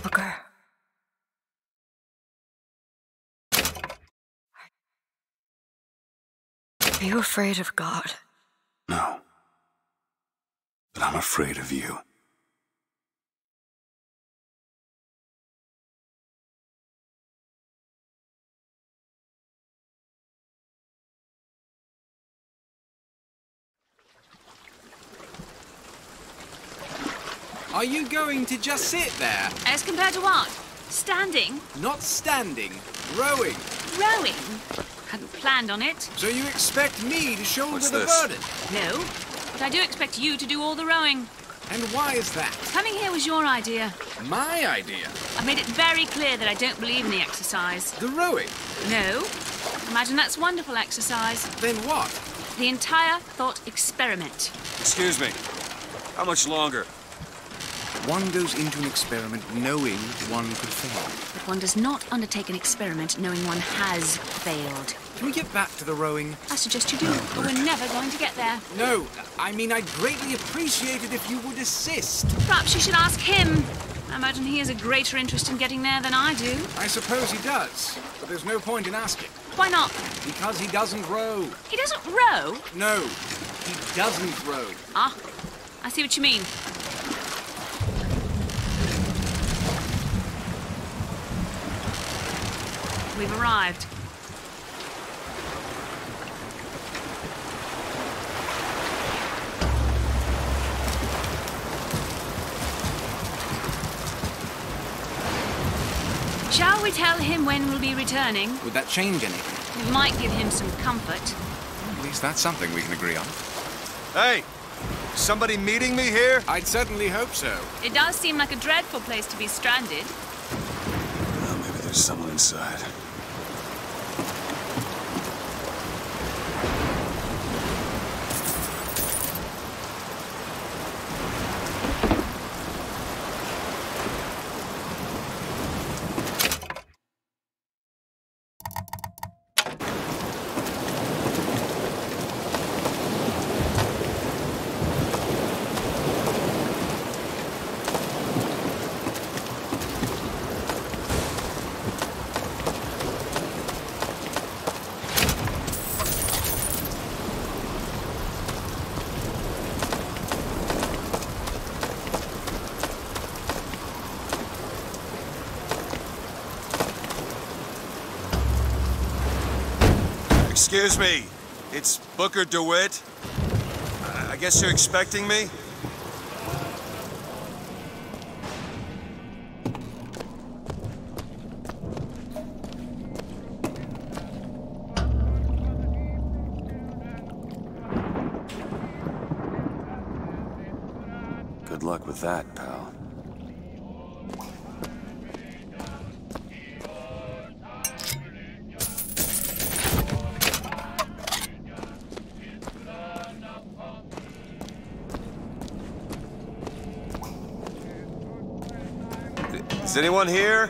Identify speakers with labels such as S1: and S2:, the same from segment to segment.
S1: Booker. Are you afraid of God?
S2: No. But I'm afraid of you.
S3: Are you going to just sit there?
S4: As compared to what? Standing?
S3: Not standing, rowing.
S4: Rowing? Hadn't planned on it.
S3: So you expect me to shoulder
S2: What's
S3: the
S2: this?
S3: burden?
S4: No, but I do expect you to do all the rowing.
S3: And why is that?
S4: Coming here was your idea.
S3: My idea?
S4: I've made it very clear that I don't believe in the exercise.
S3: The rowing?
S4: No. Imagine that's wonderful exercise.
S3: Then what?
S4: The entire thought experiment.
S2: Excuse me. How much longer?
S3: One goes into an experiment knowing one could fail.
S4: But one does not undertake an experiment knowing one has failed.
S3: Can we get back to the rowing?
S4: I suggest you do, but we're never going to get there.
S3: No, I mean I'd greatly appreciate it if you would assist.
S4: Perhaps you should ask him. I imagine he has a greater interest in getting there than I do.
S3: I suppose he does, but there's no point in asking.
S4: Why not?
S3: Because he doesn't row.
S4: He doesn't row?
S3: No, he doesn't row.
S4: Ah, I see what you mean. We've arrived. Shall we tell him when we'll be returning?
S3: Would that change anything?
S4: It might give him some comfort.
S3: At least that's something we can agree on.
S2: Hey! Somebody meeting me here?
S3: I'd certainly hope so.
S4: It does seem like a dreadful place to be stranded.
S2: Well, maybe there's someone inside. Excuse me, it's Booker DeWitt. I guess you're expecting me? Good luck with that, pal. Is anyone here?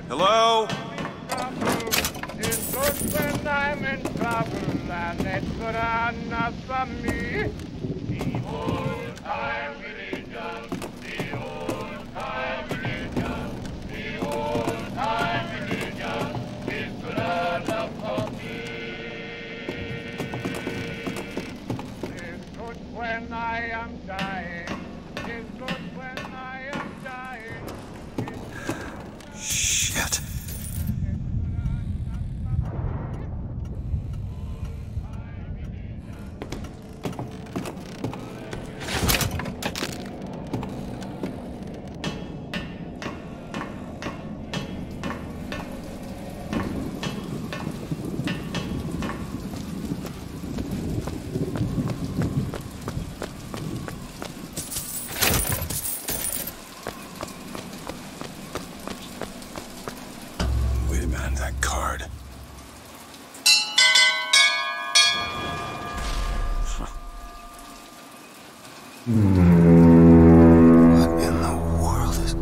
S2: Hello?
S5: It's good when I'm in trouble, and it's good enough for me. The old time religion, the old time religion, the old time religion is good enough for me. It's good when I am dying. It's good when I am dying.
S2: Shit.
S3: What in the world is...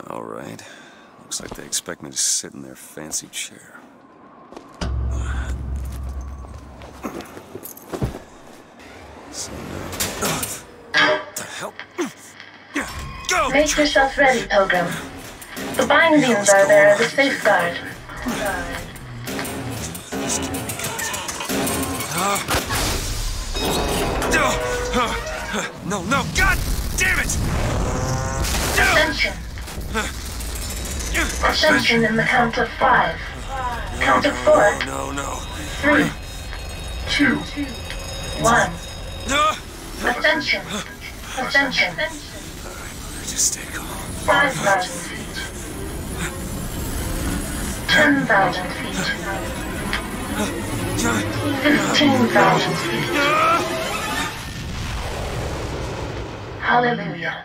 S2: All right. Looks like they expect me to sit in their fancy chair. So now... What the hell? Go!
S6: Make yourself ready, Pilgrim. The bindings are there as a safeguard.
S2: No, no, God damn it!
S6: Ascension. Ascension in the count of 5. Count of 4.
S2: No.
S6: 3, 2, 1.
S2: No!
S6: Ascension. Ascension.
S2: Just stay calm.
S6: 5,000 feet. 10,000 feet. 15,000 feet. Hallelujah.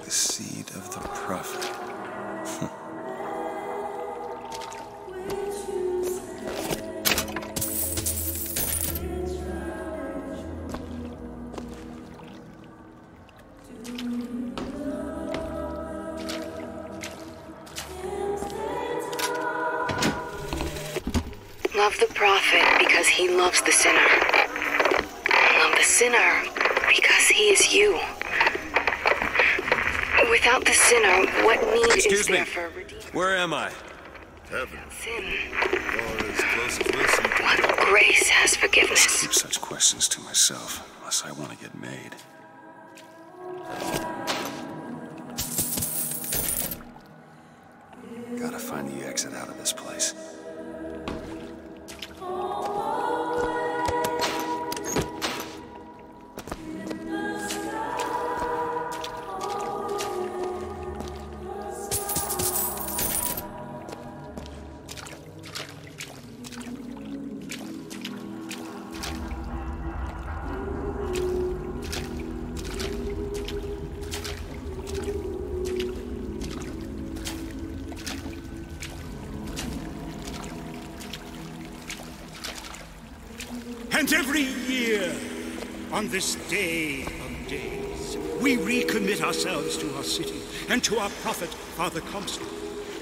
S2: The seed of the prophet.
S7: Love the prophet because he loves the sinner. Love the sinner because he is you. Without the sinner, what need is there for redeemer?
S2: Where am I?
S8: Heaven.
S7: Sin.
S8: Or as close as this, you can
S7: What grace has
S2: I
S7: forgiveness?
S2: keep such questions to myself, unless I want to get made. Gotta find the exit out of this place.
S9: And every year, on this day of days, we recommit ourselves to our city and to our prophet, Father Comstock.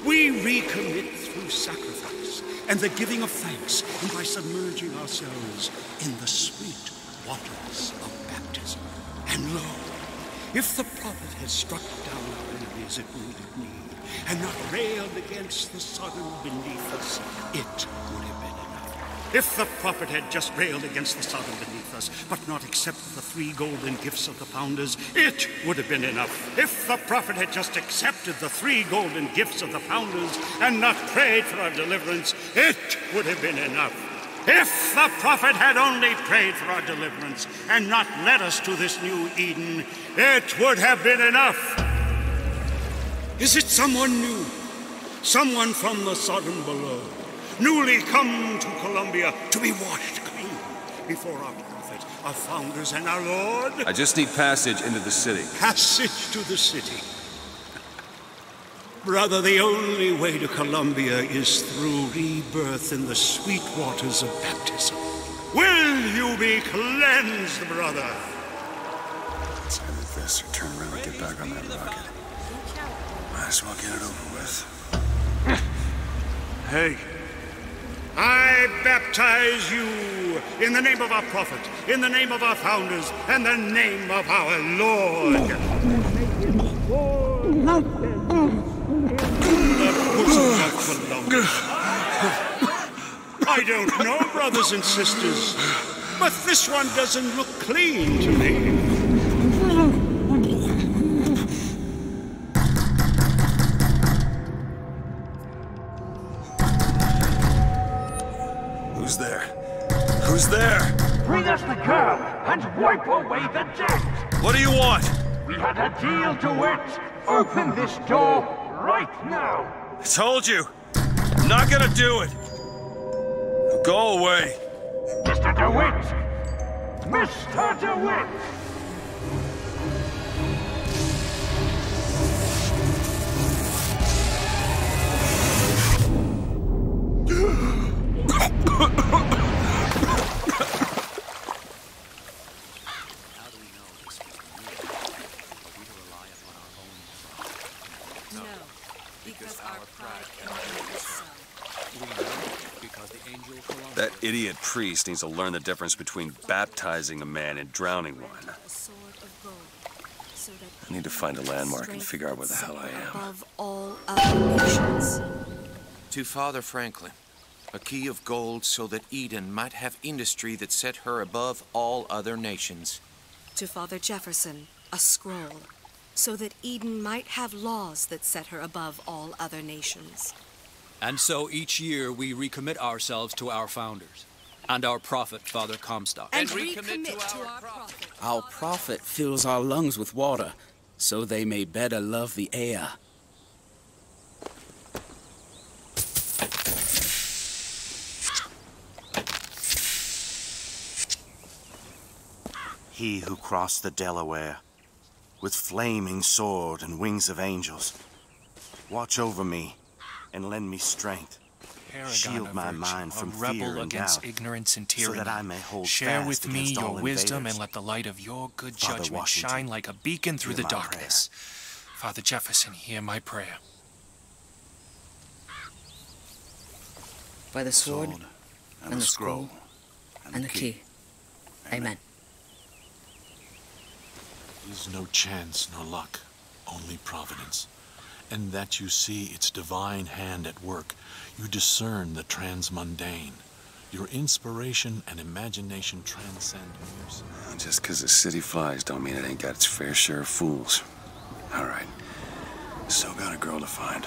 S9: We recommit through sacrifice and the giving of thanks, and by submerging ourselves in the sweet waters of baptism. And lo, if the prophet had struck down our enemies at wounded knee and not railed against the Sodom beneath us, it would have been enough. If the prophet had just railed against the Sodom beneath us, but not accepted the 3 golden gifts of the founders, it would have been enough. If the prophet had just accepted the 3 golden gifts of the founders and not prayed for our deliverance, it would have been enough. If the prophet had only prayed for our deliverance and not led us to this new Eden, it would have been enough. Is it someone new? Someone from the Sodom below? Newly come to Columbia to be washed clean before our prophet, our founders, and our Lord?
S2: I just need passage into the city.
S9: Passage to the city. Brother, the only way to Columbia is through rebirth in the sweet waters of baptism. Will you be cleansed, brother?
S2: Let's either this or turn around and get back on that rocket. Might as well get it over with.
S9: Hey. I baptize you in the name of our prophet, in the name of our founders, and the name of our Lord. I don't know, brothers and sisters, but this one doesn't look clean to me.
S2: Who's there? Who's there?
S5: Bring us the girl and wipe away the debt.
S2: What do you want?
S5: We had a deal to it. Open this door right now.
S2: I told you. I'm not gonna do it. Now go away.
S5: Mr. DeWitt! Mr. DeWitt!
S2: That idiot priest needs to learn the difference between baptizing a man and drowning one. I need to find a landmark and figure out where the hell I am.
S1: Above all other nations.
S10: To Father Franklin, a key of gold so that Eden might have industry that set her above all other nations.
S1: To Father Jefferson, a scroll, so that Eden might have laws that set her above all other nations.
S11: And so each year we recommit ourselves to our founders and our prophet, Father Comstock.
S1: And recommit to our prophet.
S12: Our prophet fills our lungs with water, so they may better love the air.
S13: He who crossed the Delaware, with flaming sword and wings of angels, watch over me and lend me strength. Shield my mind from fear and doubt,
S14: ignorance and tyranny.
S13: so that I may hold
S14: Share
S13: fast
S14: with me
S13: against
S14: your
S13: all
S14: wisdom
S13: invaders.
S14: and let the light of your good
S13: Father
S14: judgment
S13: Washington,
S14: shine like a beacon through
S13: hear
S14: the
S13: my
S14: darkness. Father Jefferson, hear my prayer.
S15: By the sword,
S3: and
S15: the scroll, and the key. Amen.
S8: There's no chance, no luck, only providence.
S16: and that you see its divine hand at work. You discern the transmundane. Your inspiration and imagination transcend mere sense.
S2: Just 'cause the city flies don't mean it ain't got its fair share of fools. All right. Still got a girl to find.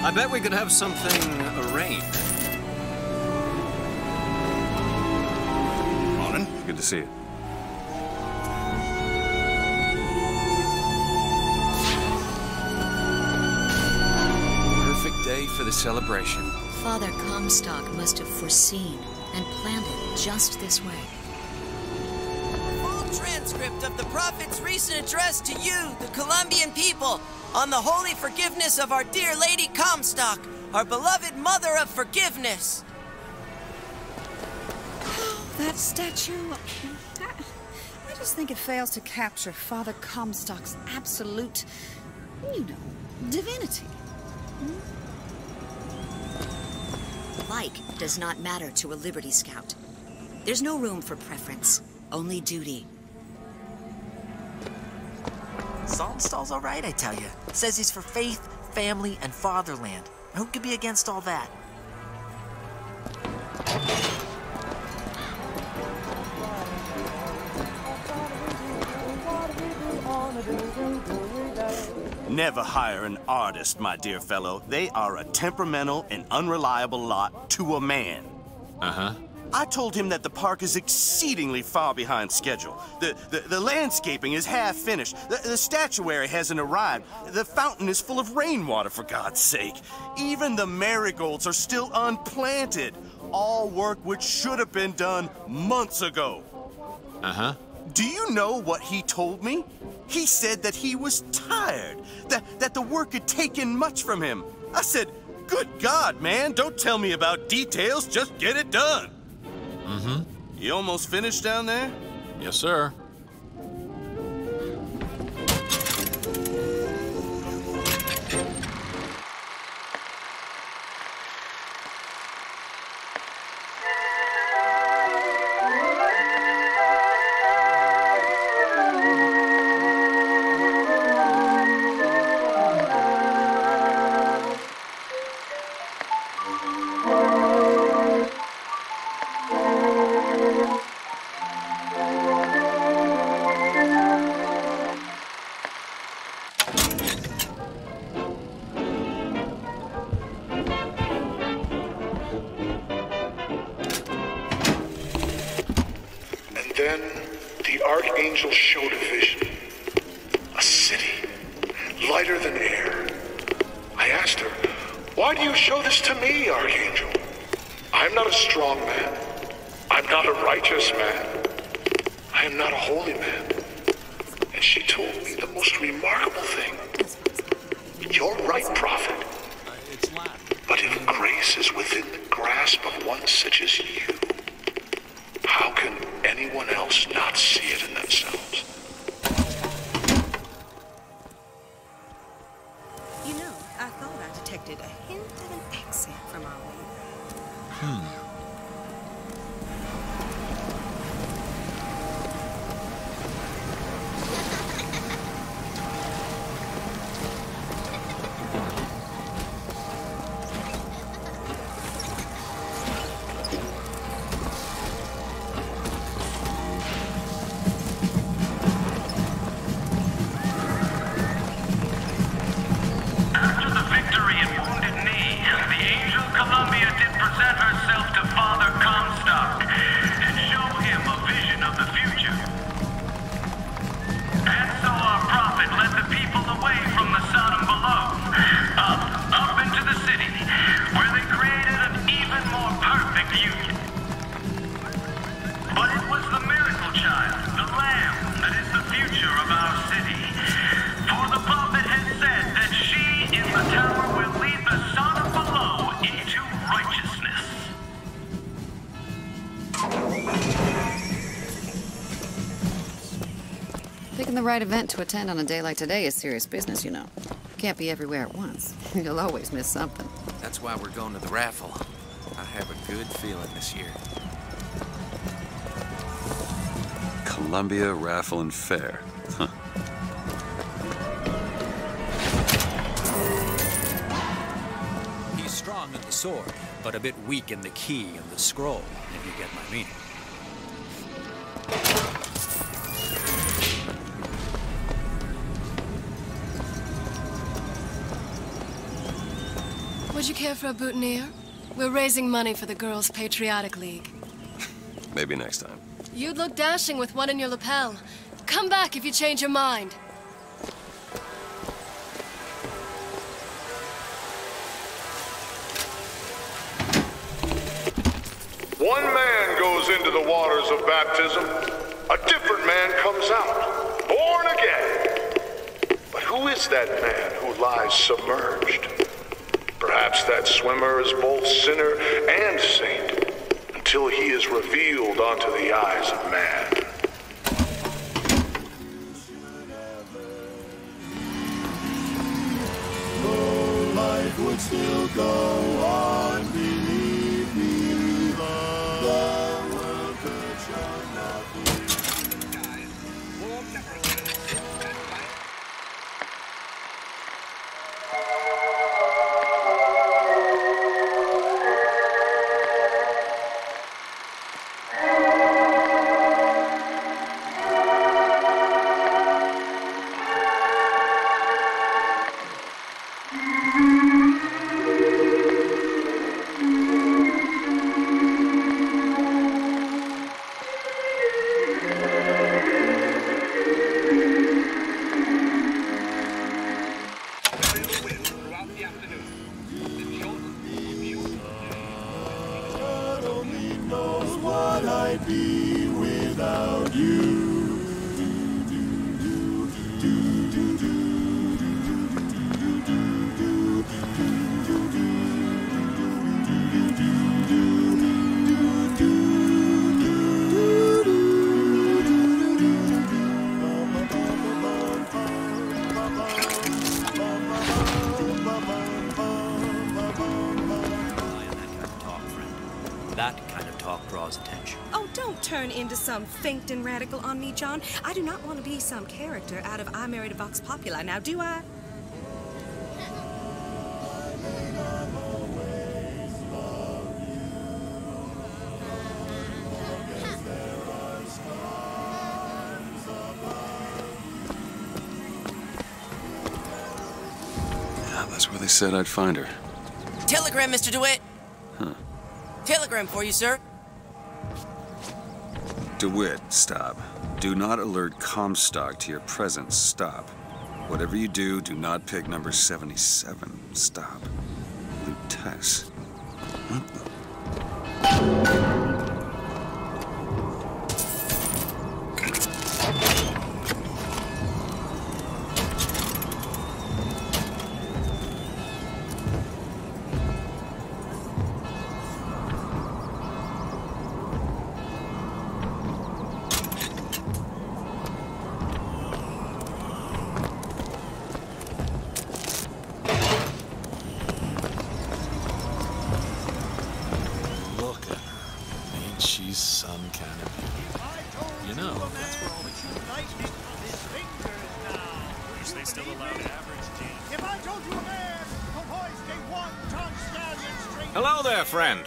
S17: I bet we could have something arranged.
S2: Morning. Good to see you.
S10: Perfect day for the celebration.
S18: Father Comstock must have foreseen and planned it just this way.
S19: Full transcript of the Prophet's recent address to you, the Colombian people, on the holy forgiveness of our dear Lady Comstock, our beloved Mother of Forgiveness.
S20: That statue, I just think it fails to capture Father Comstock's absolute, divinity.
S18: Like does not matter to a Liberty Scout. There's no room for preference, only duty.
S21: Saltonstall's all right, I tell you. Says he's for faith, family, and fatherland. Who could be against all that?
S13: Never hire an artist, my dear fellow. They are a temperamental and unreliable lot to a man.
S16: Uh-huh.
S13: I told him that the park is exceedingly far behind schedule. The landscaping is half finished. The statuary hasn't arrived. The fountain is full of rainwater, for God's sake. Even the marigolds are still unplanted. All work which should have been done months ago.
S16: Uh-huh.
S13: Do you know what he told me? He said that he was tired, that the work had taken much from him. I said, good God, man, don't tell me about details, just get it done.
S16: Mm-hmm.
S13: You almost finished down there?
S16: Yes, sir.
S22: Then the Archangel showed a vision. A city, lighter than air. I asked her, why do you show this to me, Archangel? I'm not a strong man. I'm not a righteous man. I am not a holy man. And she told me the most remarkable thing. You're right, Prophet. But if grace is within the grasp of one such as you, how can anyone else not see it in themselves?
S1: You know, I thought I detected a hint of an accent from our lady.
S20: Picking the right event to attend on a day like today is serious business, you know. Can't be everywhere at once. You'll always miss something.
S10: That's why we're going to the raffle. I have a good feeling this year.
S2: Columbia Raffle and Fair. Huh.
S11: He's strong in the sword, but a bit weak in the key and the scroll, if you get my meaning.
S4: Would you care for a boutonniere? We're raising money for the Girls' Patriotic League.
S6: Maybe next time.
S4: You'd look dashing with one in your lapel. Come back if you change your mind.
S22: One man goes into the waters of baptism. A different man comes out, born again. But who is that man who lies submerged? Perhaps that swimmer is both sinner and saint, until he is revealed unto the eyes of man.
S8: Though life would still go on beneath me, the world could show nothing. I'd be without you.
S11: That kind of talk draws attention.
S1: Oh, don't turn into some faint and radical on me, John. I do not want to be some character out of I Married a Vox Populi, now do I?
S2: Yeah, that's where they said I'd find her.
S19: Telegram, Mr. DeWitt.
S2: Huh.
S19: Telegram for you, sir.
S2: DeWitt, stop. Do not alert Comstock to your presence. Stop. Whatever you do, do not pick number 77. Stop. Lutess. What the...
S16: Look at her. Ain't she some kind of beauty? You know, that's where all the
S23: Wish they still allowed average Gene.
S5: If I told you a man could hoist a 1-ton stallion straight...
S17: Hello there, friend.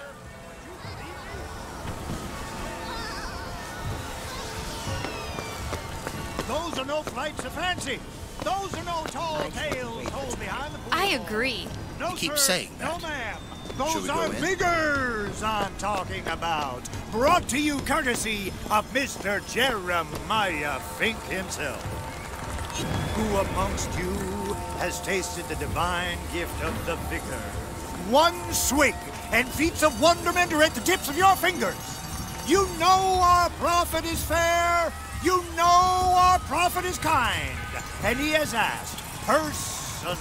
S5: Those are no flights of fancy. Those are no tall tales told behind the bullhorn.
S24: I agree.
S5: No,
S23: You keep
S5: sir.
S23: saying that.
S5: No, ma'am.
S23: Should
S5: Those
S23: we go
S5: are
S23: in?
S5: figures I'm talking about. Brought to you courtesy of Mr. Jeremiah Fink himself. Who amongst you has tasted the divine gift of the vicar? One swig, and feats of wonderment are at the tips of your fingers. You know our prophet is fair. You know our prophet is kind. And he has asked, personally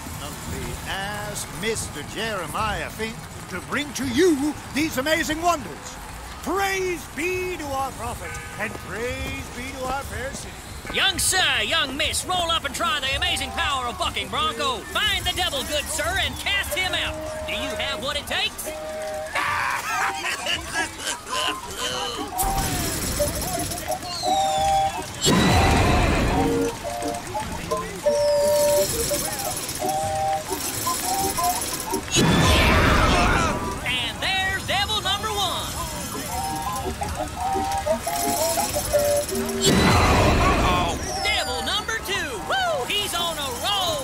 S5: asked Mr. Jeremiah Fink to bring to you these amazing wonders. Praise be to our prophet, and praise be to our fair city.
S7: Young sir, young miss, roll up and try the amazing power of bucking bronco. Find the devil, good sir, and cast him out. Do you have what it takes? And there's devil number one. Devil number two. Woo! He's on a roll.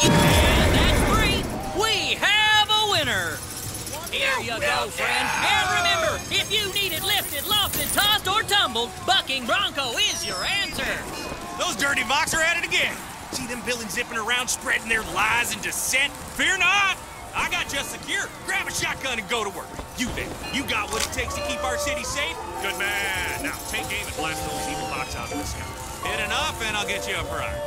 S7: And that's three. We have a winner. Here you go, friend. And remember, if you need it lifted, lofted, tossed, or tumbled, bucking bronco is your answer.
S23: Those dirty Vox are at it again. See them villains zipping around, spreading their lies and dissent? Fear not! I got just secure. Grab a shotgun and go to work. You then, you got what it takes to keep our city safe? Good man. Now, take aim and blast those evil Vox out of the sky. Hit enough and I'll get you a prize.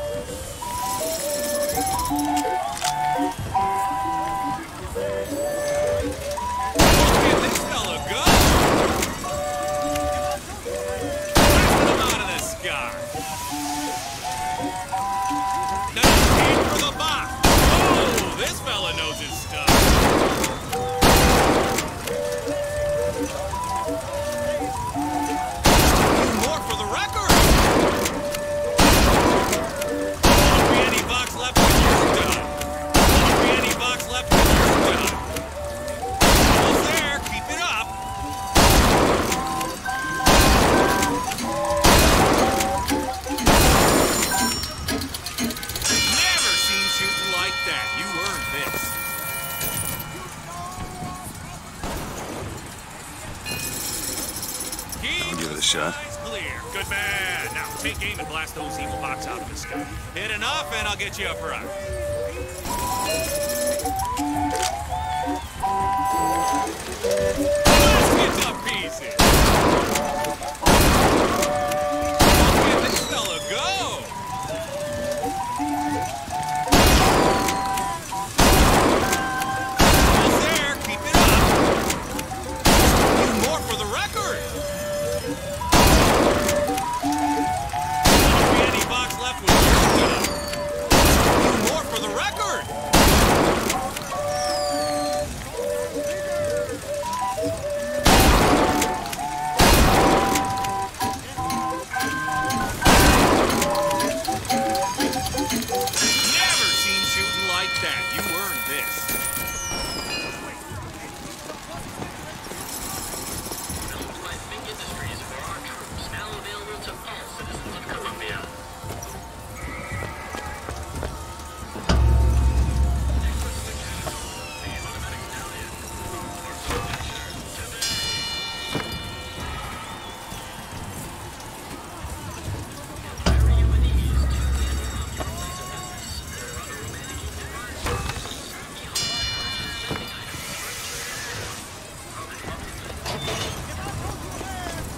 S23: Get this fella go! Blast him out of the sky. Now aim for the box. Oh, this fella knows his stuff. More for the record. Won't be any box left when you're done. Won't be any box left when you're done. Almost there. Keep it up. Never seen shooting like that. You earned this.
S2: I'll give it a shot.
S23: Clear. Good man. Now, take aim and blast those evil Vox out of the sky. Hit enough and I'll get you a prize. Let's get to pieces. Look at this fella go. Almost there. Keep it up. Do more for the record. Won't be any box left when you're done. Do more for the record. Never seen shooting like that. You earned this.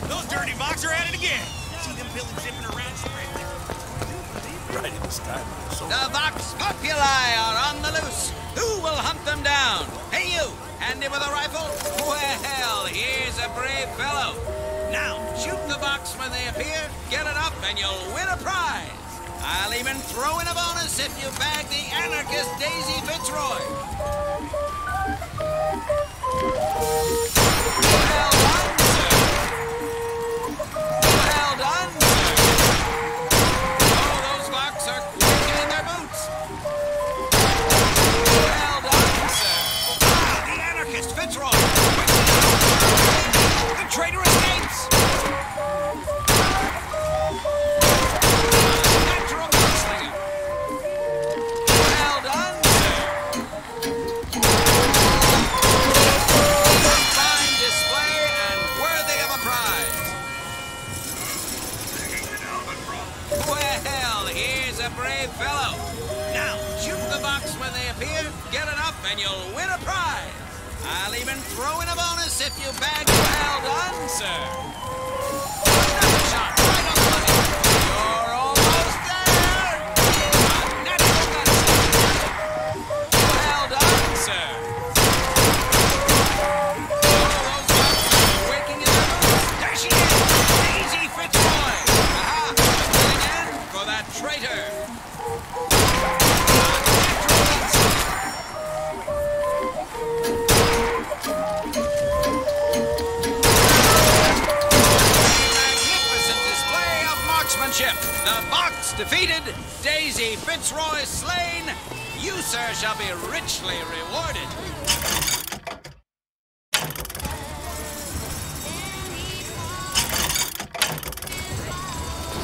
S23: Those dirty Vox are at it again. See them villains zipping around, spreading their...
S16: Right in the sky. So
S9: The Vox Populi are on the loose. Who will hunt them down? Hey, you! Handy with a rifle? Well, here's a brave fellow. Now, shoot the Vox when they appear, get it up, and you'll win a prize. I'll even throw in a bonus if you bag the anarchist Daisy Fitzroy. Well done, sir. Well done, sir. Oh, those Vox are quick in their boots. Well done, sir. Ah, the anarchist Fitzroy. The traitor escapes. Natural gunslinger. Well done, sir. Fine display and worthy of a prize. Well, here's a brave fellow. Now, shoot the Vox when they appear, get it up, and you'll win a prize. I'll even throw in a bonus if you bag. Well done, sir. Another shot right on the money. You're almost there. A natural gunslinger. Well done, sir. defeated, Daisy Fitzroy slain, you, sir, shall be richly rewarded.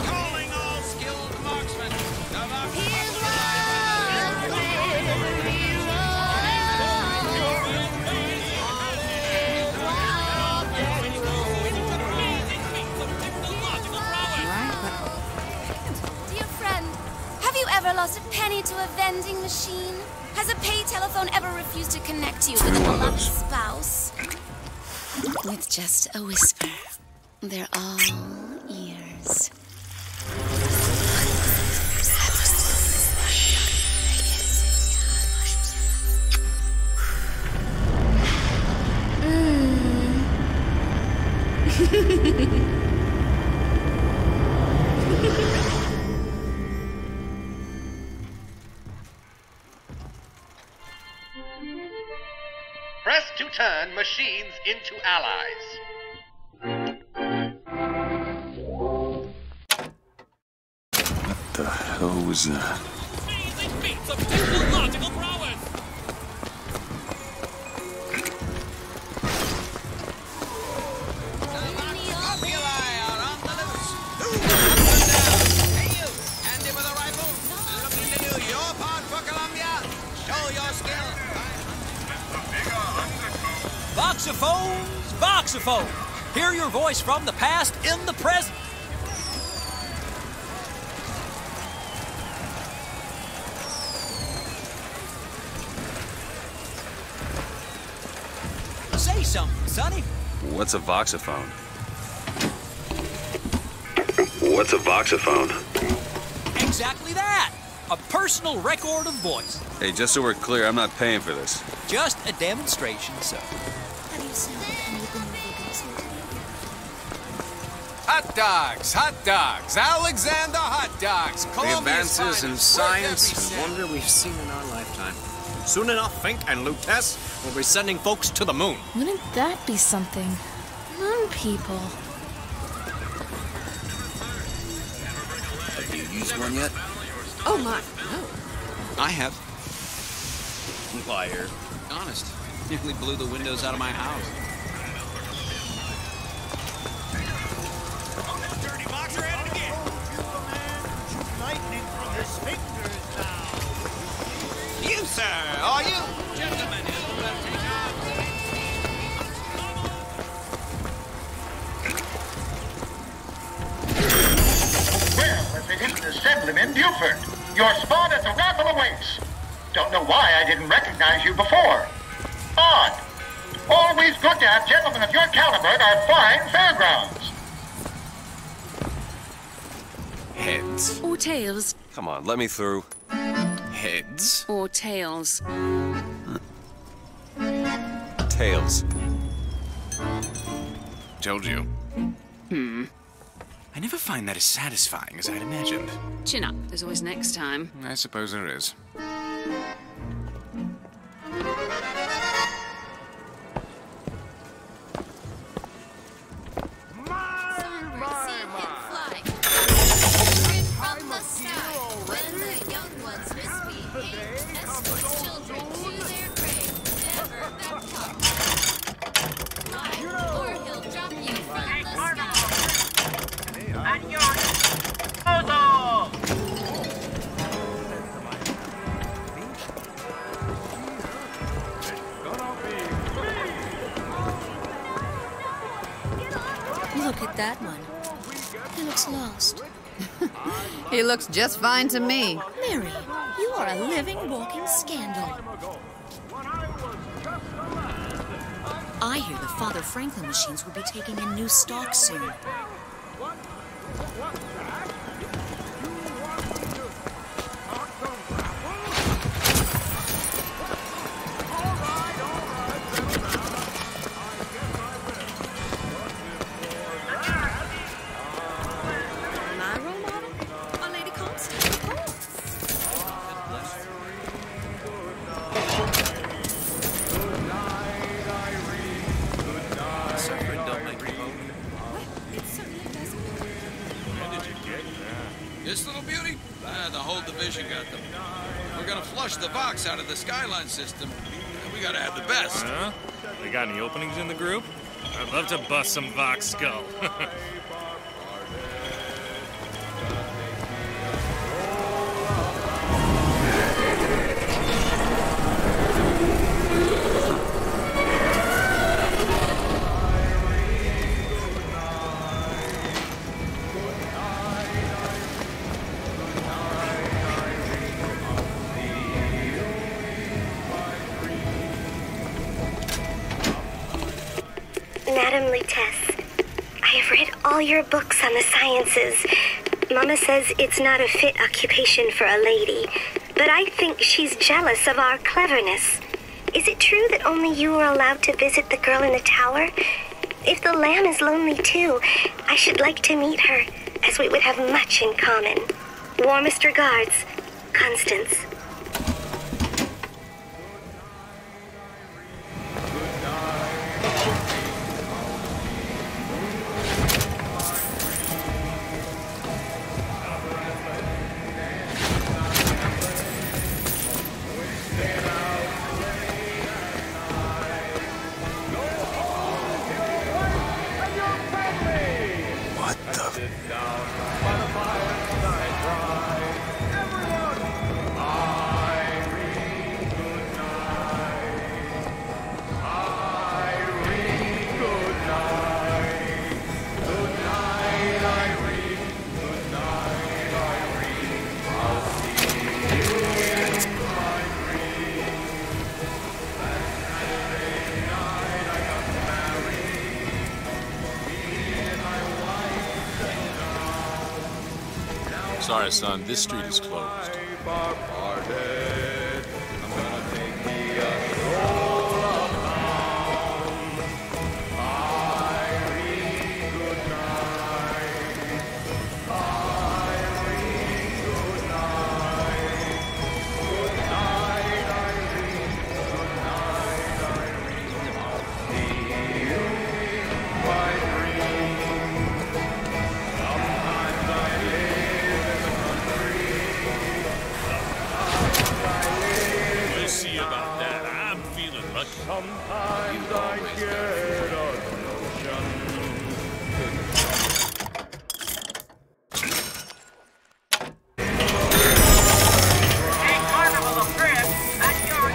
S9: Calling all skilled marksmen.
S3: Dear friend, have you ever lost a penny to a vending machine? Has a pay telephone ever refused to connect you with a beloved spouse? With just a whisper, they're all ears.
S12: Press to turn machines into allies.
S2: What the hell was that?
S7: Feats of technological prowess! Voxophones, voxophone! Hear your voice from the past in the present. Say something, Sonny.
S2: What's a voxophone? What's a voxophone?
S7: Exactly that. A personal record of voice.
S2: Hey, just so we're clear, I'm not paying for this.
S7: Just a demonstration, sir.
S3: Have you seen anything
S10: Hot dogs, Alexander hot dogs.
S17: The
S10: Columbia's
S17: advances in
S10: finest.
S17: science
S10: Worth
S17: and
S10: every
S17: wonder we've seen in our lifetime. Soon enough, Fink and Lutess will be sending folks to the moon.
S14: Wouldn't that be something? Moon people.
S10: Have you used one yet?
S14: Oh my, no.
S10: I have. Liar. Honest. Nearly blew the windows out of my house.
S23: Dirty boxer at it again. Lightning from his fingers now.
S9: You, sir, are you? Gentlemen, who will take
S22: Well, as they didn't assemblyman Buford, your spot at the raffle awaits. Don't know why I didn't recognize you before. Odd. Always good to have gentlemen of your caliber at our fine fairgrounds.
S2: Heads.
S14: Or tails.
S2: Come on, let me through.
S10: Heads?
S14: Or tails.
S2: Tails.
S10: Told you. I never find that as satisfying as I'd imagined.
S14: Chin up. There's always next time.
S10: I suppose there is.
S18: Look at that one. He looks lost.
S20: He looks just fine to me.
S18: Mary, you are a living, walking scandal. I hear the Father Franklin machines will be taking in new stock soon.
S1: My role model? A Lady Comstock, of course.
S10: Suffering don't make me moan.
S1: It certainly doesn't.
S9: flush the Vox out of the Skyline system, we gotta have the best.
S23: Huh? They got any openings in the group? I'd love to bust some Vox skull.
S13: Madam Lutece, I have read all your books on the sciences. Mama says it's not a fit occupation for a lady, but I think she's jealous of our cleverness. Is it true that only you are allowed to visit the girl in the tower? If the lamb is lonely too, I should like to meet her, as we would have much in common. Warmest regards, Constance.
S16: Sorry, son, this street is closed.
S8: Sometimes I get a notion.
S5: A carnival of threats at your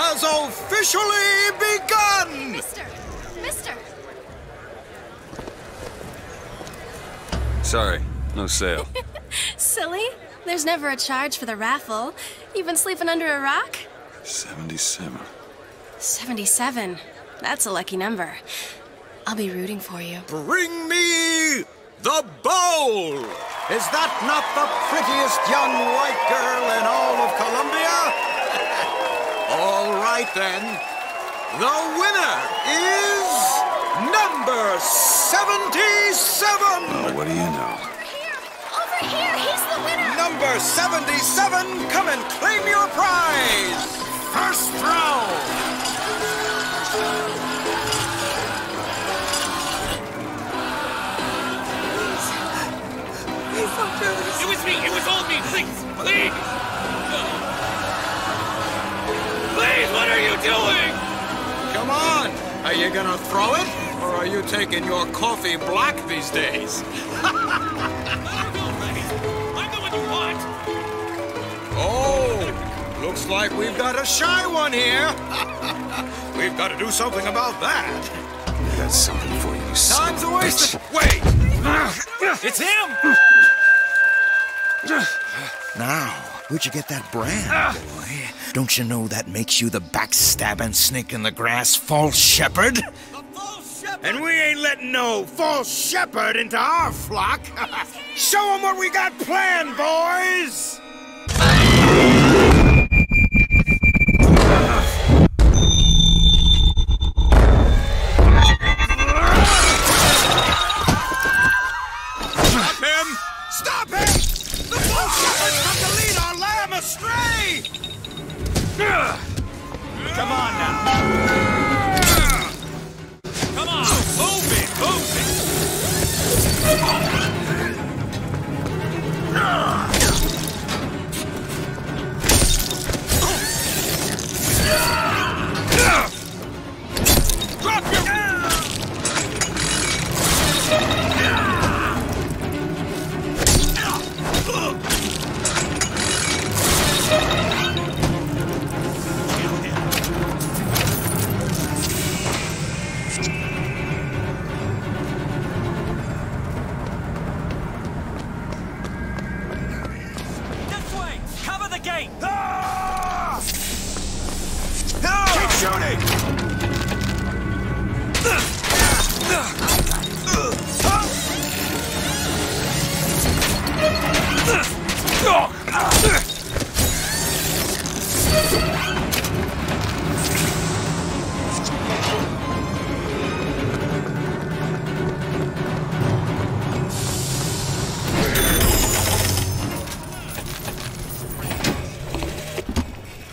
S10: has officially begun!
S4: Mister!
S2: Sorry, no sale.
S4: Silly. There's never a charge for the raffle. You've been sleeping under a rock?
S2: 77.
S4: 77. That's a lucky number. I'll be rooting for you.
S10: Bring me the bowl! Is that not the prettiest young white girl in all of Columbia? All right, then. The winner is number 77!
S2: Oh, what do you know?
S3: Over here, he's the winner!
S10: Number 77, come and claim your prize! First round!
S23: It was me! It was all me! Please! Please! Please, what are you doing?
S10: Come on! Are you gonna throw it? Or are you taking your coffee black these days?
S23: I'm the one you want!
S10: Oh! Looks like we've got a shy one here! We've got to do something about that!
S2: I got something for you, son
S10: Time's
S2: of
S10: a
S2: a
S10: waste!
S2: bitch.
S10: Wait!
S23: It's him!
S15: Now, where'd you get that brand, boy? Don't you know that makes you the backstabbing snake in the grass false shepherd?
S10: And we ain't letting no false shepherd into our flock! Show them what we got planned, boys!
S23: Come on now. Come on, move it, move it. Drop your... This way! Cover the gate! Keep shooting!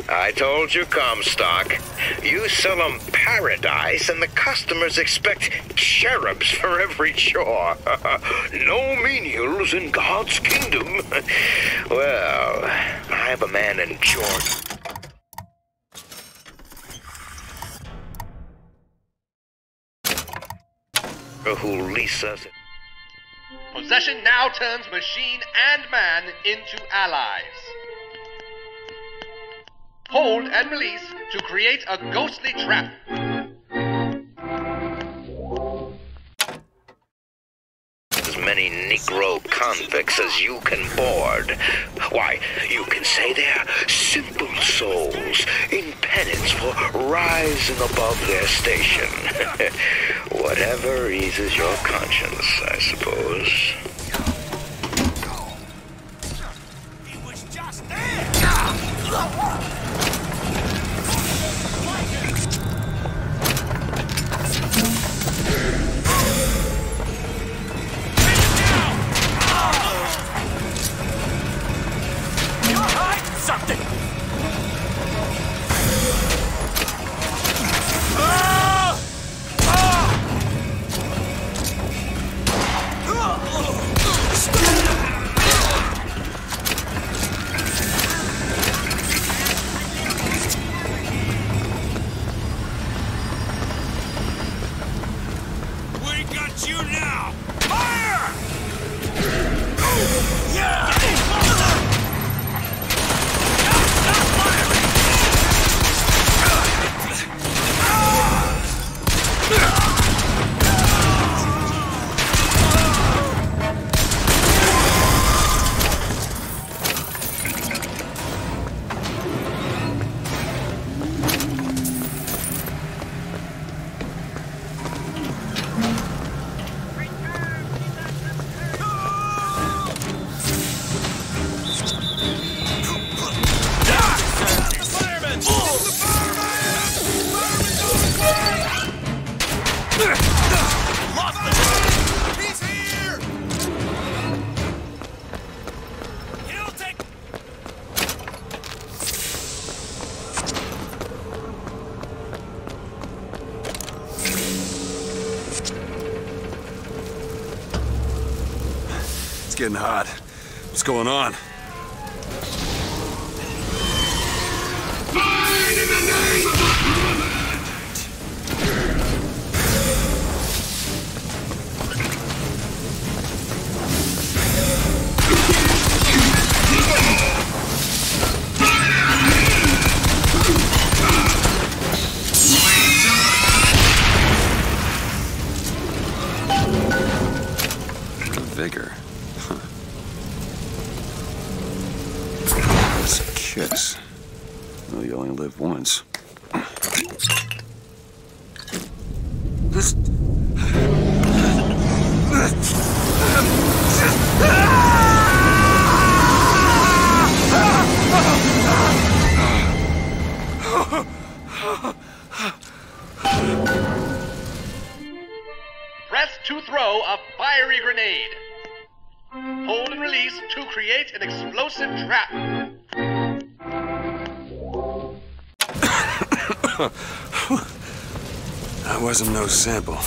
S15: I told you, Comstock. You sell them paradise, and the customers expect cherubs for every chore. No menials in God's kingdom. Well, I have a man in Jordan. Who leases us.
S12: Possession now turns machine and man into allies. Hold and release to create a ghostly trap.
S15: As many Negro convicts as you can board. Why, you can say they're simple souls in penance for rising above their station. Whatever eases your conscience, I suppose.
S23: He was just there! Something! We got you now! Fire! Yeah!
S2: It's getting hot. What's going on?
S6: Mine in the name of the
S2: Vigor. Huh. It's a kiss. Well, you only live once. This...
S12: Press to throw a fiery grenade. Hold and release to create an explosive trap.
S2: That wasn't no sample.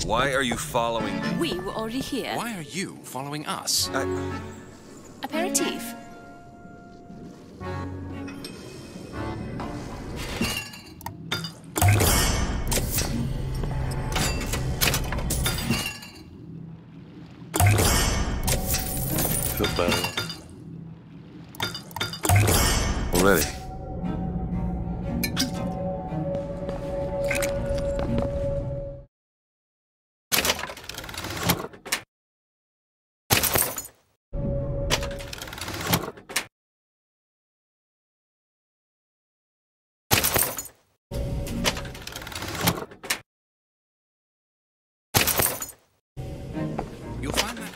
S2: Why are you following me?
S4: We were already here.
S17: Why are you following us?
S4: Aperitif.
S2: Feel better. Already.
S17: You'll find that.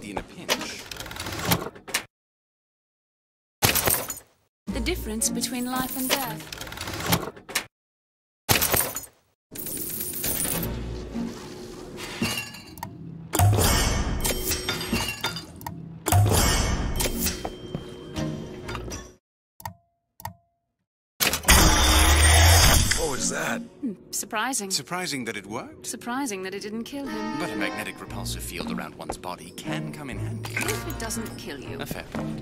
S17: In a pinch.
S4: The difference between life and death.
S2: What was that?
S4: Surprising.
S17: Surprising that it worked.
S4: Surprising that it didn't kill him.
S17: But a magnetic repulsive field around one's body can come in handy.
S4: If it doesn't kill you.
S17: A fair point.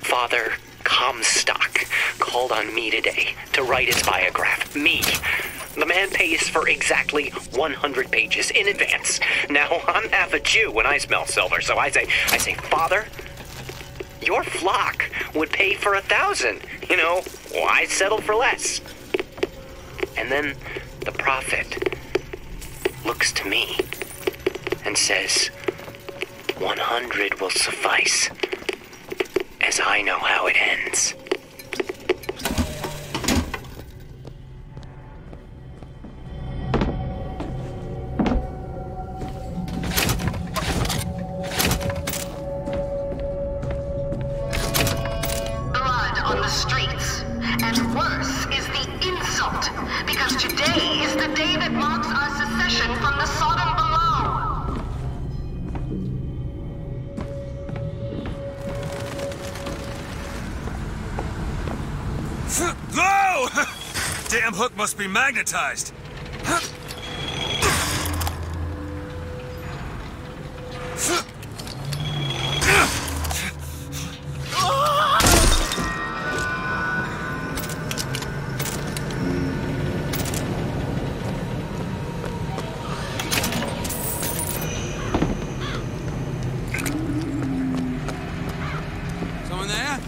S15: Father Comstock called on me today to write his biograph. Me. The man pays for exactly 100 pages in advance. Now, I'm half a Jew when I smell silver, so I say, Father, your flock would pay for 1,000. You know, why settle for less? And then the prophet looks to me and says, 100 will suffice, as I know how it ends.
S6: Blood on the streets, and worse is the insult, because today is the day that marks our secession from the Sodom below.
S2: Whoa! Damn hook must be magnetized.
S9: Someone there?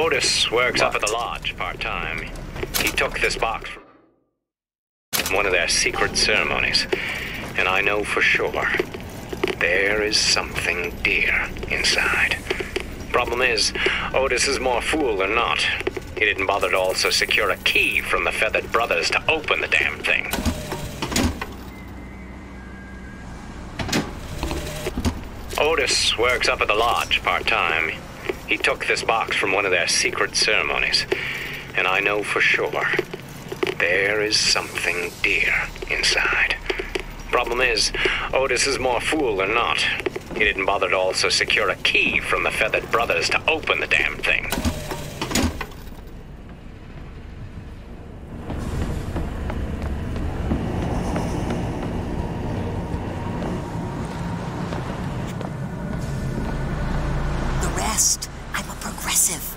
S15: Otis works up at the lodge part-time. He took this box from one of their secret ceremonies, and I know for sure there is something dear inside. Problem is, Otis is more fool than not. He didn't bother to also secure a key from the Feathered Brothers to open the damn thing. Otis works up at the lodge part-time. He took this box from one of their secret ceremonies, and I know for sure there is something dear inside. Problem is, Otis is more fool than not. He didn't bother to also secure a key from the Feathered Brothers to open the damn thing.
S18: The rest. I'm a progressive.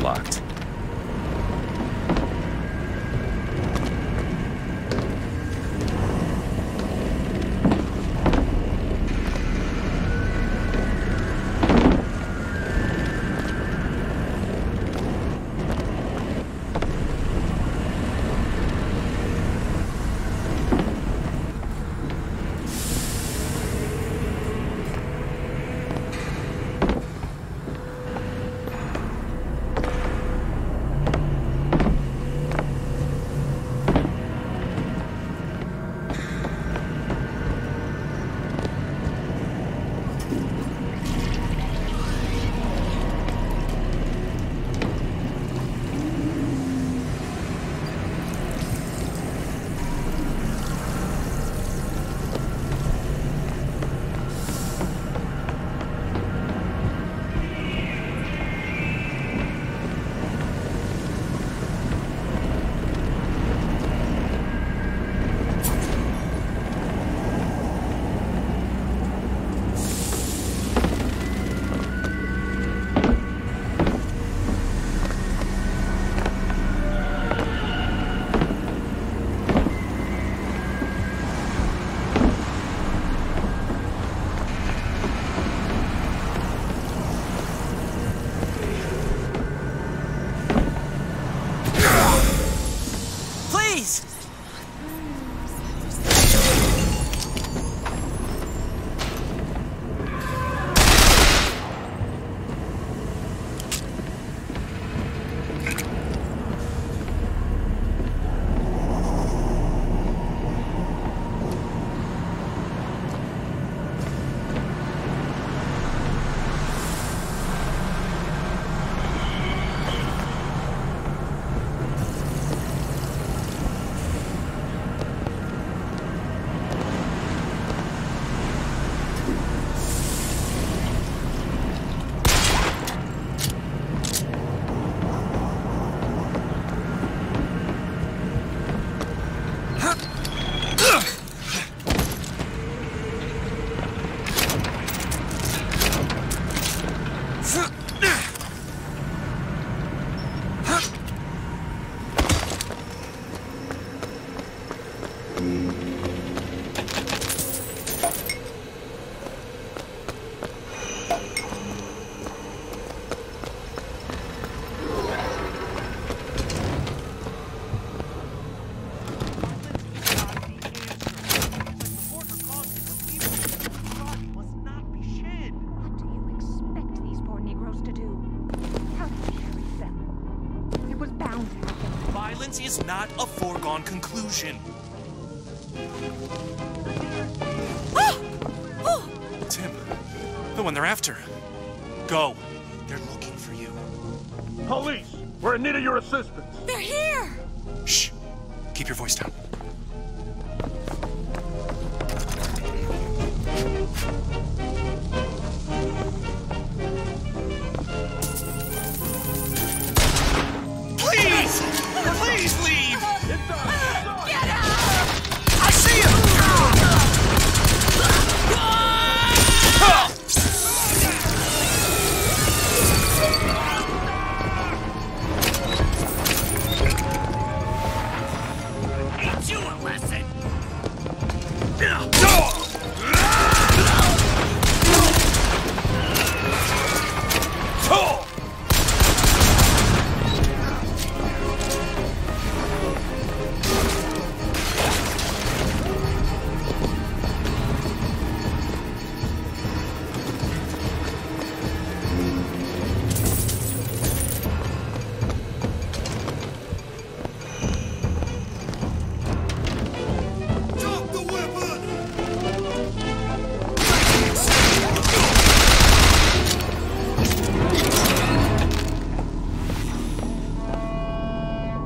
S2: Locked.
S23: Violence is not a foregone conclusion. Tim, the one they're after. Go. They're looking for you.
S8: Police! We're in need of your assistance.
S20: They're here!
S23: Shh. Keep your voice down. Please! Please leave!
S20: Get out!
S9: I see him!
S7: Teach you a lesson.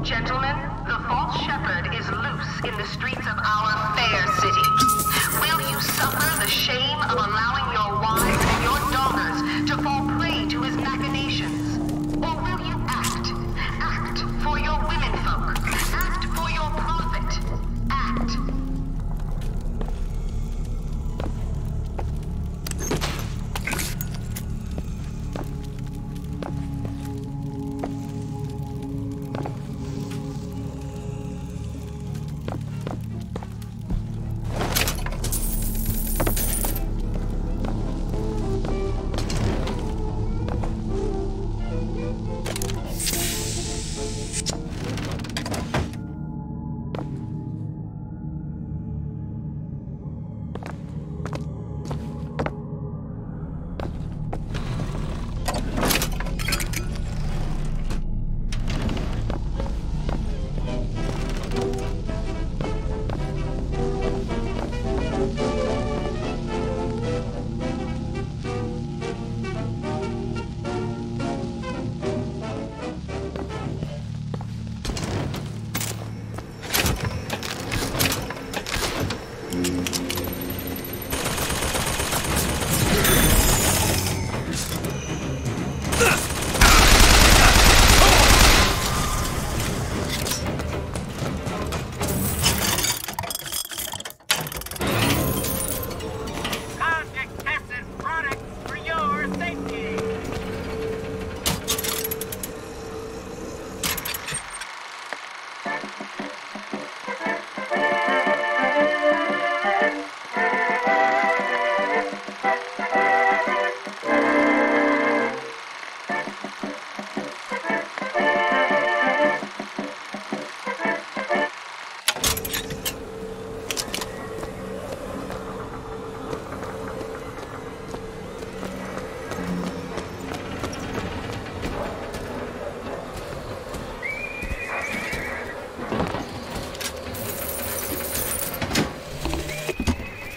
S6: Gentlemen, the false shepherd is loose in the streets of our fair city. Will you suffer the shame of allowing your wives and your daughters to fall prey to his machinations? Or will you act? Act for your womenfolk. Act for your profit. Act.
S5: Contact tested products for your safety.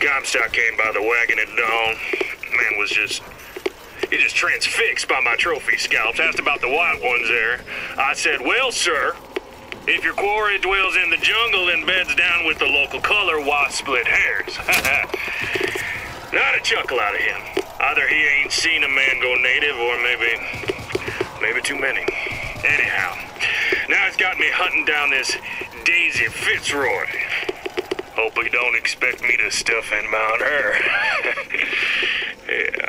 S15: Comstock came by the wagon at dawn. Man was just transfixed by my trophy scalps. Asked about the white ones there. I said, well, sir, if your quarry dwells in the jungle and beds down with the local color, why split hairs? Not a chuckle out of him. Either he ain't seen a man go native or maybe too many. Anyhow, now it's got me hunting down this Daisy Fitzroy. Hope he don't expect me to stuff and mount her. Yeah.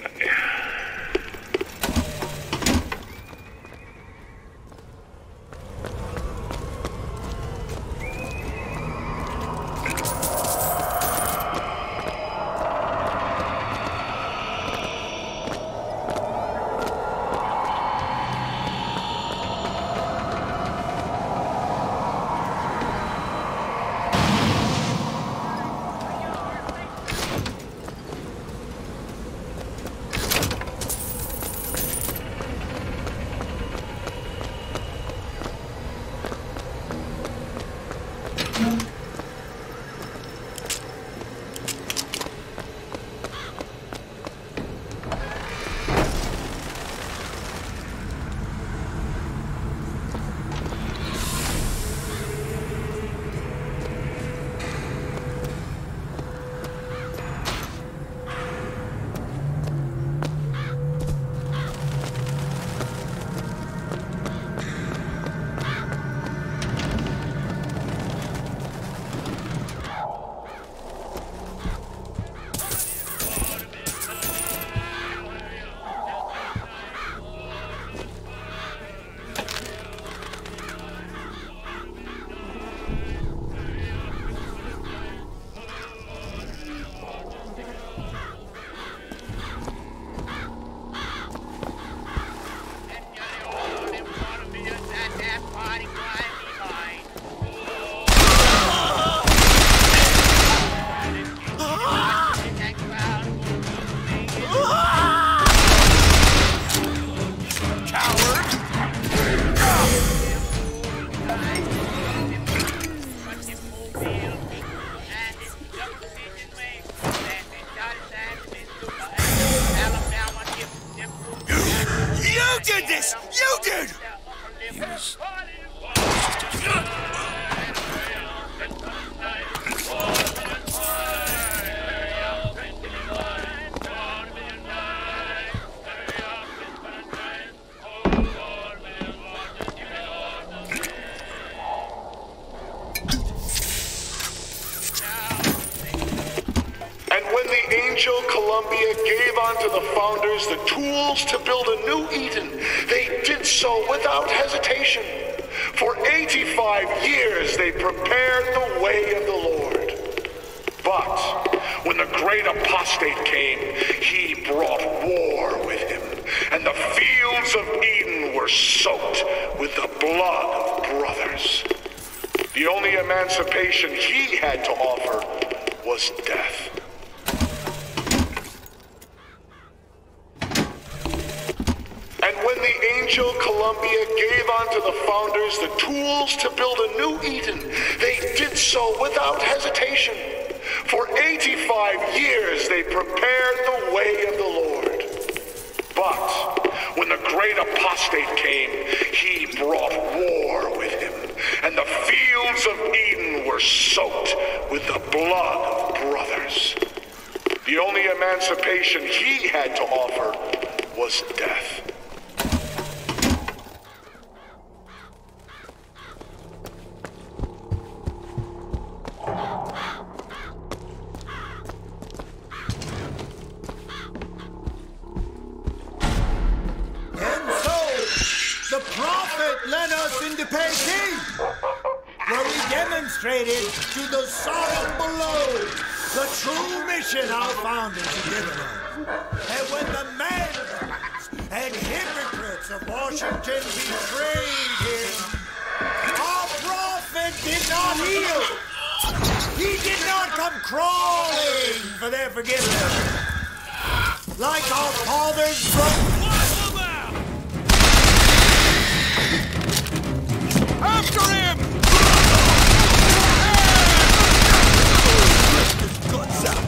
S11: You did this! You did!
S2: He was...
S22: And when the Angel Columbia gave unto the founders the tools to build a new Eden, they did so without hesitation. For 85 years they prepared the way of the Lord. But when the great apostate came, he brought war with him, and the fields of Eden were soaked with the blood of brothers. The only emancipation he had to offer was death. And when the Angel Columbia gave unto the founders the tools to build a new Eden, they did so without hesitation. For 85 years they prepared the way of the Lord. But when the great apostate came, he brought war with him, and the fields of Eden were soaked with the blood of brothers. The only emancipation he had to offer was death.
S11: The prophet led us into Peking, where we demonstrated to the sovereign below the true mission our founders had given us. And when the madmen and hypocrites of Washington betrayed him, our prophet did not heal. He did not come crawling for their forgiveness. Like our fathers from...
S5: After him!
S11: Guts out.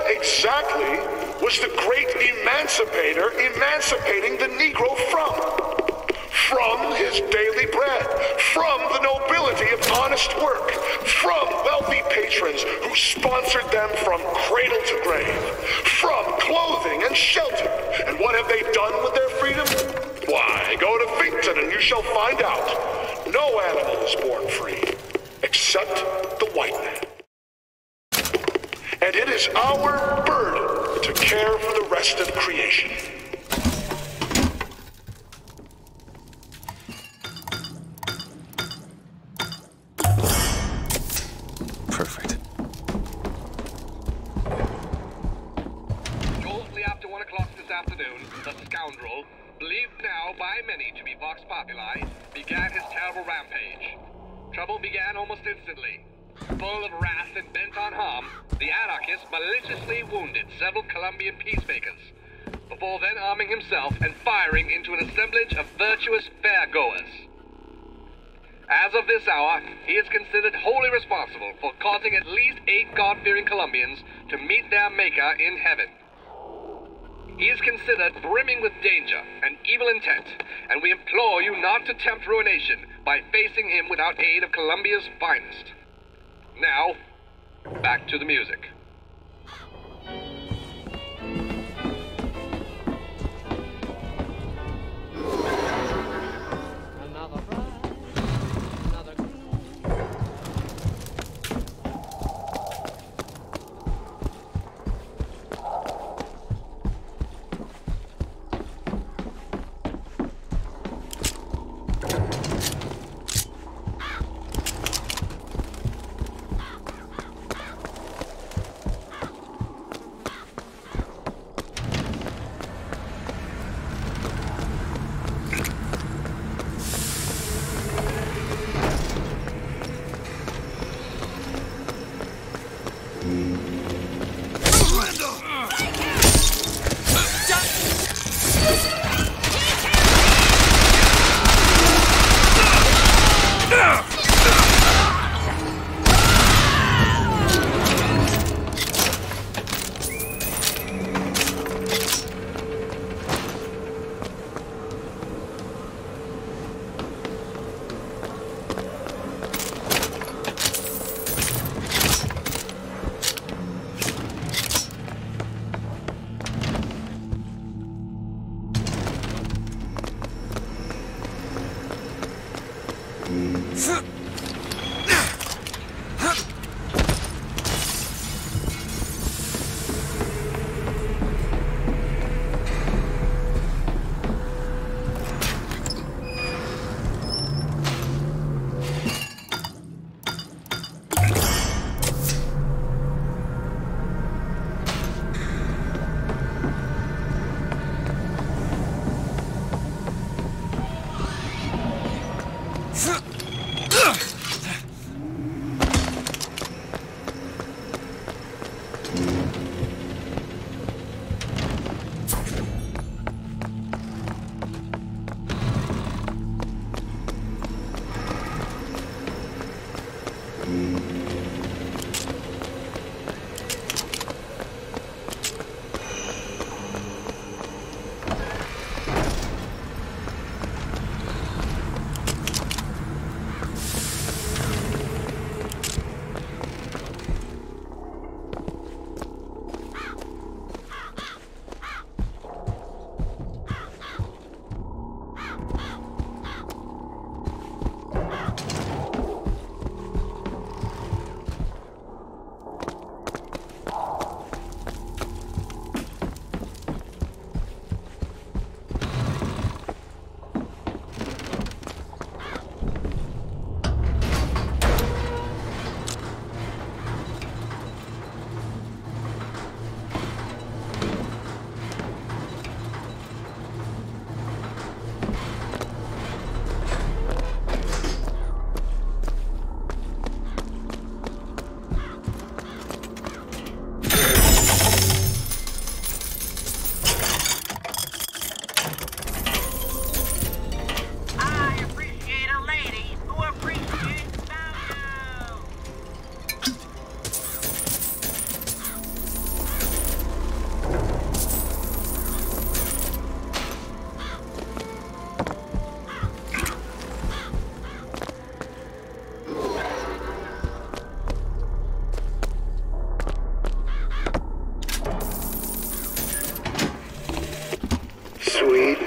S22: Exactly was the great emancipator emancipating the Negro from his daily bread, from the nobility of honest work, from wealthy patrons who sponsored them from cradle to grave, from clothing and shelter. And what have they done with their freedom? Why, go to Finkton and you shall find out. No animal is born free, except the white man. And it is our burden to care for the rest of creation.
S2: Perfect.
S12: Shortly after 1 o'clock this afternoon, the scoundrel, believed now by many to be Vox Populi, began his terrible rampage. Trouble began almost instantly. Full of wrath and bent on harm, the anarchist maliciously wounded several Colombian peacemakers, before then arming himself and firing into an assemblage of virtuous fairgoers. As of this hour, he is considered wholly responsible for causing at least 8 God-fearing Colombians to meet their Maker in heaven. He is considered brimming with danger and evil intent, and we implore you not to tempt ruination by facing him without aid of Colombia's finest. Now, back to the music.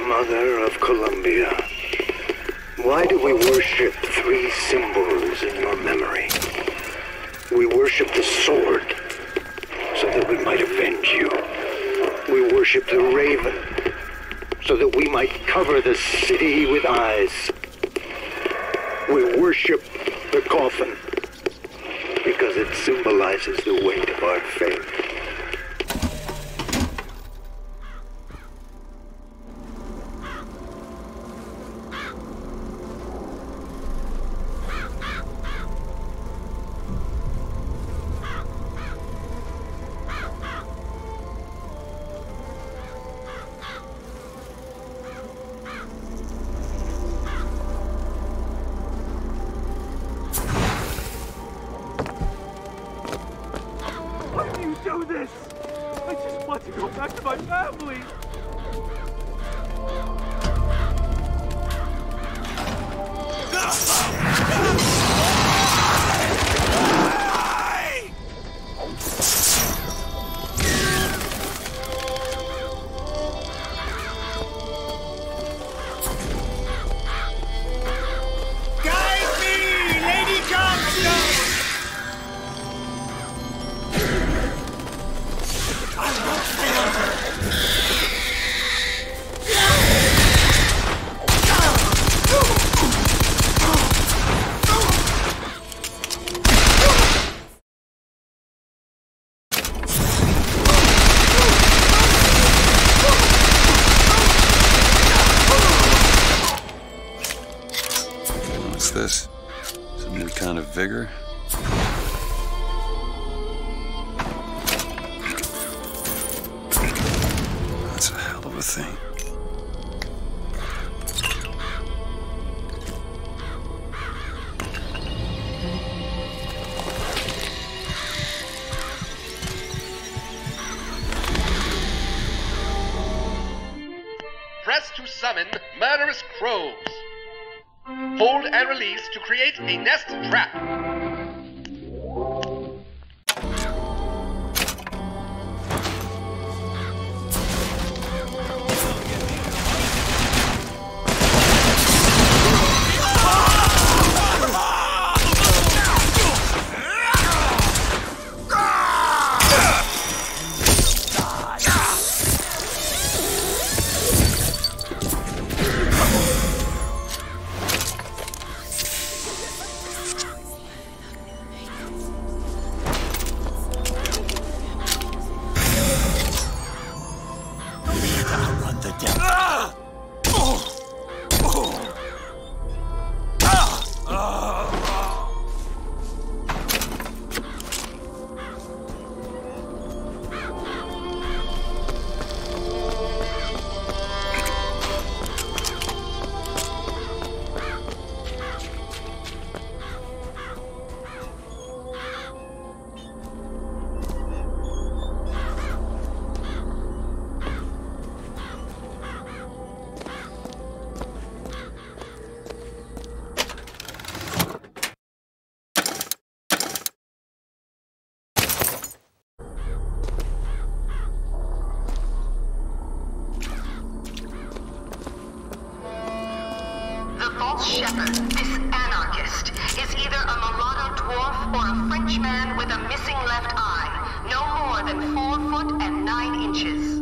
S15: Mother of Columbia, why do we worship three symbols in your memory? We worship the sword, so that we might avenge you. We worship the raven, so that we might cover the city with eyes. We worship the coffin, because it symbolizes the weight of our faith.
S5: Do this! I just want to go back to my family!
S11: Guide me, Lady Comstock!
S2: What's this? Some new kind of vigor? That's a hell of a thing.
S12: Press to summon murderous crows. Hold and release to create a nest trap.
S6: false shepherd, this anarchist, is either a mulatto dwarf or a Frenchman with a missing left eye, no more than 4 foot and 9 inches.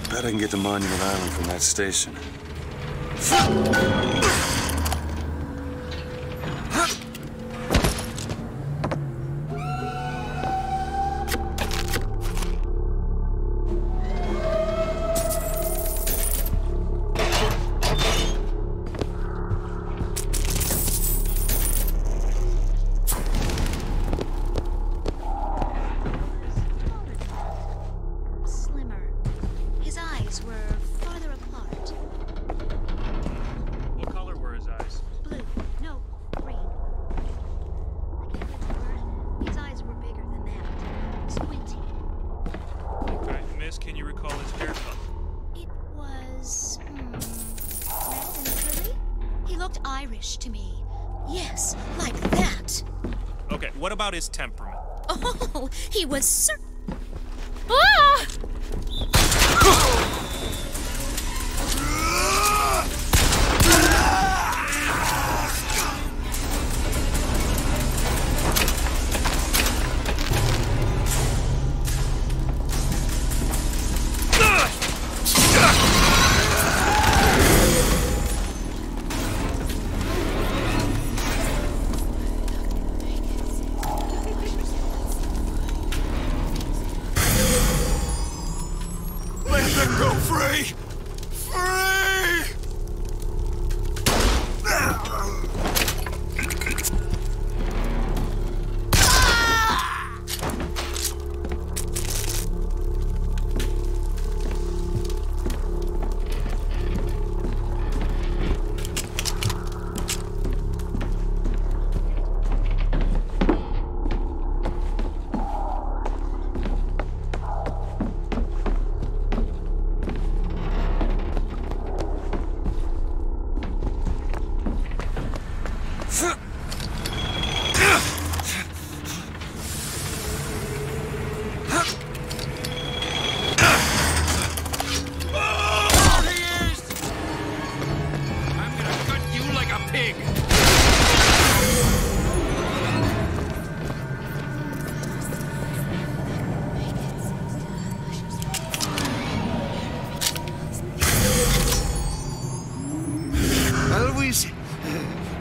S2: Bet I can get to Monument Island from that station.
S23: Can you recall his hair color?
S14: It was... red and curly? He looked Irish to me. Yes, like that.
S23: Okay, what about his temperament?
S14: Oh, he was Ah!
S11: Go free! Free!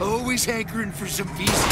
S19: Always hankering for some pieces.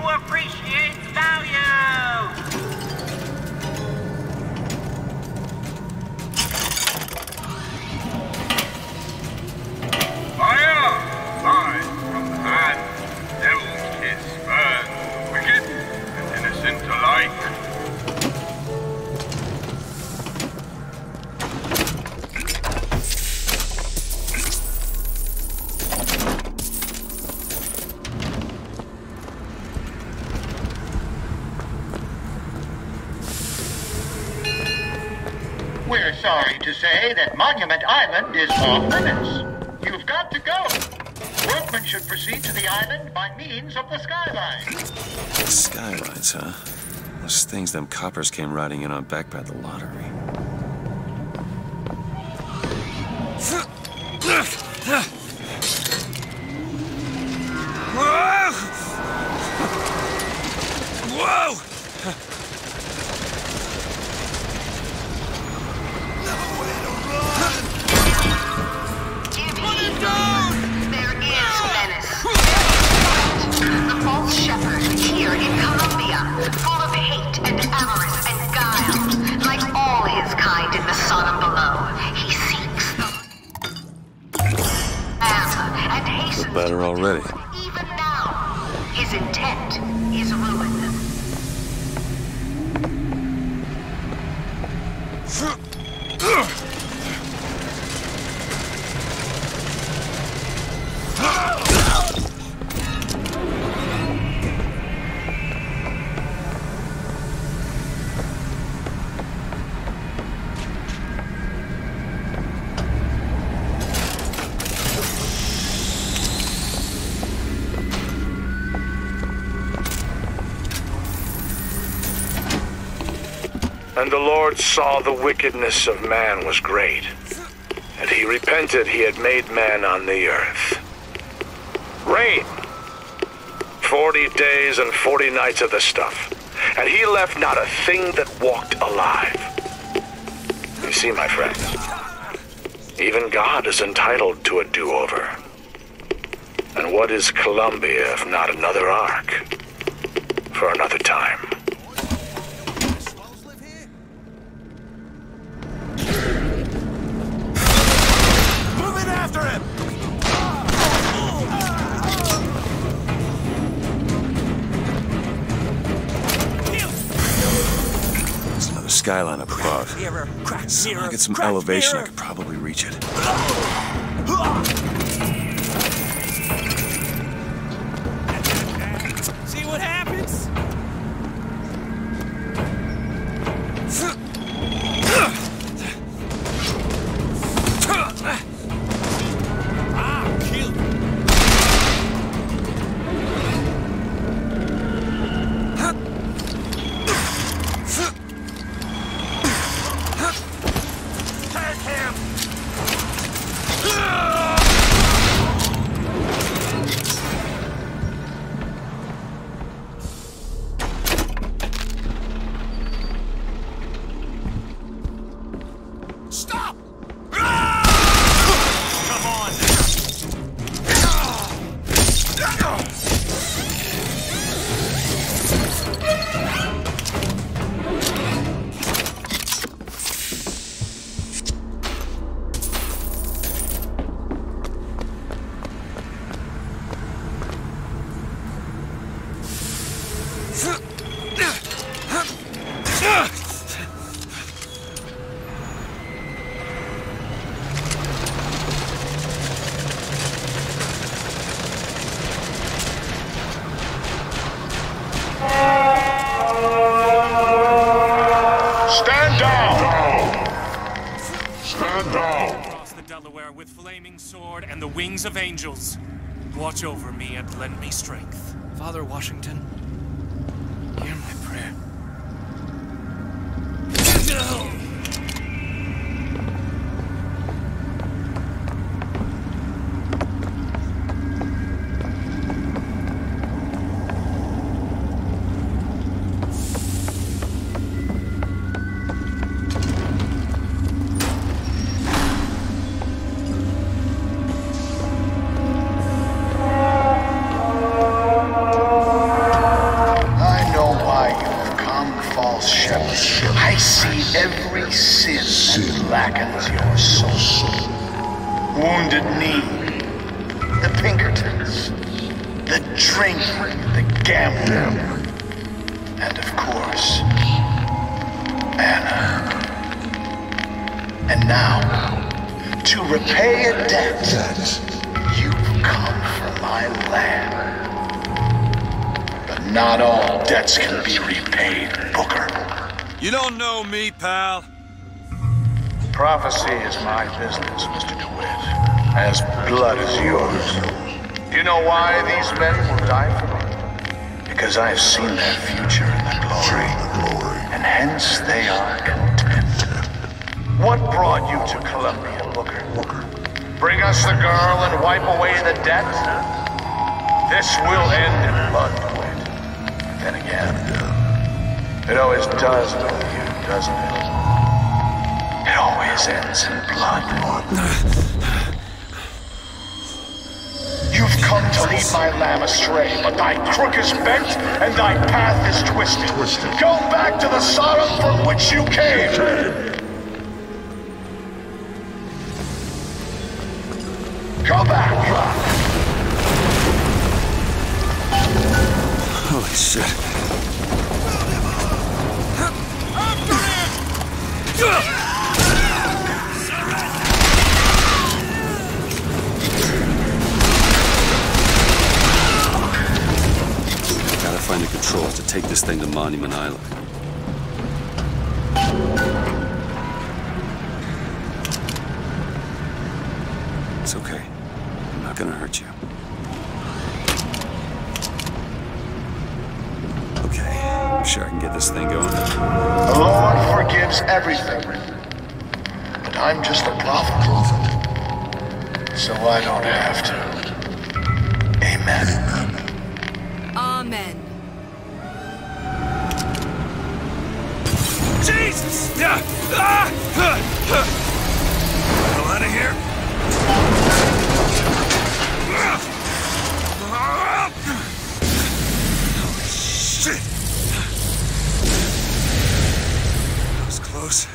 S5: appreciates value!
S1: Fire! Fly from the hand. Devil's kiss burns the wicked and innocent alike.
S13: We're sorry to say that Monument Island is off limits. You've got to go. Workmen should proceed to the island by means of the skyline.
S2: Skylines, huh? Those things them coppers came riding in on back by the lottery. Whoa!
S6: The false shepherd here in Columbia, full of hate and avarice and guile. Like all his kind in the Sodom below, he seeks the and hastens
S2: Better already.
S6: even now. His intent is ruin.
S22: And the Lord saw the wickedness of man was great, and he repented he had made man on the earth. Rain. 40 days and 40 nights of the stuff, and he left not a thing that walked alive. You see, my friend, even God is entitled to a do-over. And what is Columbia if not another ark for another time?
S11: After him!
S2: There's another skyline up above. So I get some elevation, I could probably reach it.
S23: See what happens?
S22: Stand down! Stand down!
S23: Across the Delaware with flaming sword and the wings of angels. Watch over me and lend me strength.
S17: Father Washington, hear my prayer.
S13: every sin that blackens your soul. Wounded knee, the Pinkertons, the drinking, the gambling, and of course, Anna. And now, to repay a debt, you've come for my land. But not all debts can be repaid, Booker.
S2: You don't know me, pal.
S13: Prophecy is my business, Mr. DeWitt. As blood is yours. Do you know why these men will die for me? Because I have seen their future in the glory, and hence they are content. What brought you to Columbia, Booker? Bring us the girl and wipe away the debt? This will end in blood, DeWitt. Then again, it always does with you, doesn't it? It always ends in blood. You've come to lead my lamb astray, but thy crook is bent and thy path is twisted. Go back to the Sodom from which you came. Go back!
S2: Holy shit. Gotta find the controls to take this thing to Monument Island. It's okay. I'm not gonna hurt you. Okay, I'm sure I can get this thing going.
S13: The Lord forgives everything. But I'm just a prophet. So I don't have to. Amen.
S20: Amen.
S2: Jesus! Hell out of here! Holy shit! That was close.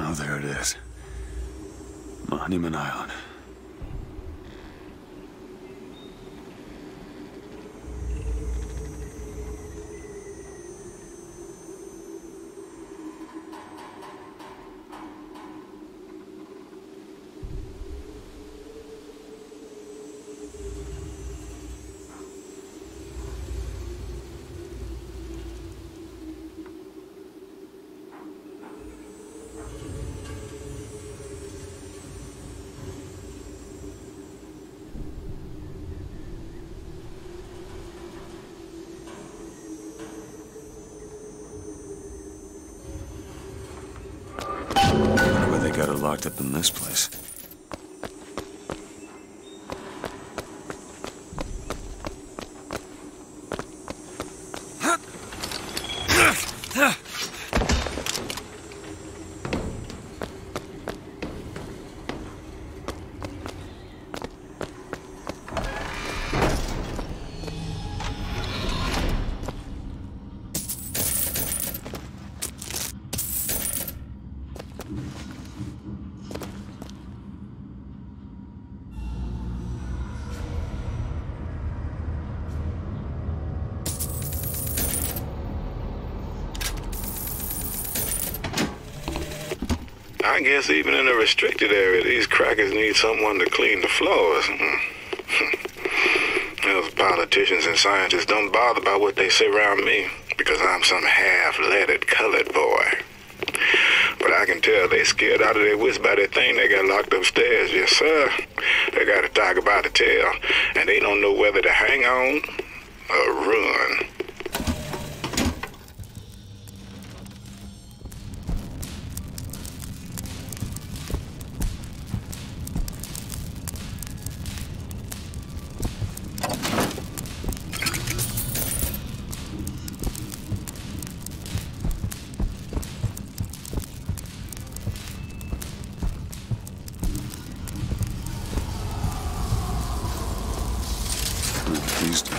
S2: Oh, there it is. Monument Island. Got her locked up in this place.
S22: I guess even in a restricted area, these crackers need someone to clean the floors. Those Politicians and scientists don't bother about what they say around me because I'm some half-leaded colored boy. But I can tell they scared out of their wits by that thing they got locked upstairs. Yes, sir. They got a tiger by the tail, and they don't know whether to hang on or run.
S2: These two.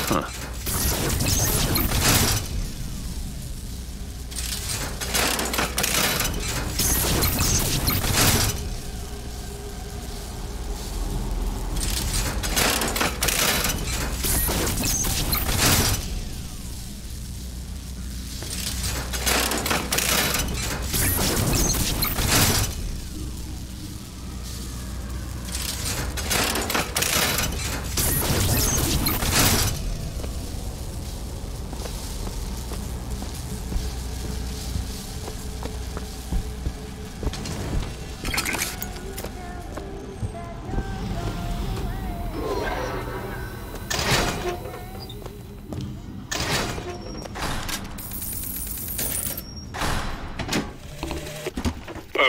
S2: Huh.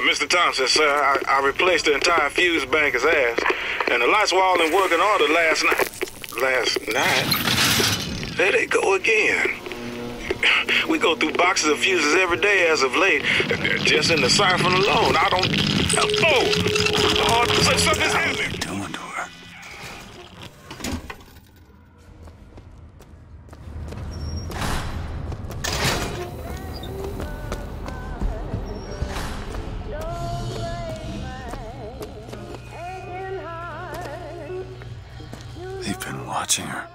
S22: Mr. Thompson, sir, I replaced the entire fuse bank as asked, and the lights were all in working order last night. Last night? There they go again. We go through boxes of fuses every day as of late, just in the siphon alone. I don't... Oh, something's happening.
S2: Doing to her. They've been watching her.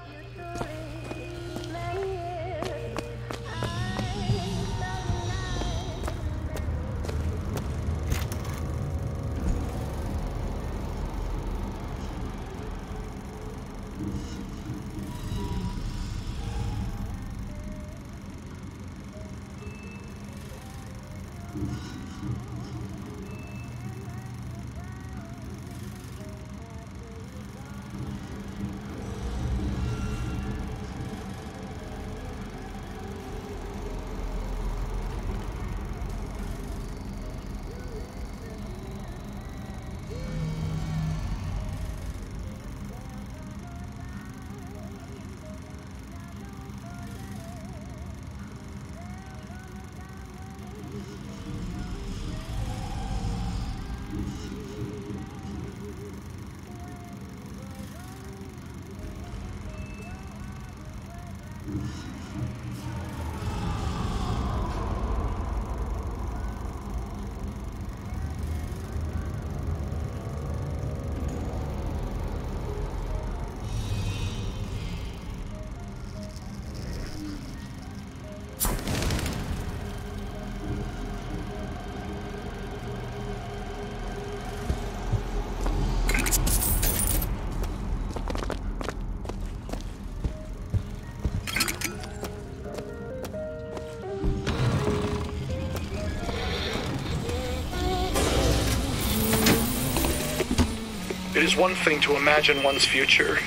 S22: It is one thing to imagine one's future,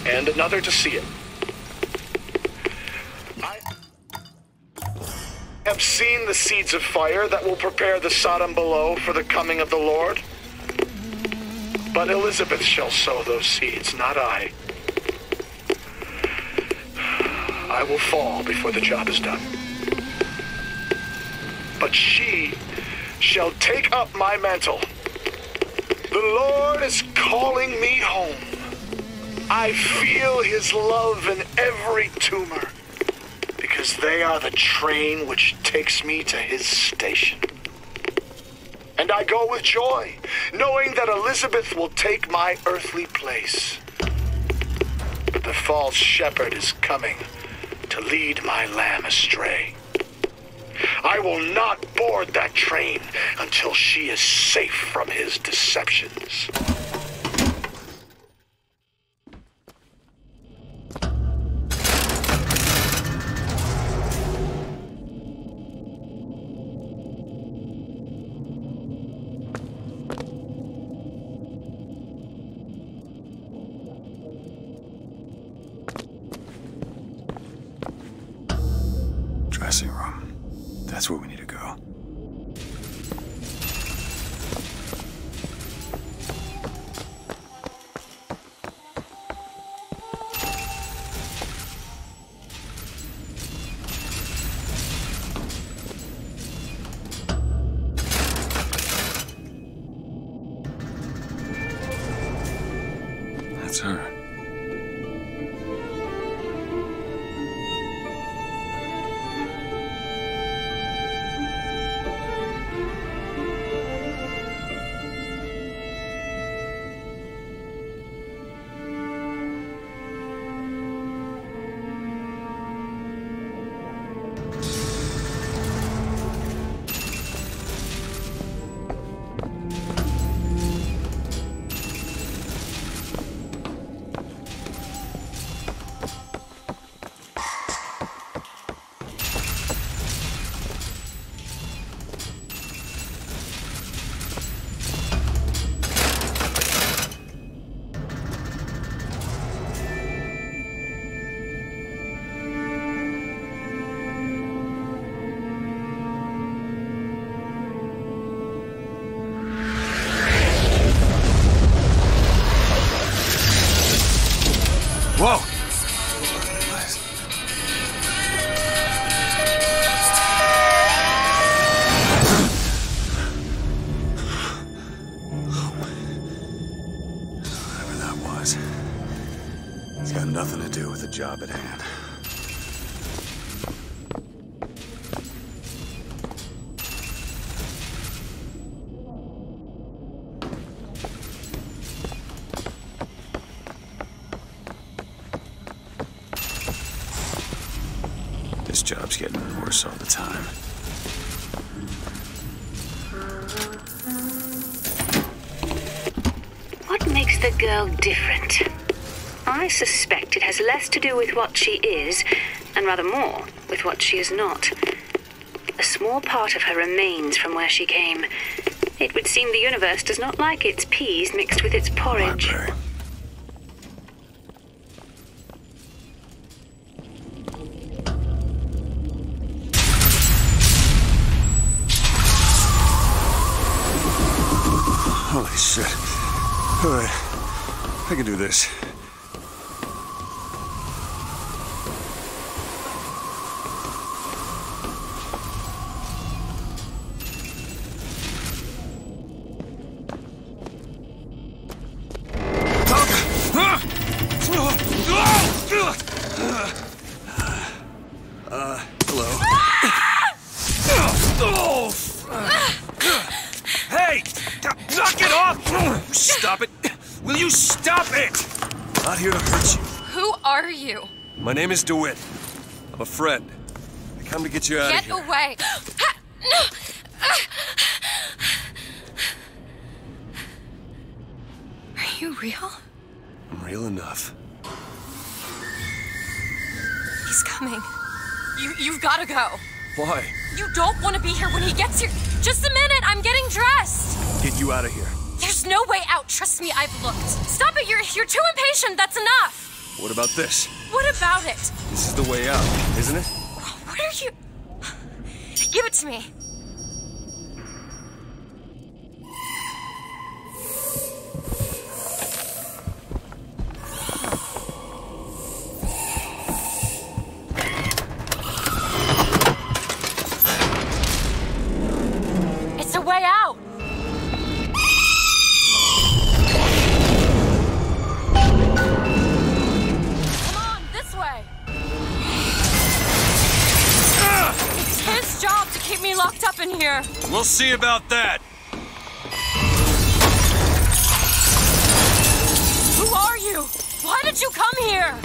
S22: and another to see it. I have seen the seeds of fire that will prepare the Sodom below for the coming of the Lord. But Elizabeth shall sow those seeds, not I. I will fall before the job is done. But she shall take up my mantle. The Lord is calling me home. I feel his love in every tumor, because they are the train which takes me to his station. And I go with joy, knowing that Elizabeth will take my earthly place. But the false shepherd is coming to lead my lamb astray. I will not aboard that train until she is safe from his deceptions.
S2: Dressing room. That's where we need to go. That's her. Whoa! Whatever that was, it's got nothing to do with the job at hand. This job's getting worse all the time.
S3: What makes the girl different? I suspect it has less to do with what she is, and rather more with what she is not. A small part of her remains from where she came. It would seem the universe does not like its peas mixed with its porridge.
S2: Library. Holy shit. All right. I can do this. Hello.
S16: Hey! Knock it off! Stop it! Will you stop it?
S2: Not here to hurt you.
S4: Who are you?
S16: My name is DeWitt. I'm a friend. I come to get you out of here.
S4: Get away! Are you real?
S2: I'm real enough.
S4: He's coming. You've got to go.
S16: Why?
S4: You don't want to be here when he gets here. Just a minute, I'm getting dressed.
S16: Get you out of here.
S4: There's no way out. Trust me, I've looked. Stop it, you're too impatient. That's enough.
S16: What about this?
S4: What about it?
S16: This is the way out, isn't it?
S4: What are you... Give it to me. It's a way out. Come on, this way. It's his job to keep me locked up in here.
S16: We'll see about that.
S4: Who are you? Why did you come here?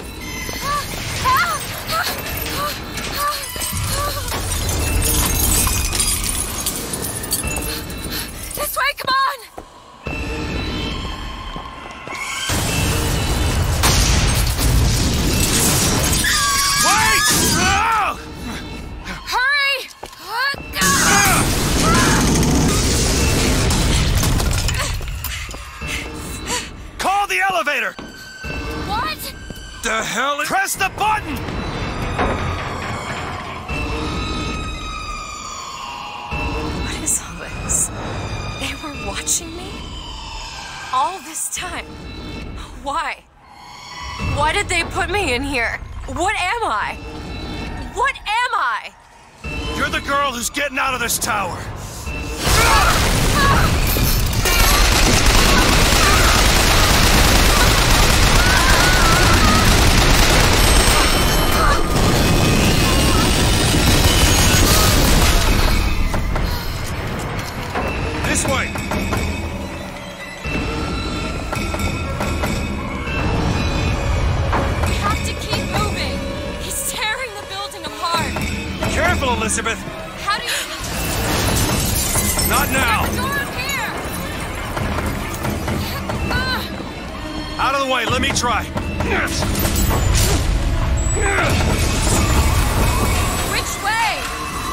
S16: hell is... Press the button!
S4: What is all this? They were watching me? All this time? Why? Why did they put me in here? What am I? What am I?
S16: You're the girl who's getting out of this tower. This way.
S4: We have to keep moving. He's tearing the building apart.
S16: Careful, Elizabeth.
S4: How do you...
S16: Not now.
S4: There's a door up here.
S16: Out of the way. Let me try.
S4: Which way?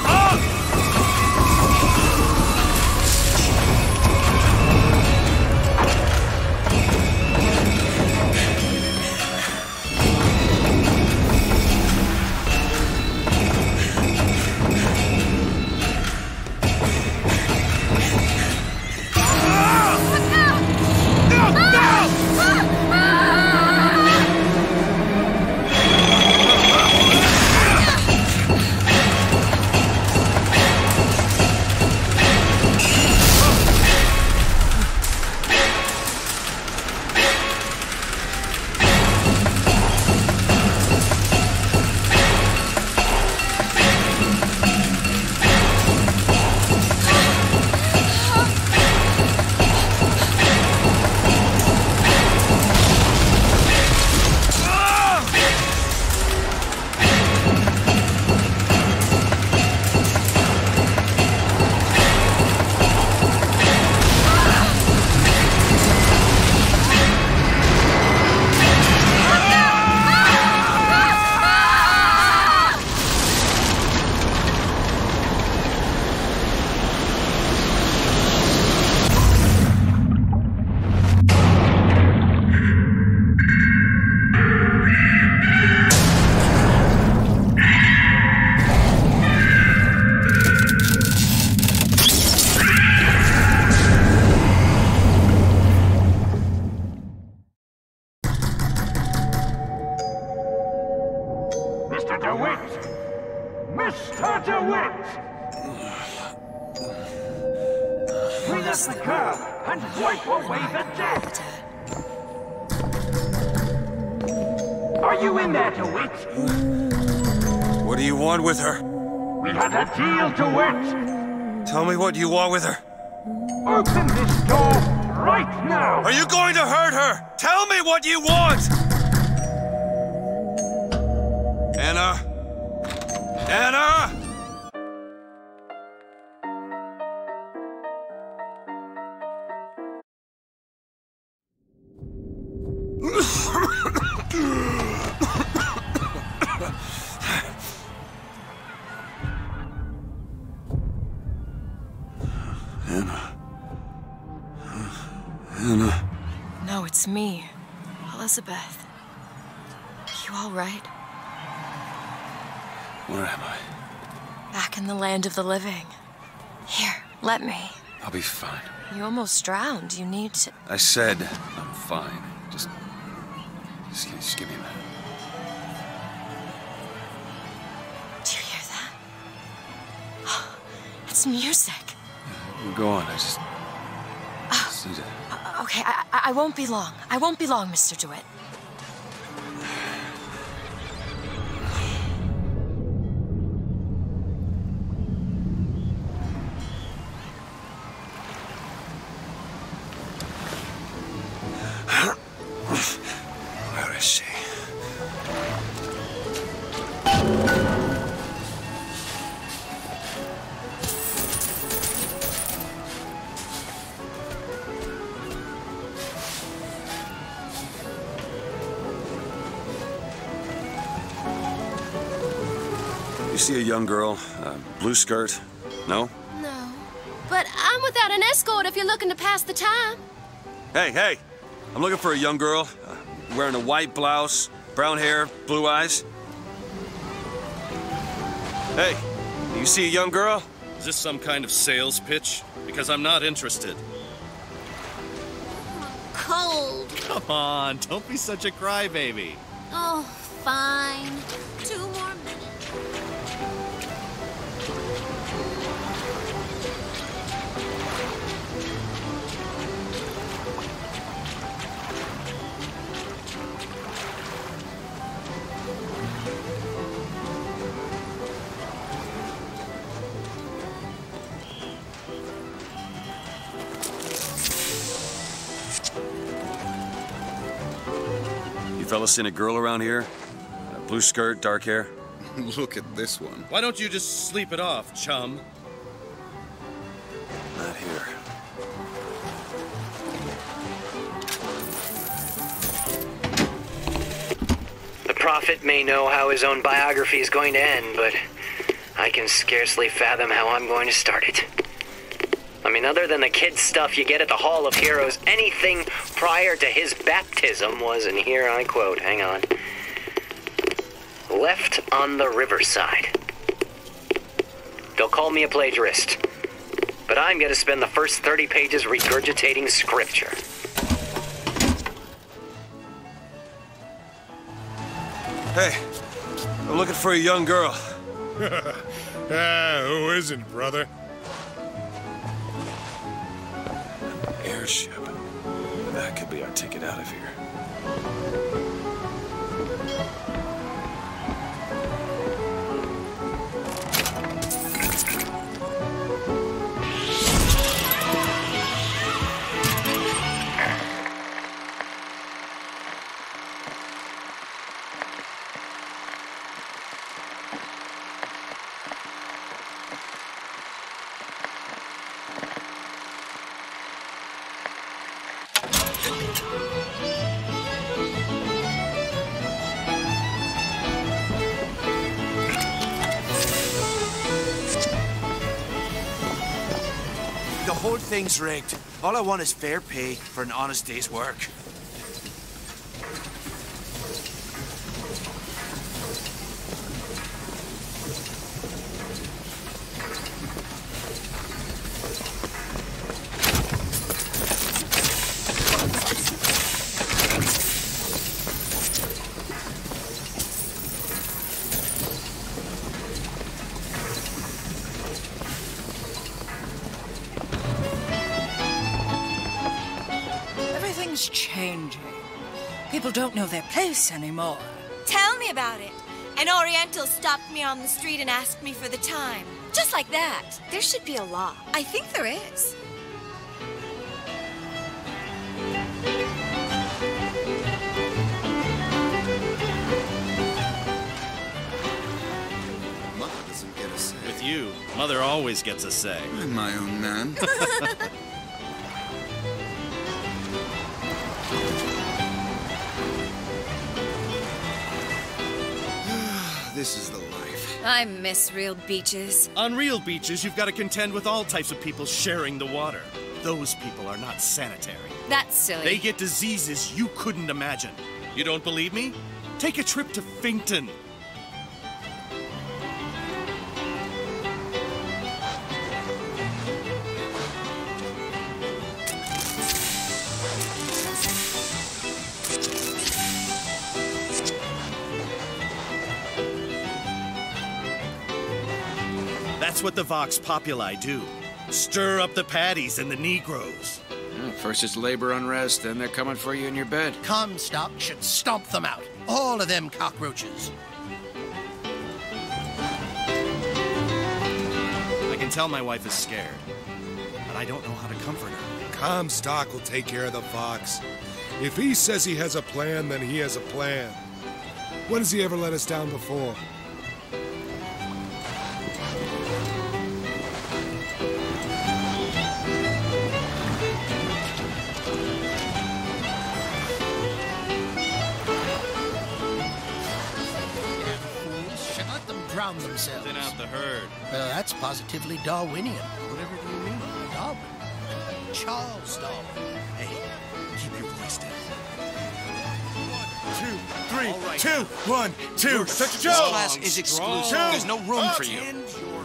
S16: Up!
S5: Mr. DeWitt! Clean up the curb and wipe away the debt! Are you in there, DeWitt?
S16: What do you want with her?
S5: We had a deal, DeWitt!
S16: Tell me what you want with her.
S5: Open this door right now!
S16: Are you going to hurt her? Tell me what you want! Anna? Anna! Anna. Anna.
S4: No, it's me, Elizabeth. You all right?
S2: Where am I?
S4: Back in the land of the living. Here, let me.
S2: I'll be fine.
S4: You almost drowned. You need to...
S2: I said I'm fine. Just give me a minute.
S4: Do you hear that? It's music.
S2: Go on, I just need to...
S4: Okay, I won't be long. I won't be long, Mr. DeWitt.
S2: Where is she? You see a young girl, blue skirt? No?
S4: No. But I'm without an escort if you're looking to pass the time.
S2: Hey! I'm looking for a young girl, wearing a white blouse, Brown hair, blue eyes. Hey, do you see a young girl?
S10: Is this some kind of sales pitch? Because I'm not interested.
S14: Cold.
S17: Come on, don't be such a crybaby.
S14: Oh, fine. 2 more minutes.
S2: You fellas seen a girl around here? A blue skirt, dark hair?
S18: Look at this one.
S10: Why don't you just sleep it off, chum?
S2: Not here.
S21: The prophet may know how his own biography is going to end, but I can scarcely fathom how I'm going to start it. I mean, other than the kid stuff you get at the Hall of Heroes, anything prior to his baptism was, and here I quote, hang on, left on the riverside. They'll call me a plagiarist, but I'm going to spend the first 30 pages regurgitating scripture.
S2: Hey, I'm looking for a young girl.
S8: Who isn't, brother?
S2: Airship. That could be our ticket out of here.
S19: The whole thing's rigged. All I want is fair pay for an honest day's work.
S20: Everything's changing. People don't know their place anymore.
S4: Tell me about it. An Oriental stopped me on the street and asked me for the time. Just like that. There should be a law. I think there is.
S18: Mother doesn't get a say.
S17: With you, Mother always gets a say.
S18: I'm my own man. This is the life.
S4: I miss real beaches.
S17: On real beaches, you've got to contend with all types of people sharing the water. Those people are not sanitary.
S4: That's silly.
S17: They get diseases you couldn't imagine. You don't believe me? Take a trip to Finkton. That's what the Vox Populi do. Stir up the paddies and the Negroes.
S24: First it's labor unrest, then they're coming for you in your bed.
S25: Comstock should stomp them out. All of them cockroaches.
S17: I can tell my wife is scared, but I don't know how to comfort her.
S8: Comstock will take care of the Fox. If he says he has a plan, then he has a plan. When has he ever let us down before?
S25: Drown themselves.
S17: Thin out the herd.
S25: Well, that's positively Darwinian.
S17: Whatever do you mean?
S25: Darwin. Charles Darwin.
S17: Hey, keep your voice down.
S25: 1,
S8: 2, 3,
S23: All right.
S8: 2, 1, 2. Set
S19: This
S8: your
S19: class is exclusive. There's no room for you.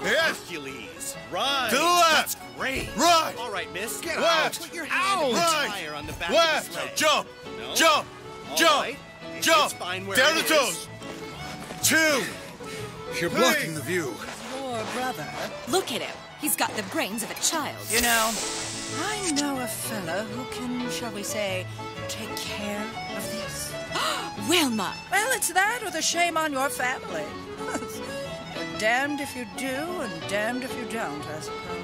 S8: Yes.
S17: Hercules. Right.
S8: To the left.
S17: That's great.
S8: Right.
S17: All right, miss. Get
S8: Left.
S17: out. Put your hand on the
S8: Right.
S17: tire on the back
S8: Left.
S17: of the sled.
S8: Jump.
S17: No?
S8: Jump.
S17: All
S8: Jump.
S17: right.
S8: Jump.
S17: It's fine where
S8: Down
S17: it
S8: the
S17: is.
S8: toes. 2. You're blocking the view.
S20: Your brother. Look at him. He's got the brains of a child.
S1: You know, I know a fella who can, shall we say, take care of this.
S20: Wilma!
S1: Well, it's that or the shame on your family. You're damned if you do and damned if you don't, I suppose.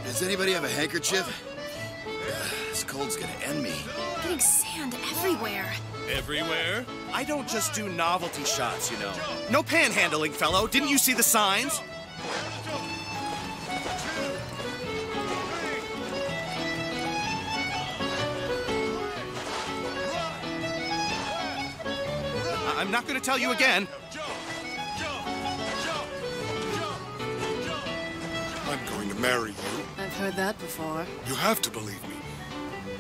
S18: Does anybody have a handkerchief? This cold's gonna end me.
S14: Getting sand everywhere.
S17: Everywhere? I don't just do novelty shots, you know. No panhandling, fellow. Didn't you see the signs? I'm not going to tell you again.
S8: I'm going to marry you.
S4: I've heard that before.
S8: You have to believe me.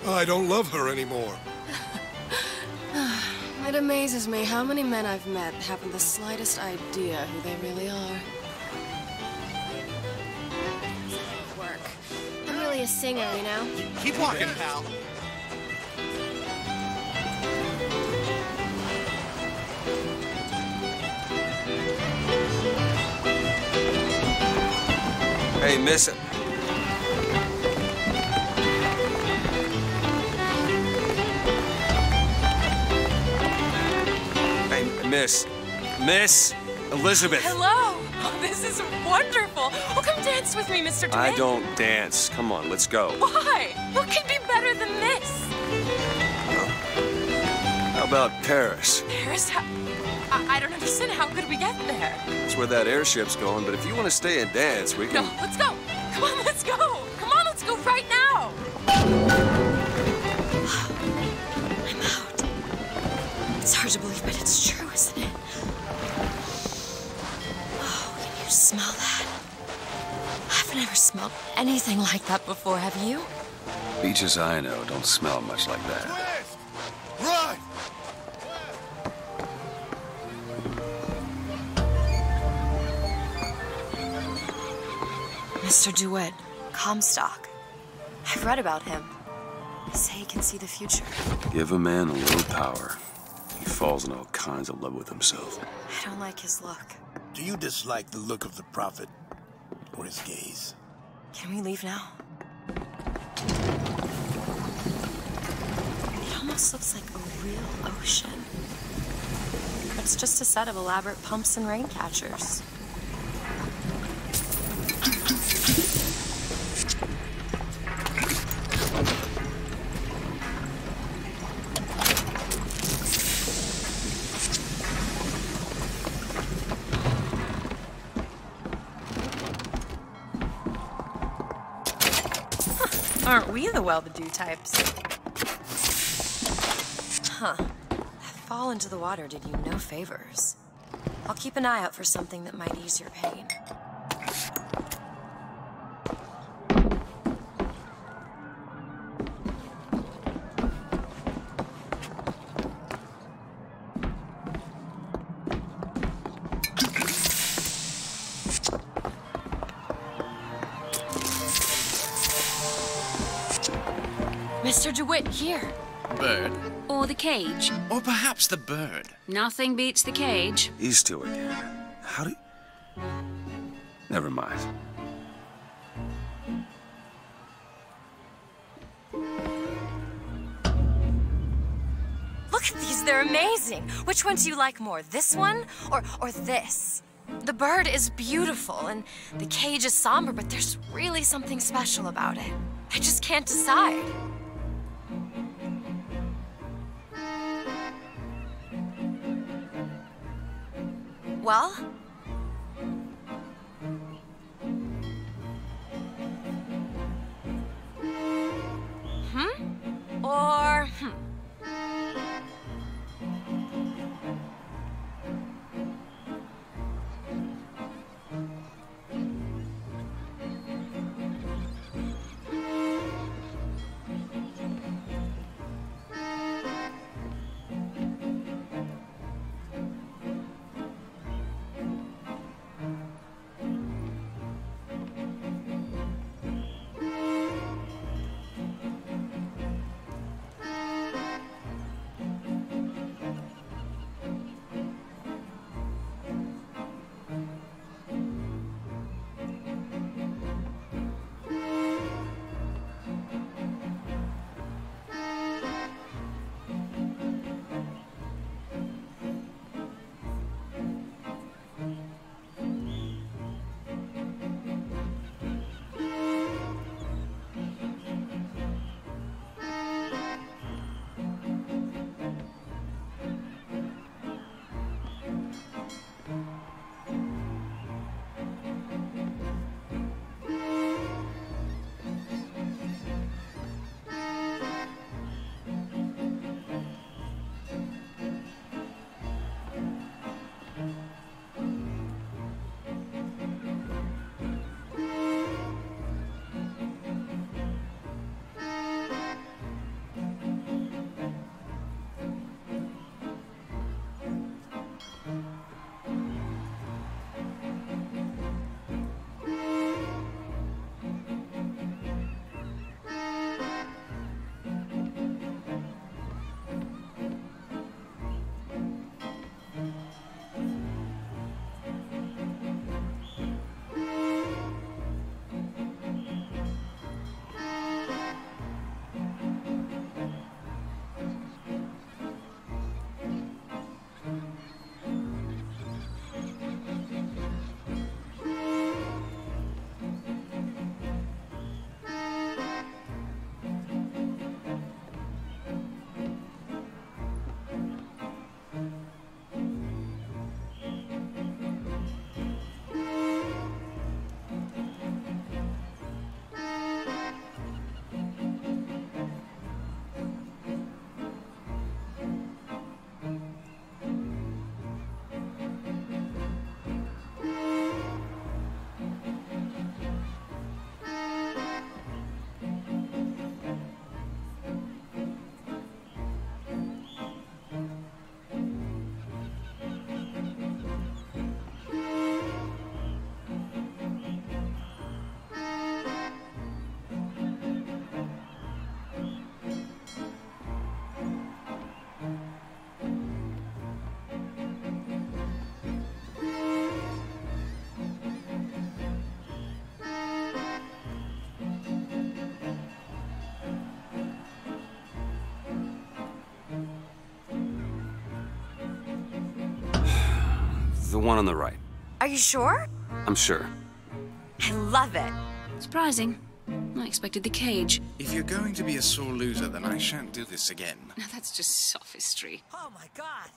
S8: I don't love her anymore.
S4: It amazes me how many men I've met haven't the slightest idea who they really are.
S14: Work. I'm really a singer, you know?
S17: Keep walking, pal.
S2: Hey, miss it. Hey, Miss Elizabeth.
S4: Hello! Oh, this is wonderful. Oh, come dance with me, Mr. DeWitt.
S2: I don't dance. Come on, let's go.
S4: Why? What could be better than this?
S2: How about Paris?
S4: Paris? I don't understand. How could we get there?
S2: That's where that airship's going, but if you want to stay and dance, we can...
S4: No, let's go. Come on, let's go. Come on, let's go right now. I'm out. It's hard to believe, but it's true, isn't it? Oh, can you smell that? I've never smelled anything like that before, have you?
S2: Beaches I know don't smell much like that.
S8: Right!
S4: Mr. DeWitt, Comstock. I've read about him. They say he can see the future.
S2: Give a man a little power. He falls in all kinds of love with himself.
S4: I don't like his look.
S11: Do you dislike the look of the prophet or his gaze?
S4: Can we leave now? It almost looks like a real ocean. It's just a set of elaborate pumps and rain catchers. Aren't we the well-to-do types? Huh. That fall into the water did you no favors. I'll keep an eye out for something that might ease your pain. Mr. DeWitt, here.
S24: Bird?
S14: Or the cage.
S24: Or perhaps the bird.
S14: Nothing beats the cage.
S2: These two again. How do... Never mind.
S4: Look at these, they're amazing. Which one do you like more, this one or this? The bird is beautiful and the cage is somber, but there's really something special about it. I just can't decide. Well? Or
S2: one on the right.
S4: Are you sure?
S2: I'm sure.
S4: I love it.
S6: Surprising. I expected the cage.
S7: If you're going to be a sore loser, then I shan't do this again.
S6: Now that's just sophistry.
S1: Oh my God.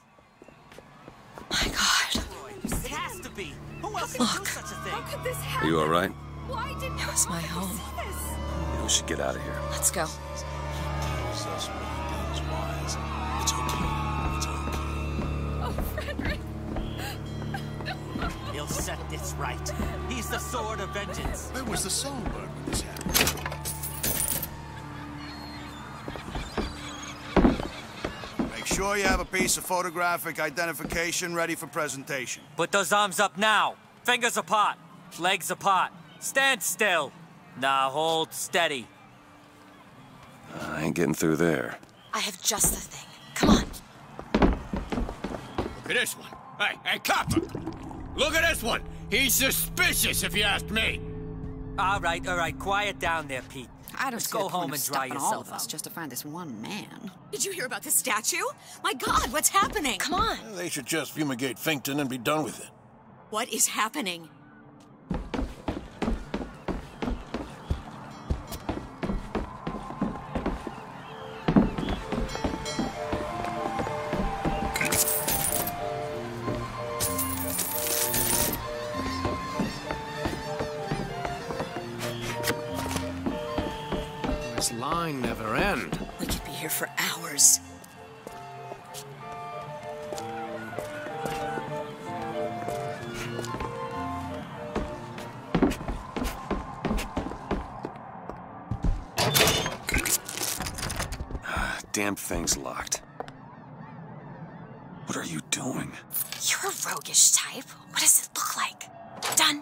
S4: My God.
S1: It has to be. Who else would do such a thing?
S20: How could this
S2: Are
S20: happen?
S2: you all right?
S20: Why didn't
S4: It was my home.
S2: We should get out of here.
S4: Let's go.
S18: It's okay. It's okay.
S20: Oh, Frederick.
S1: He'll set this right. He's the sword of vengeance.
S18: Where was the songbird when this happened?
S19: Make sure you have a piece of photographic identification ready for presentation.
S9: Put those arms up now. Fingers apart. Legs apart. Stand still. Now hold steady.
S2: I ain't getting through there.
S4: I have just the thing. Come on.
S12: Look at this one. Hey, copper! Look at this one! He's suspicious, if you ask me.
S9: All right. Quiet down there, Pete.
S6: I don't
S9: Let's
S6: see
S9: go
S6: the point
S9: home
S6: of
S9: and dry
S6: stopping all
S9: yourself
S6: of us
S9: out.
S6: just to find this one man.
S14: Did you hear about the statue? My God, what's happening?
S4: Come on.
S18: They should just fumigate Finkton and be done with it.
S14: What is happening?
S24: This line never ends.
S14: We could be here for hours.
S2: Damn thing's locked. What are you doing?
S4: You're a roguish type. What does it look like? Done.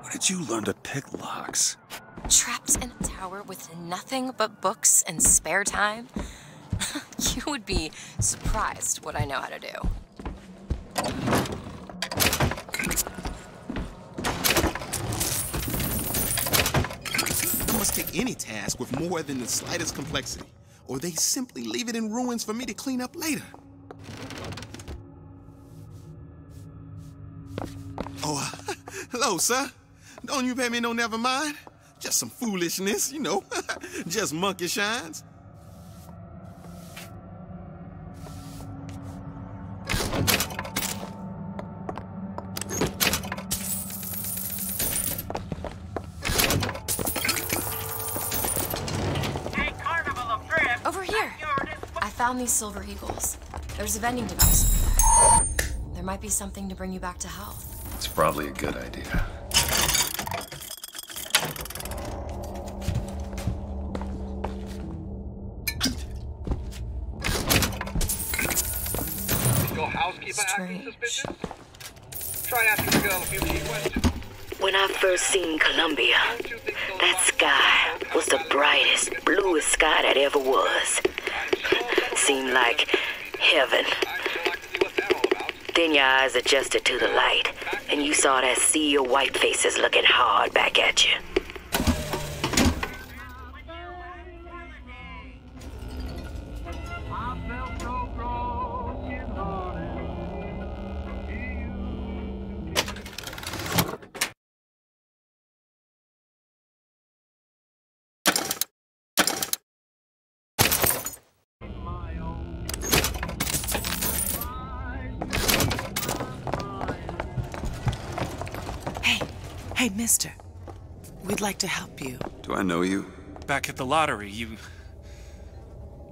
S2: Where did you learn to pick locks?
S4: Trapped in a tower with nothing but books and spare time? You would be surprised what I know how to do.
S15: I must take any task with more than the slightest complexity, or they simply leave it in ruins for me to clean up later. Oh, hello, sir. Don't you pay me no never mind? Just some foolishness, you know. Just monkey shines.
S4: Over here. I found these silver eagles. There's a vending device. There might be something to bring you back to health.
S2: It's probably a good idea.
S5: Your housekeeper acting suspicious? Try asking the girl a few key questions.
S3: When I first seen Columbia, that sky was the brightest, bluest sky that ever was. Seemed like heaven. Then your eyes adjusted to the light, and you saw that sea of white faces looking hard back at you.
S26: Hey, mister. We'd like to help you.
S2: Do I know you?
S27: Back at the lottery,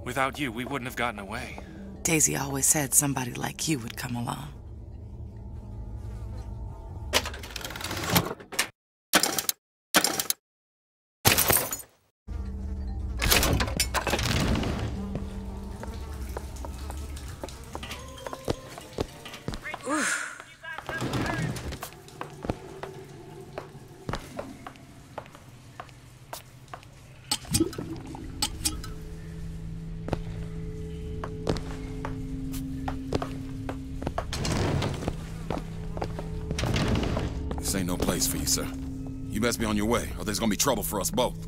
S27: without you, we wouldn't have gotten away.
S26: Daisy always said somebody like you would come along.
S28: This ain't no place for you, sir. You best be on your way, or there's gonna be trouble for us both.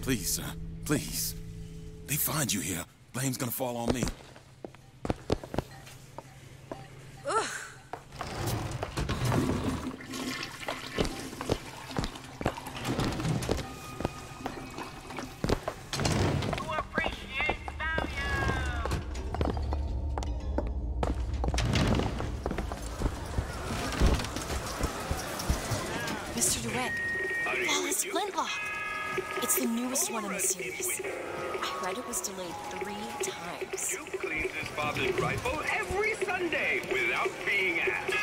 S28: Please, sir. Please. They find you here. Blame's gonna fall on me.
S1: Ugh.
S4: Mr. DeWitt, flawless flintlock. It's the newest one in the series. I read it was delayed 3 times.
S10: Duke cleans his father's rifle every Sunday without being asked.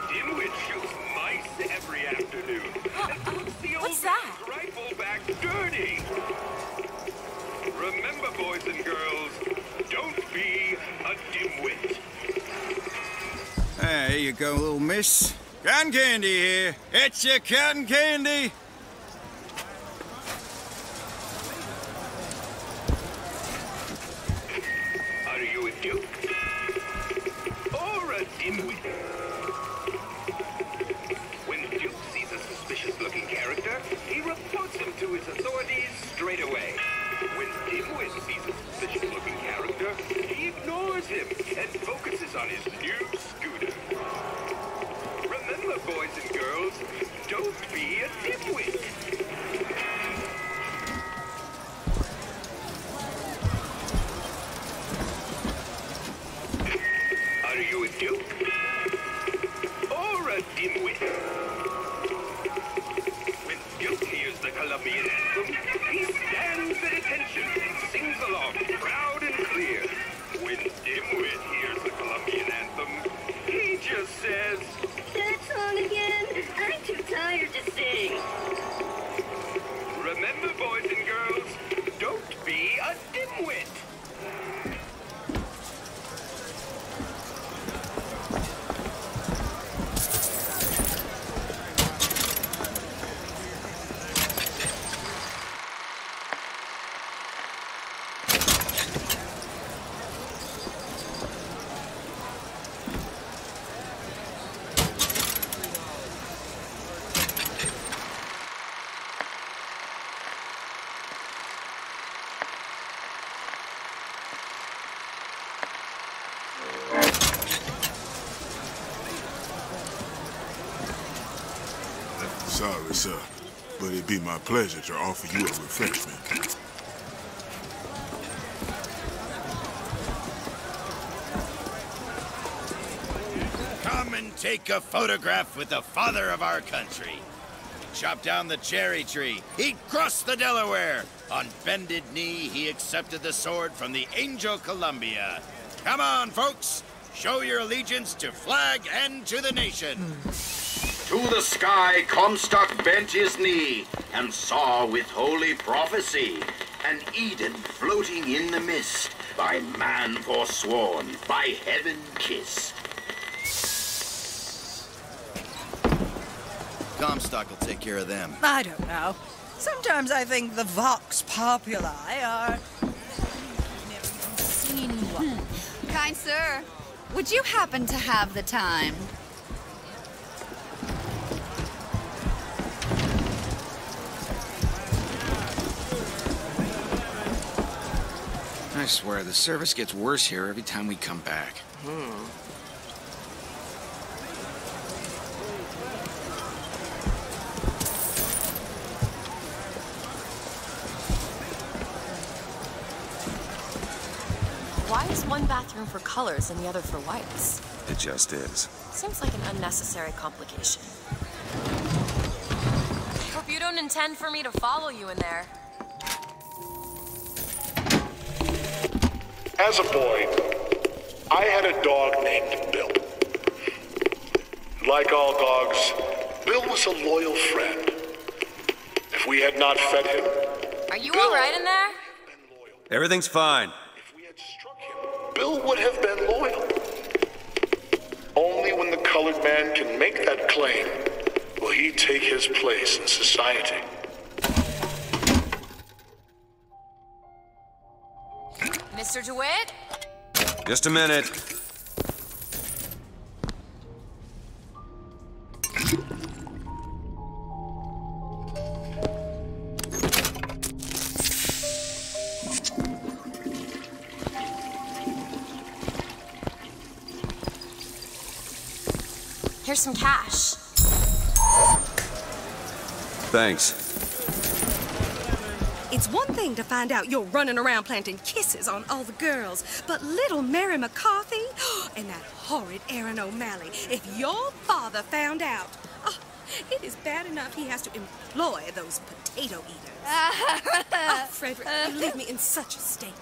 S10: Dimwit shoots mice every afternoon. And puts the old man's rifle back dirty. Remember, boys and girls, don't be a dimwit.
S19: There you go, little miss. Cotton candy here. It's your cotton candy.
S10: Are you a duke? Or a dimwit? When Duke sees a suspicious-looking character, he reports him to his authorities straight away. When Dimwit sees a suspicious-looking character, he ignores him and focuses on his new scooter. Remember, boys and girls, don't be a dimwit. Are you a duke? Or a dimwit? When Duke hears the Colombian anthem, he stands at attention and sings along proud and clear. When Dimwit hears the Colombian anthem, he just says, "That song again? I'm too tired to sing." Remember, boys and girls, don't be a dimwit.
S8: Sorry, sir, but it'd be my pleasure to offer you a refreshment.
S18: Come and take a photograph with the father of our country. Chop down the cherry tree. He crossed the Delaware. On bended knee, he accepted the sword from the Angel Columbia. Come on, folks. Show your allegiance to flag and to the nation.
S13: To the sky Comstock bent his knee, and saw with holy prophecy an Eden floating in the mist, by man forsworn, by heaven kissed.
S18: Comstock will take care of them.
S1: I don't know. Sometimes I think the Vox Populi are... I've never even seen one.
S20: Kind sir, would you happen to have the time?
S24: I swear, the service gets worse here every time we come back.
S4: Why is one bathroom for colors and the other for whites?
S2: It just is.
S4: Seems like an unnecessary complication. Hope you don't intend for me to follow you in there.
S16: As a boy, I had a dog named Bill. Like all dogs, Bill was a loyal friend. If we had not fed him...
S4: Are you all right in there?
S2: Everything's fine.
S16: Bill would have been loyal. Only when the colored man can make that claim will he take his place in society.
S4: Mr. DeWitt?
S2: Just a minute.
S4: Here's some cash.
S2: Thanks.
S7: It's one thing to find out you're running around planting kisses on all the girls, but little Mary McCarthy and that horrid Aaron O'Malley, if your father found out, oh, it is bad enough he has to employ those potato eaters. Oh, Frederick, you leave me in such a state.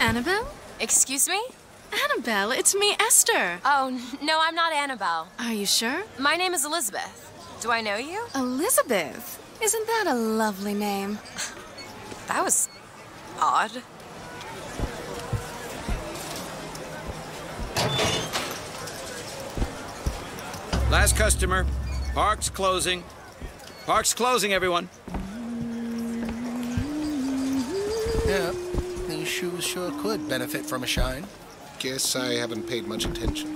S4: Annabelle? Excuse me?
S6: Annabelle, it's me, Esther.
S4: Oh, no, I'm not Annabelle.
S6: Are you sure?
S4: My name is Elizabeth. Do I know you?
S6: Elizabeth? Isn't that a lovely name?
S4: That was odd.
S18: Last customer. Park's closing. Park's closing, everyone.
S11: Yeah, these shoes sure could benefit from a shine.
S12: Guess I haven't paid much attention.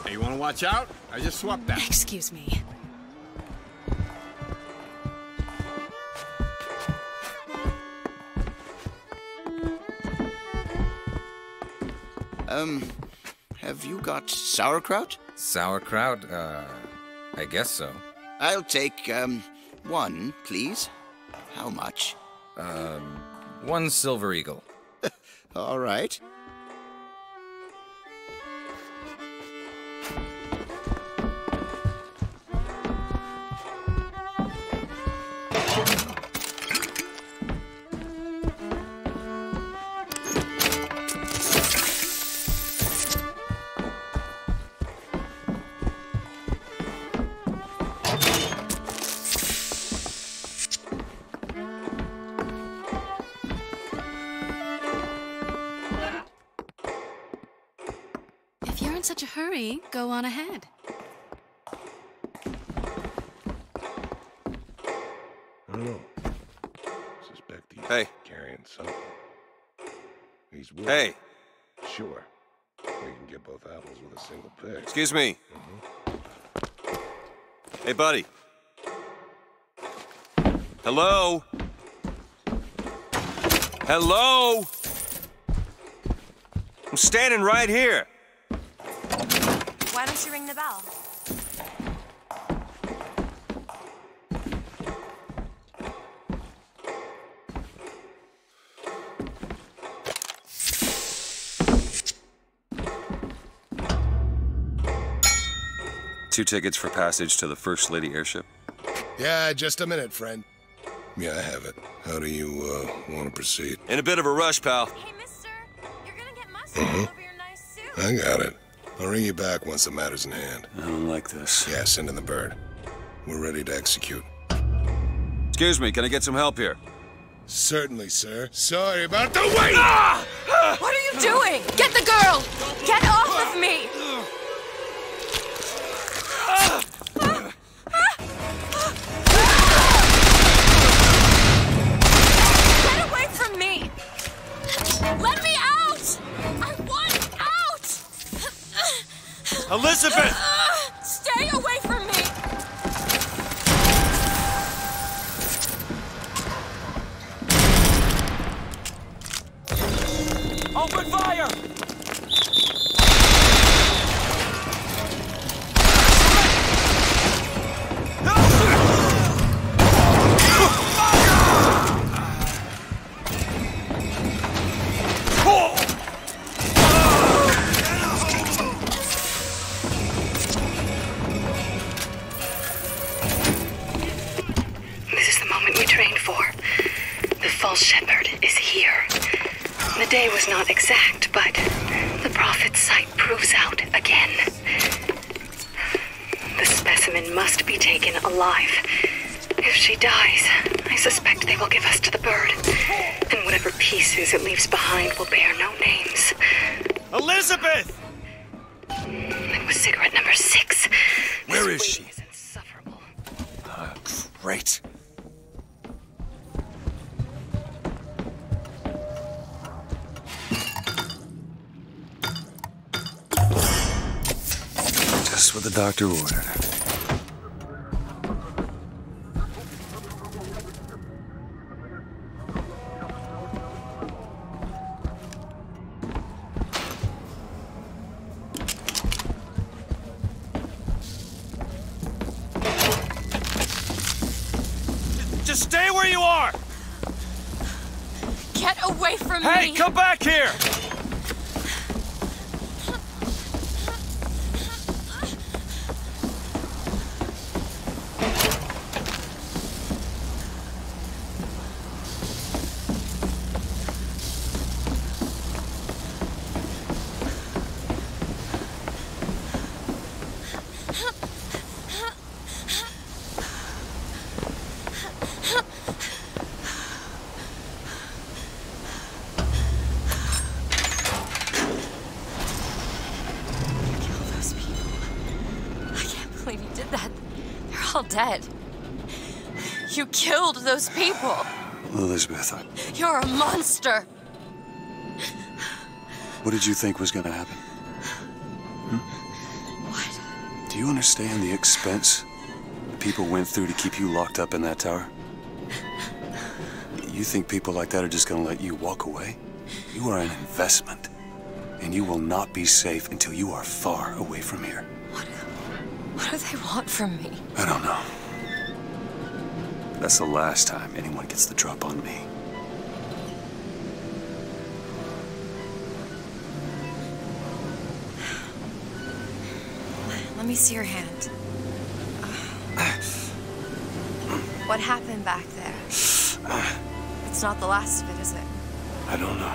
S15: Hey, you want to watch out? I just swapped that.
S6: Excuse me.
S18: Have you got sauerkraut?
S24: Sauerkraut? I guess so.
S18: I'll take, one, please. How much?
S24: 1 silver eagle.
S18: All right.
S6: If you're in such a hurry, go on ahead.
S16: I don't know. Suspect he's carrying something. He's willing.
S2: Hey.
S16: Sure. We can get both apples with a single pick.
S2: Excuse me. Hey, buddy. Hello? Hello? I'm standing right here.
S4: Why don't you ring the bell?
S2: Two tickets for passage to the First Lady airship.
S8: Yeah, just a minute, friend.
S16: Yeah, I have it. How do you, want to proceed?
S2: In a bit of a rush, pal.
S4: Hey, mister, you're gonna get mustard all over your nice suit.
S16: I got it. I'll ring you back once the matter's in hand.
S2: I don't like this.
S16: Yeah, send in the bird. We're ready to execute.
S2: Excuse me, can I get some help here?
S8: Certainly, sir. Sorry about the wait!
S4: Ah! What are you doing? Get the girl! Get off of me! Get away from me! Let me out!
S5: Elizabeth!
S4: Stay away from me!
S5: Open fire!
S3: This is the moment we trained for. The false shepherd is here. The day was not exact, but the prophet's sight proves out again. The specimen must be taken alive. If she dies, I suspect they will give us to the bird. And whatever pieces it leaves behind will bear no names.
S5: Elizabeth!
S3: It was cigarette number 6.
S5: Where is she?
S2: Great. Just what the doctor ordered.
S5: Just stay where you are!
S4: Get away from me!
S5: Hey, come back here!
S4: You did that. They're all dead. You killed those people.
S2: Elizabeth,
S4: You're a monster.
S2: what did you think was gonna happen?
S4: What?
S2: Do you understand the expense people went through to keep you locked up in that tower? You think people like that are just gonna let you walk away? You are an investment, and you will not be safe until you are far away from here.
S4: What do they want from me?
S2: I don't know. That's the last time anyone gets the drop on me.
S4: Let me see your hand. What happened back there? It's not the last of it, is it?
S2: I don't know.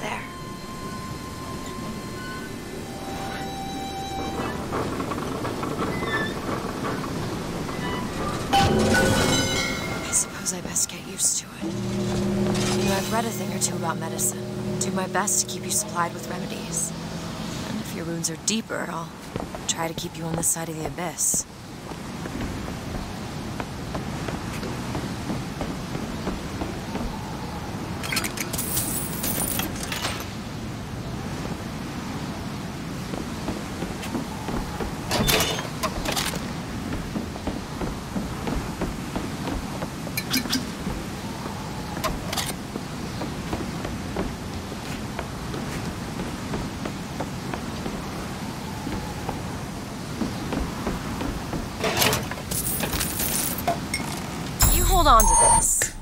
S4: There. I suppose I best get used to it. You know, I've read a thing or two about medicine. Do my best to keep you supplied with remedies. And if your wounds are deeper, I'll try to keep you on this side of the abyss. Hold on to this.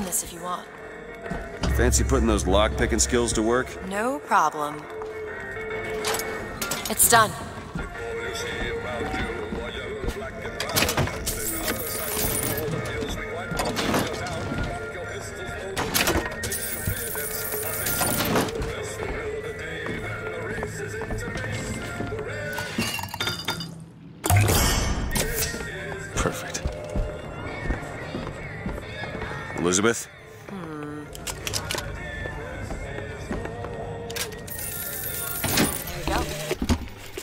S4: this if you want.
S2: Fancy putting those lock-picking skills to work?
S4: No problem. It's done.
S2: Perfect. Elizabeth?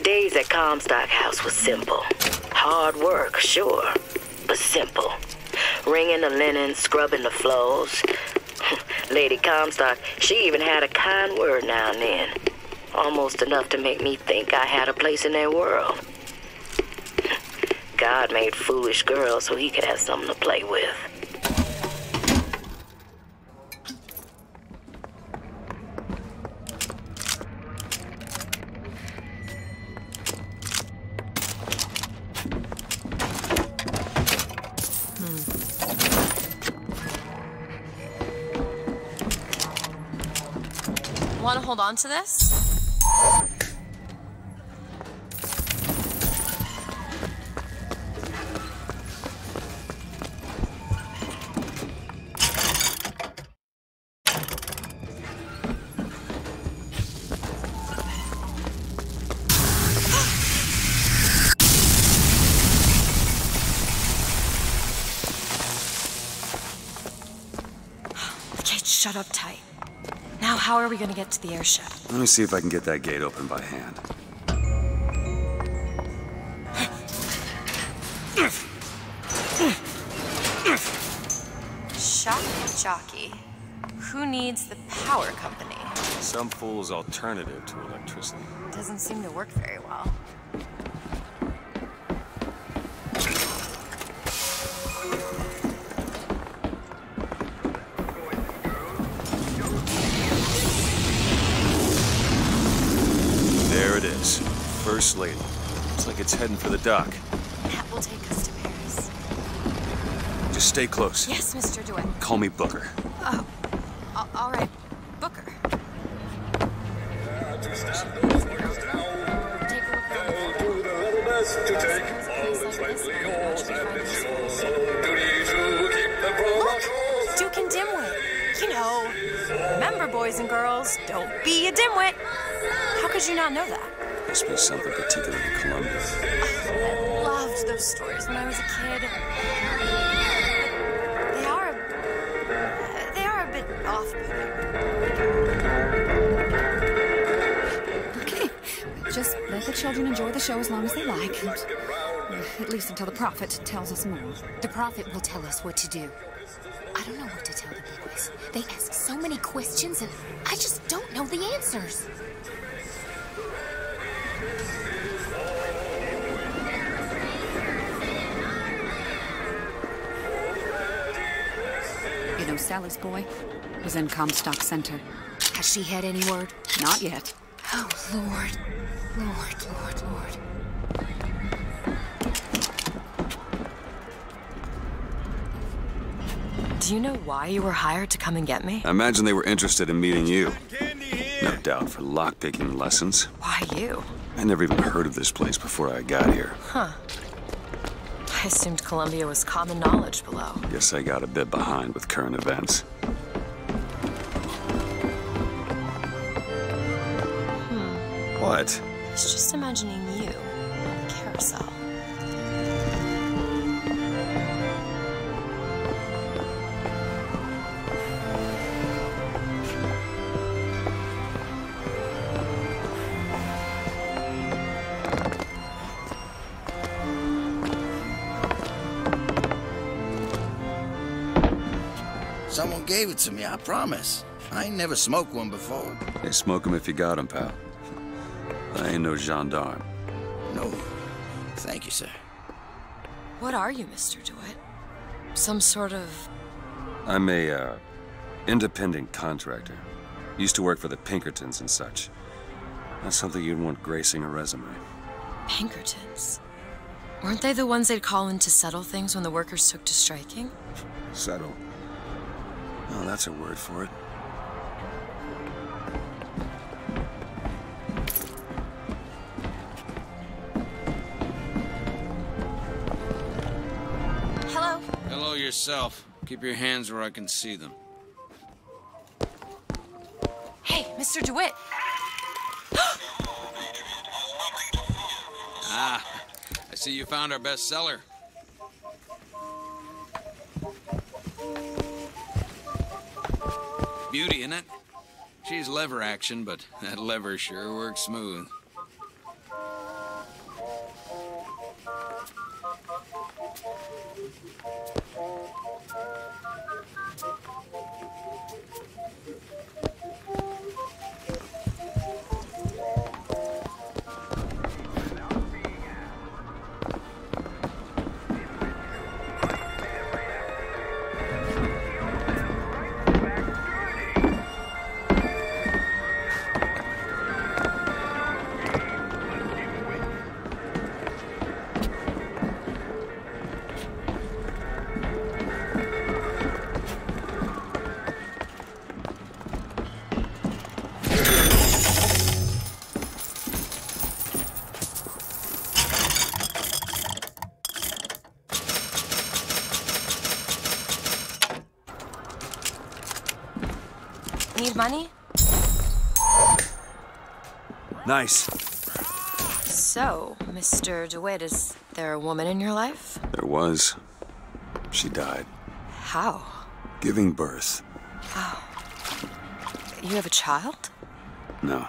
S9: Days at Comstock House was simple. Hard work, sure, but simple. Wringing the linen, scrubbing the floors. Lady Comstock, she even had a kind word now and then. Almost enough to make me think I had a place in their world. God made foolish girls so he could have something to play with.
S4: Want to hold on to this? The gate's shut up tight. Now, how are we gonna get to the airship?
S2: Let me see if I can get that gate open by hand.
S4: Shock jockey. Who needs the power company?
S5: Some fool's alternative to electricity.
S4: Doesn't seem to work very well.
S2: There it is. First Lady. Looks like it's heading for the dock.
S4: That will take us to Paris.
S2: Just stay close.
S4: Yes, Mr. DeWitt.
S2: Call me Booker.
S4: Oh, all right. Booker. Look! Duke and Dimwit. You know, remember, boys and girls, don't be a dimwit. How could you not know that?
S2: Must be something particular to Columbia.
S4: I loved those stories when I was a kid. They are a bit off-putting.
S20: Okay, just let the children enjoy the show as long as they like. And, at least until the prophet tells us more.
S14: The prophet will tell us what to do. I don't know what to tell the boys. They ask so many questions and I just don't know the answers.
S20: You know, Sally's boy was in Comstock Center.
S14: Has she had any word?
S20: Not yet.
S14: Oh, Lord. Lord.
S4: Do you know why you were hired to come and get me?
S2: I imagine they were interested in meeting you. No doubt for lockpicking lessons.
S4: Why you?
S2: I never even heard of this place before I got here.
S4: Huh. I assumed Columbia was common knowledge below.
S2: Guess I got a bit behind with current events. What?
S4: I was just imagining you on the carousel.
S18: Someone gave it to me, I promise. I ain't never smoked one before.
S2: Hey, smoke 'em if you got 'em, pal. I ain't no gendarme.
S18: No. Thank you, sir.
S4: What are you, Mr. DeWitt? Some sort of...
S2: I'm a, independent contractor. Used to work for the Pinkertons and such. Not something you'd want gracing a resume.
S4: Pinkertons? Weren't they the ones they'd call in to settle things when the workers took to striking?
S2: Settle? Oh, that's a word for it.
S4: Hello?
S24: Hello yourself. Keep your hands where I can see them.
S4: Hey, Mr. DeWitt.
S24: Ah, I see you found our bestseller. Beauty, isn't it? She's lever action, but that lever sure works smooth.
S4: Need money?
S2: Nice.
S4: So, Mr. DeWitt, is there a woman in your life?
S2: There was. She died.
S4: How?
S2: Giving birth.
S4: Oh. You have a child?
S2: No.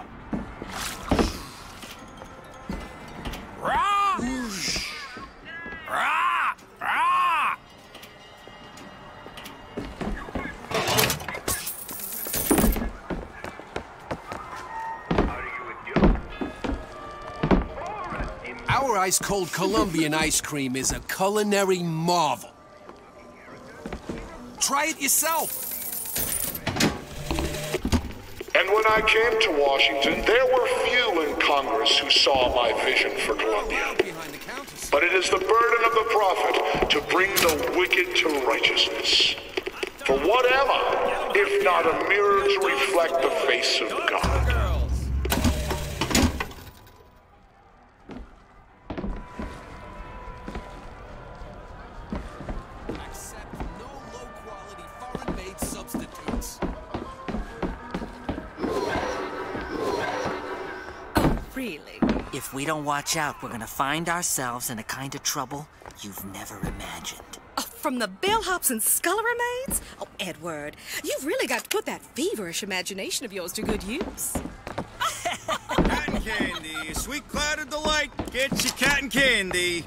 S17: Our ice-cold Colombian ice cream is a culinary marvel. Try it yourself.
S16: And when I came to Washington, there were few in Congress who saw my vision for Colombia. But it is the burden of the prophet to bring the wicked to righteousness. For what am I, if not a mirror to reflect the face of God?
S7: Really?
S21: If we don't watch out, we're gonna find ourselves in a kind of trouble you've never imagined.
S7: Oh, from the bellhops and scullery maids? Oh, Edward, you've really got to put that feverish imagination of yours to good use.
S19: Cotton candy, sweet cloud of delight. Get your cotton candy.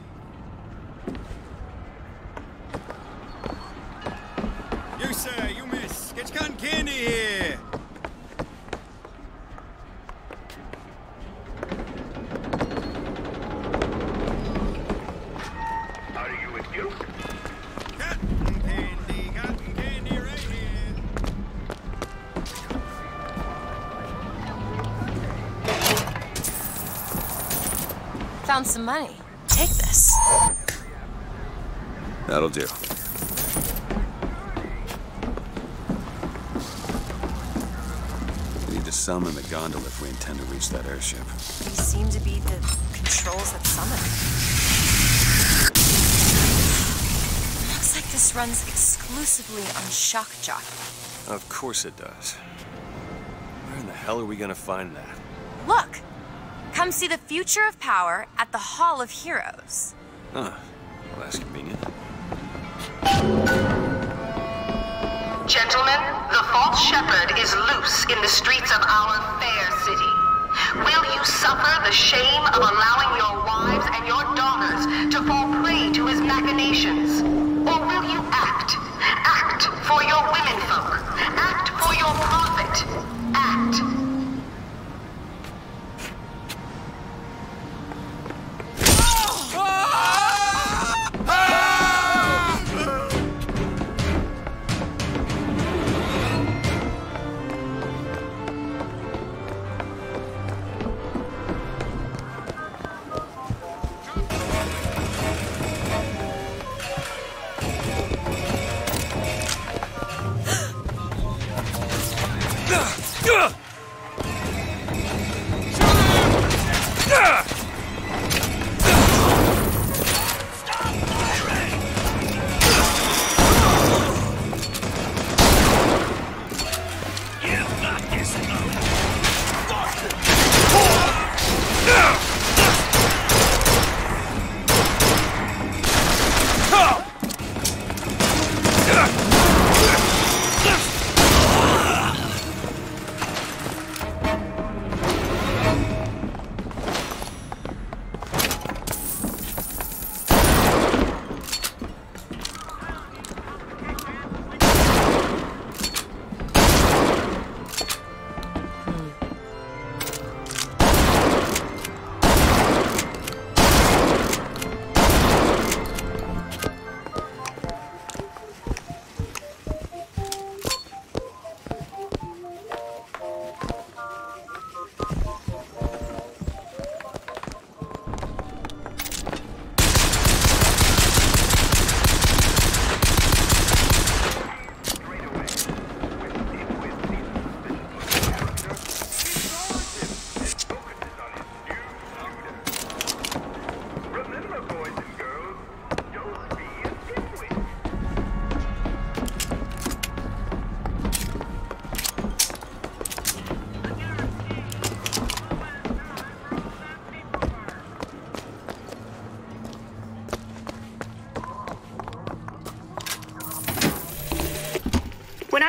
S19: You sir, you miss. Get your cotton candy here.
S4: Found some money. Take this.
S2: That'll do. We need to summon the gondola if we intend to reach that airship.
S4: These seem to be the controls that summon. Looks like this runs exclusively on shock jockey.
S5: Of course it does. Where in the hell are we gonna find that?
S4: Look! Come see the future of power at the Hall of Heroes.
S2: Huh. Well, that's convenient.
S22: Gentlemen, the false shepherd is loose in the streets of our fair city. Will you suffer the shame of allowing your wives and your daughters to fall prey to his machinations? Or will you act? Act for your womenfolk. Act for your prophet. Act.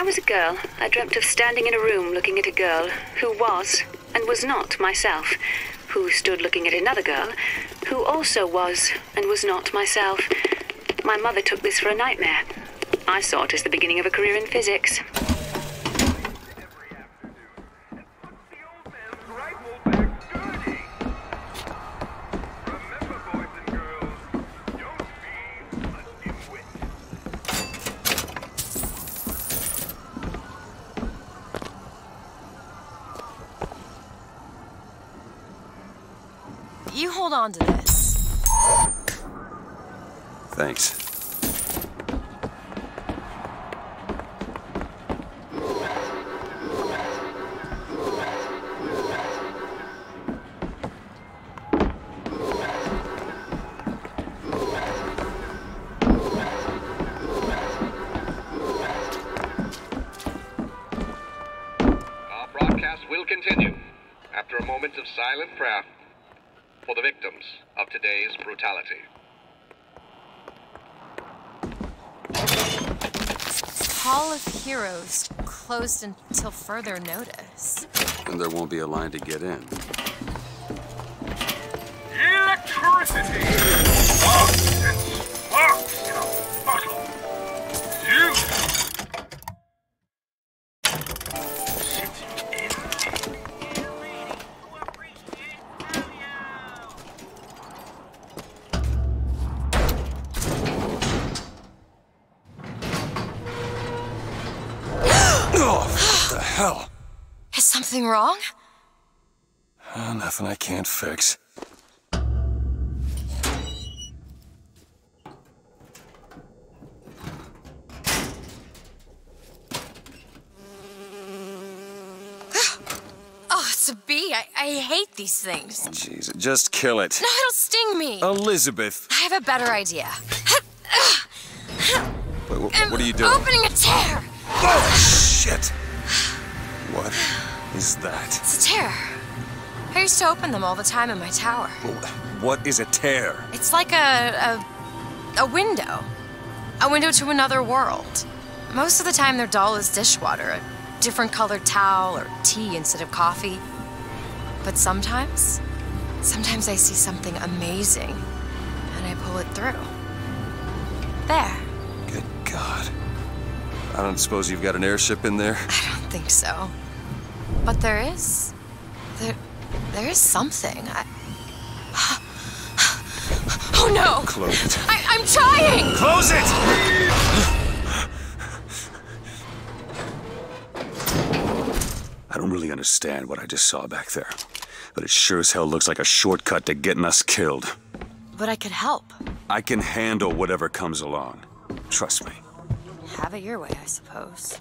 S3: I was a girl, I dreamt of standing in a room looking at a girl who was and was not myself, who stood looking at another girl who also was and was not myself. My mother took this for a nightmare. I saw it as the beginning of a career in physics.
S4: You hold on to this.
S2: Thanks.
S1: Our broadcast will continue after a moment of silent prayer for the victims of today's brutality.
S4: Hall of Heroes closed until further notice.
S2: And there won't be a line to get in.
S16: Electricity! Sparks and sparks in a bottle. You!
S2: What the hell?
S4: Is something wrong?
S2: Nothing I can't fix.
S4: Oh, it's a bee. I hate these things.
S2: Jeez, just kill it.
S4: No, it'll sting me.
S2: Elizabeth.
S4: I have a better idea.
S2: What are you doing?
S4: Opening a tear.
S2: Oh, shit. What is that?
S4: It's a tear. I used to open them all the time in my tower.
S2: What is a tear?
S4: It's like a window. A window to another world. Most of the time they're dull as dishwater, a different colored towel or tea instead of coffee. But sometimes I see something amazing and I pull it through. There.
S2: Good God. I don't suppose you've got an airship in there?
S4: I don't think so. But there is. There is something. Oh no!
S2: Close it.
S4: I'm trying!
S2: Close it! I don't really understand what I just saw back there, but it sure as hell looks like a shortcut to getting us killed.
S4: But I could help.
S2: I can handle whatever comes along. Trust me.
S4: Have it your way, I suppose.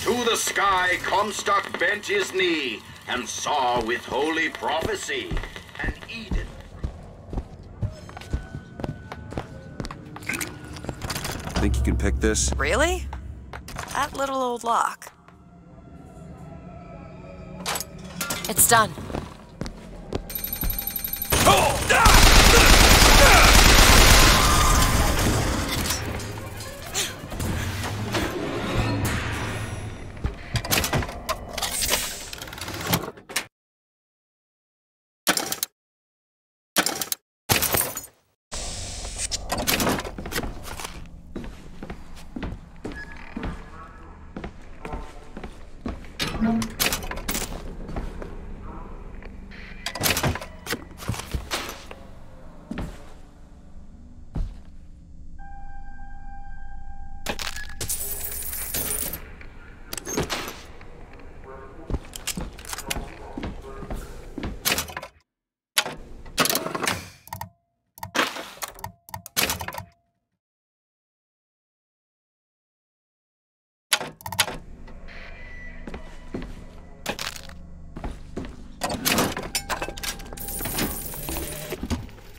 S10: To the sky Comstock bent his knee and saw with holy prophecy an Eden.
S2: Think you can pick this?
S4: Really? That little old lock. It's done.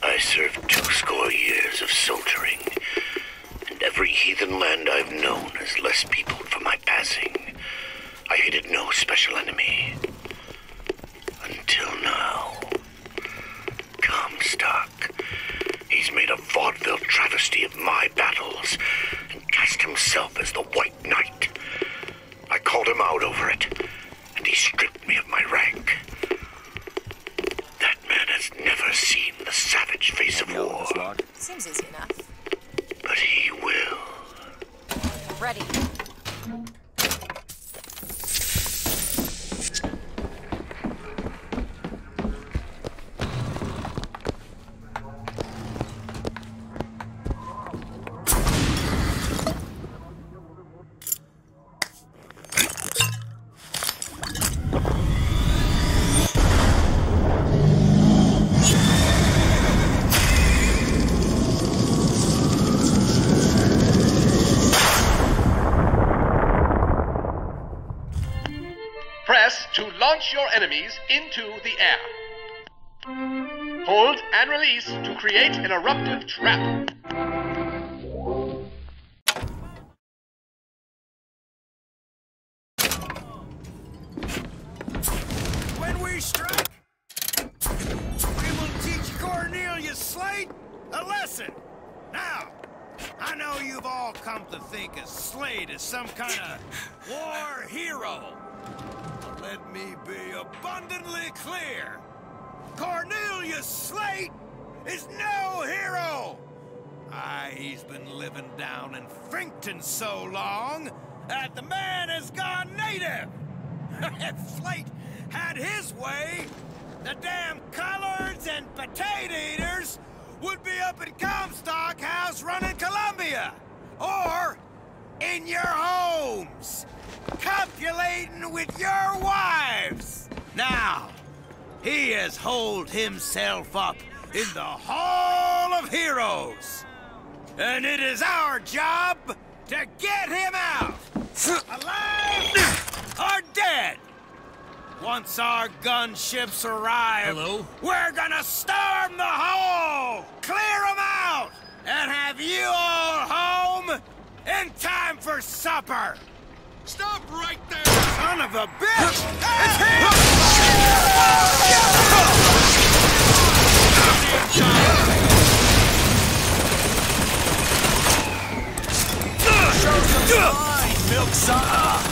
S13: I served 20 years of soldiering, and every heathen land I've known is less peopled for my passing. I hated no special enemy. Until now. Comstock. He's made a vaudeville travesty of my battles and cast himself as the White Knight. I called him out over it, and he stripped me of my rank. That man has never seen the savage face of war.
S4: Seems easy enough.
S13: But he will.
S4: Ready.
S1: Press to launch your enemies into the air. Hold and release to create an eruptive trap.
S18: When we strike, we will teach Cornelius Slate a lesson. Now, I know you've all come to think of Slate as some kind of war hero. But let me be abundantly clear. Cornelius Slate is no hero. He's been living down in Frankton so long that the man has gone native. If Slate had his way, the damn collards and potato eaters would be up at Comstock House running Columbia. Or in your homes, copulating with your wives. Now, he has holed himself up in the Hall of Heroes. And it is our job to get him out, alive or dead. Once our gunships arrive, we're gonna storm the hole, clear them out, and have you all home in time for supper. Stop right there! Son of a bitch! It's him! Show some line, milksop!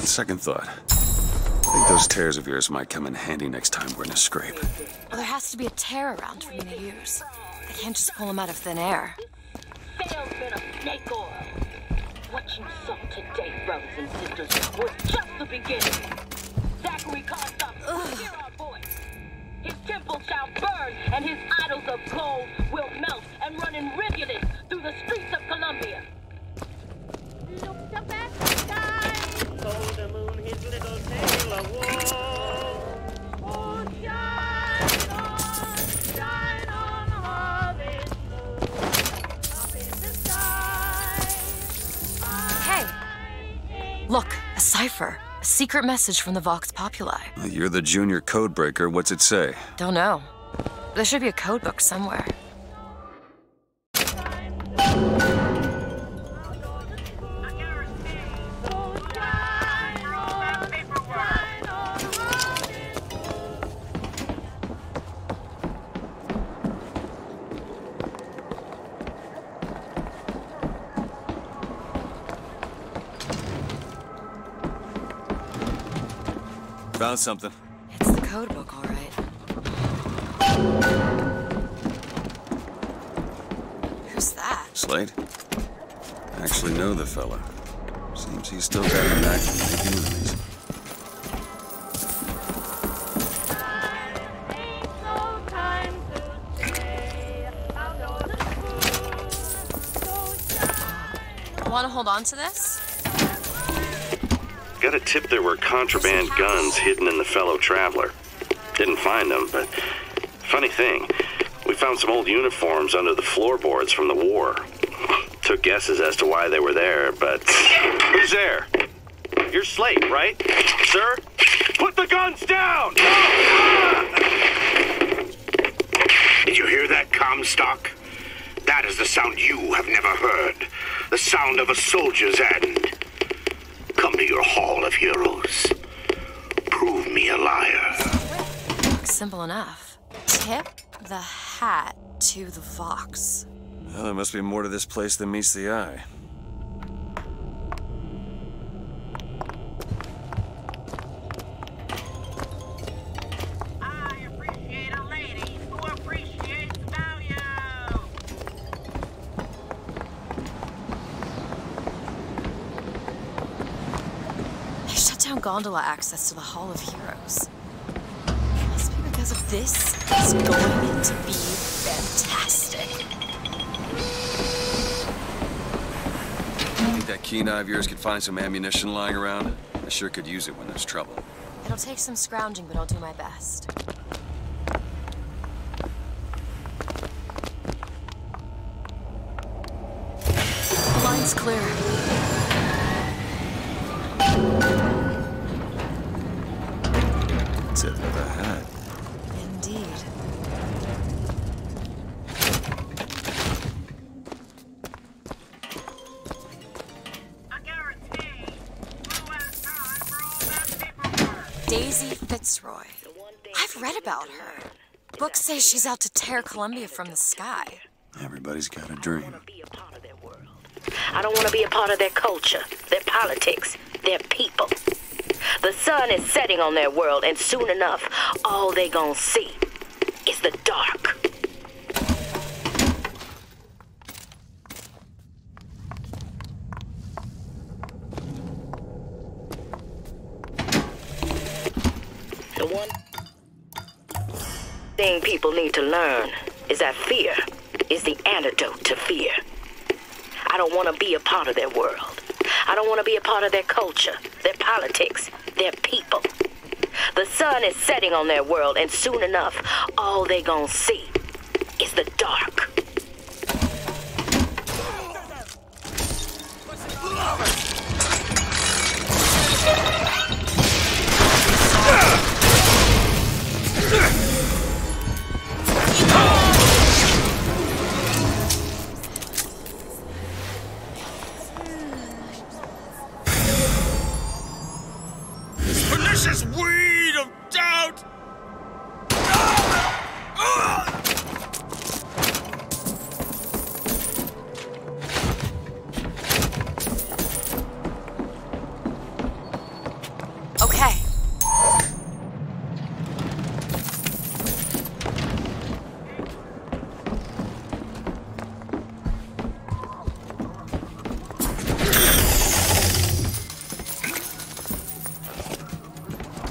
S2: Second thought. I think those tears of yours might come in handy next time we're in a scrape.
S4: Well, there has to be a tear around for me to use. I can't just pull them out of thin air.
S11: Sales been a snake oil. What you saw today, brothers and sisters, was just the beginning. Zachary Comstock will hear our voice. His temple shall burn, and his idols of gold will melt and run in rivulets through the streets of Columbia.
S12: Look up at the sky, told the moon his little tale of woe. Oh, shine on harvest moon, up in the sky.
S4: Hey! Look, a cipher. A secret message from the Vox Populi.
S2: You're the junior codebreaker. What's it say?
S4: Don't know. There should be a code book somewhere.
S5: Found something.
S4: It's the code book, all right. Who's that?
S2: Slate? I actually know the fella. Seems he's still got a knack for making enemies.
S4: Want to hold on to this?
S13: Got a tip there were contraband guns hidden in the fellow traveler. Didn't find them, but funny thing, we found some old uniforms under the floorboards from the war. Took guesses as to why they were there, but... Who's there? You're Slate, right? Sir? Put the guns down! Did you hear that, Comstock? That is the sound you have never heard. The sound of a soldier's end. Come to your Hall of Heroes. Prove me a liar.
S4: Simple enough. Tip the hat to the Vox.
S2: Well, there must be more to this place than meets the eye.
S4: They shut down gondola access to the Hall of Heroes. Must be because of this. It's going to be fantastic.
S2: Think that keen eye of yours could find some ammunition lying around? I sure could use it when there's trouble.
S4: It'll take some scrounging, but I'll do my best. The line's clear.
S2: Tip of the hat.
S4: Indeed. Daisy Fitzroy. I've read about her. Books say she's out to tear Columbia from the sky.
S2: Everybody's got a dream.
S9: I don't want to be a part of their culture, their politics, their people. The sun is setting on their world, and soon enough, all they gonna see is the dark. The one thing people need to learn is that fear is the antidote to fear. I don't want to be a part of their world. I don't want to be a part of their culture, their politics, their people. The sun is setting on their world, and soon enough, all they gonna see is the dark.
S18: Pernicious weed of doubt!
S4: Okay.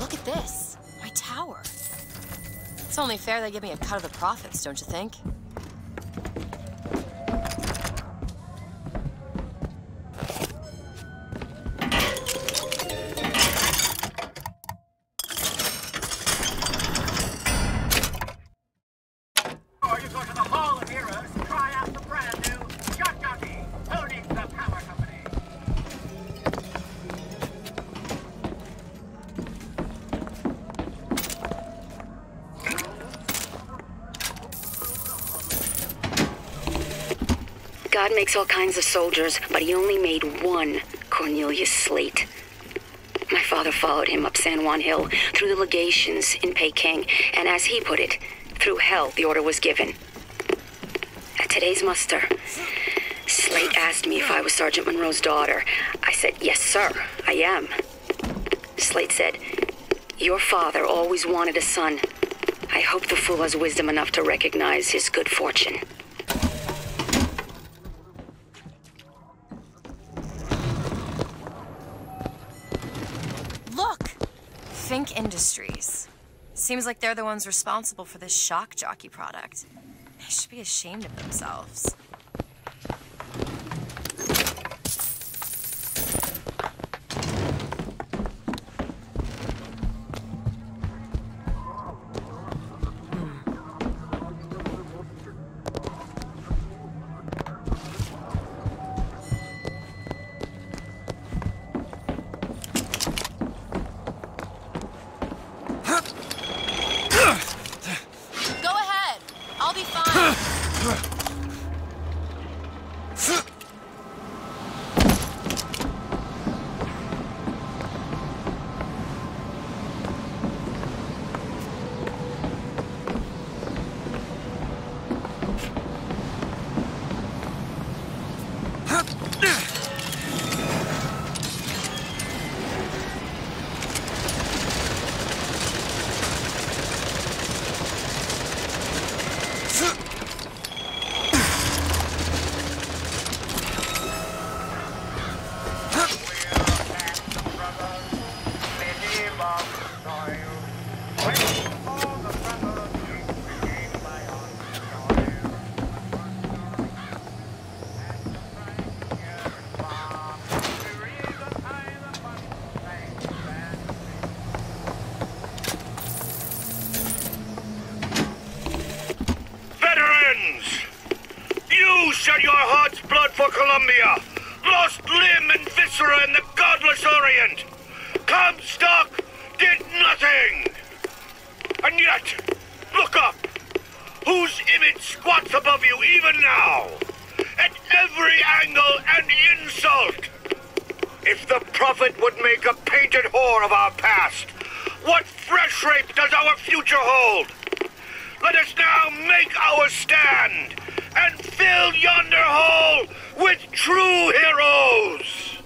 S4: Look at this. My tower. It's only fair they give me a cut of the profits, don't you think?
S12: Before you go to the Hall of Heroes, try out the brand new Shotgun, owning the power company.
S3: God makes all kinds of soldiers, but he only made one Cornelius Slate. My father followed him up San Juan Hill, through the legations in Peking, and as he put it, through hell the order was given. At today's muster, Slate asked me if I was Sergeant Monroe's daughter. I said, yes, sir, I am. Slate said, Your father always wanted a son. I hope the fool has wisdom enough to recognize his good fortune.
S4: Look! Fink Industries. Seems like they're the ones responsible for this shock jockey product. They should be ashamed of themselves.
S13: Shed your heart's blood for Columbia, lost limb and viscera in the godless Orient. Comstock did nothing. And yet, look up. Whose image squats above you even now? At every angle and insult. If the prophet would make a painted whore of our past, what fresh rape does our future hold? Let us now make our stand and fill yonder hole with true heroes!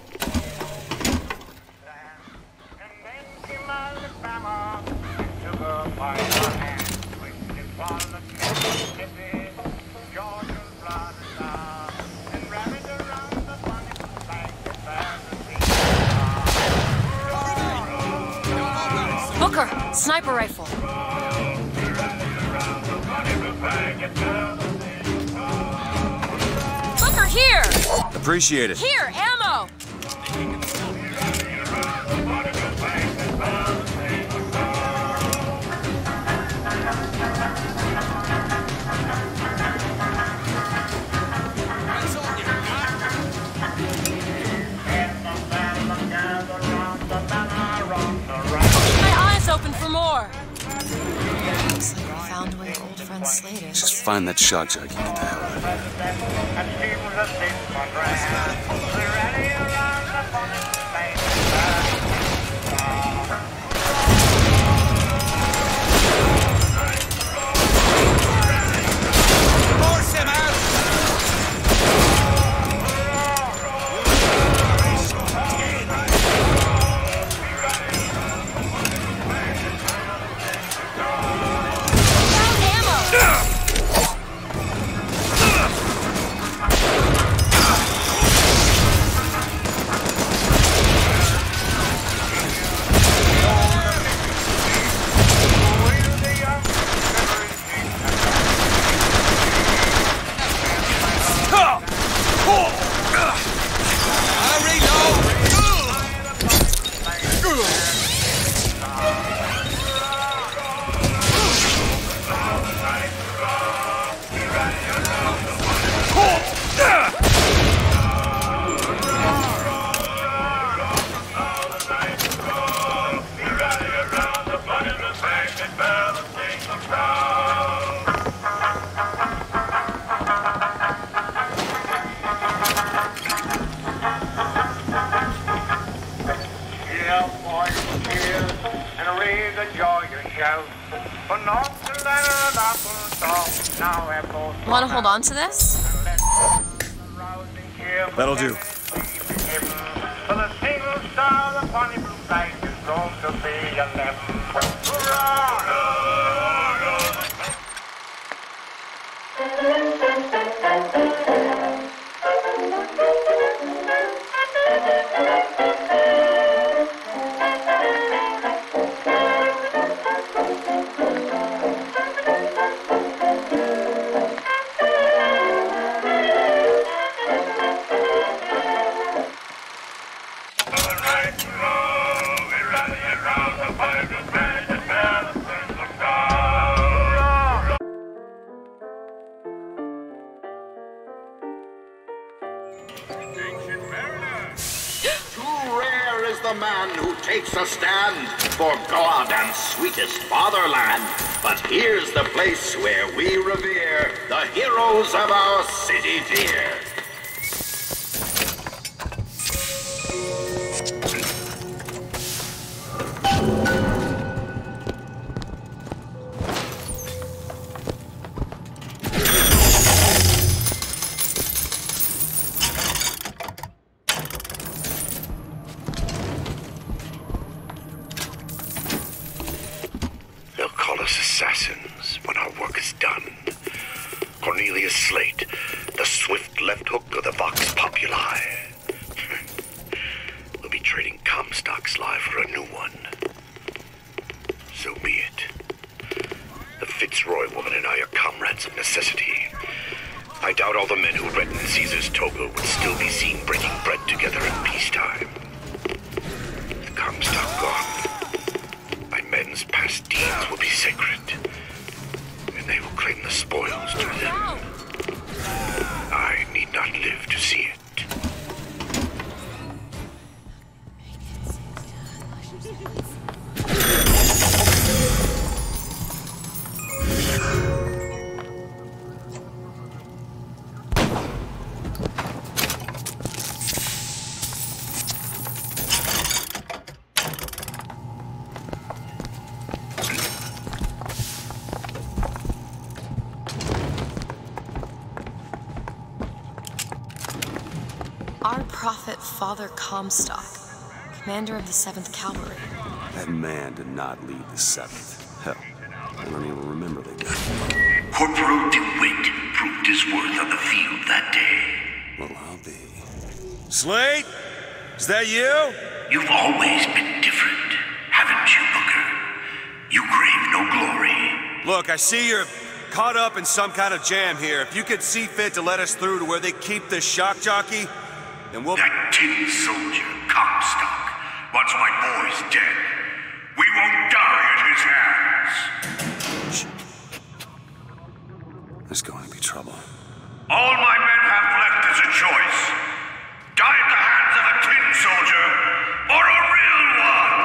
S4: Booker, sniper rifle. Booker, here!
S2: Appreciate it.
S4: Here, ammo! My eyes open for more. Looks like we found where old friend Slade is.
S2: Just find that shock jockey and get the hell out of here.
S17: Force him out!
S4: Want to hold on to this?
S2: That'll do.
S12: For the single star, the funny blue light is going to be 11.
S10: takes a stand for God and sweetest fatherland. But here's the place where we revere the heroes of our city dear.
S13: They'll call us assassins when our work is done. Cornelius Slate, the swift left hook of the Vox Populi. We'll be trading Comstock's life for a new one. So be it. The Fitzroy woman and I are comrades of necessity. I doubt all the men who reddened Caesar's toga would still be seen breaking bread together in peacetime. With Comstock gone, my men's past deeds will be sacred, and they will claim the spoils to them. I need not live to see it.
S4: Our prophet, Father Comstock, commander of the 7th Cavalry.
S2: That man did not lead the 7th. Hell, I don't even remember the guy.
S13: Corporal DeWitt proved his worth on the field that day.
S2: Well, I'll be.
S5: Slate? Is that you?
S13: You've always been different, haven't you, Booker? You crave no glory.
S5: Look, I see you're caught up in some kind of jam here. If you could see fit to let us through to where they keep this shock jockey, then we'll...
S13: That tin soldier, Comstock, wants my boys dead. We won't die at his hands.
S2: There's going to be trouble.
S13: All my men have left is a choice. Die at the hands of a tin soldier, or a real one!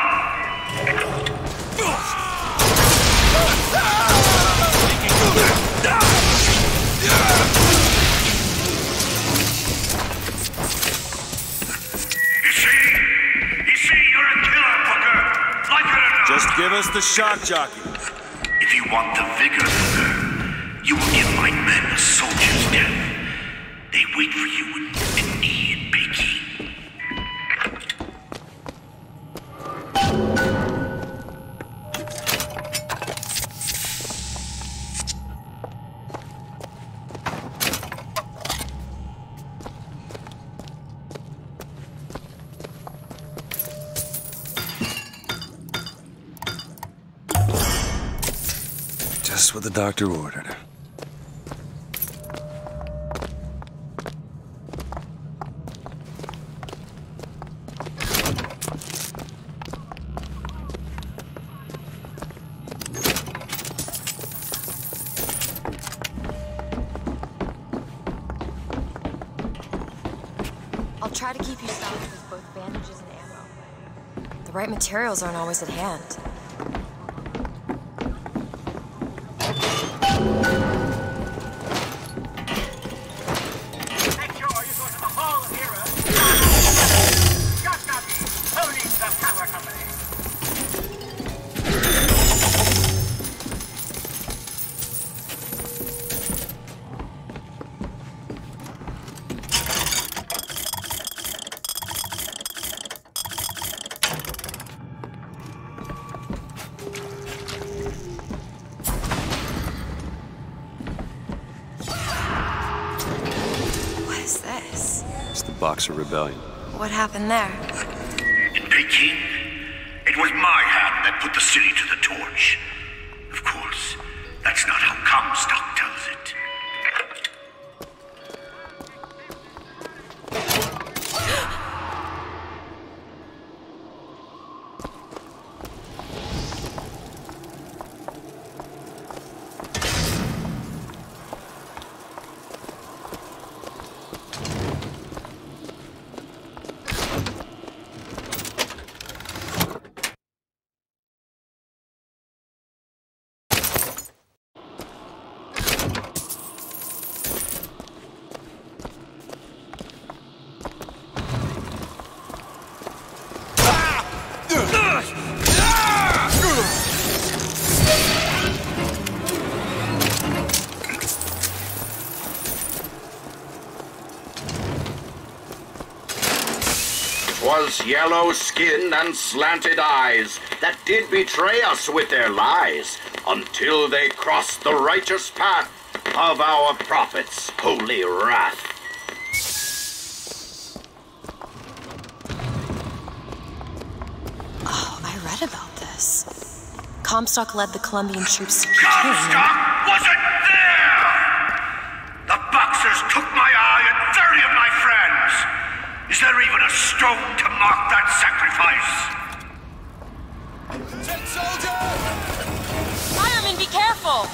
S13: You see, you're a killer, Booker. Like it or not.
S5: Just give us the shock jockey.
S13: If you want the vigor, Booker, you will give my men a soldier's death. They wait for you in knee and Peking.
S2: Just what the doctor ordered.
S4: I'll try to keep you stocked with both bandages and ammo. The right materials aren't always at hand.
S2: Boxer Rebellion.
S4: What happened there?
S13: In Peking, it was my hand that put the city to the torch. Of course, that's not how Comstock tells it.
S10: was yellow skin and slanted eyes that did betray us with their lies until they crossed the righteous path of our prophet's holy wrath.
S4: Oh, I read about this. Comstock led the Colombian troops to
S6: Comstock wasn't there! The Boxers took my eye and 30 of my friends! Is there even a stone to mark that sacrifice?
S17: Tin soldier!
S4: Fireman, be careful!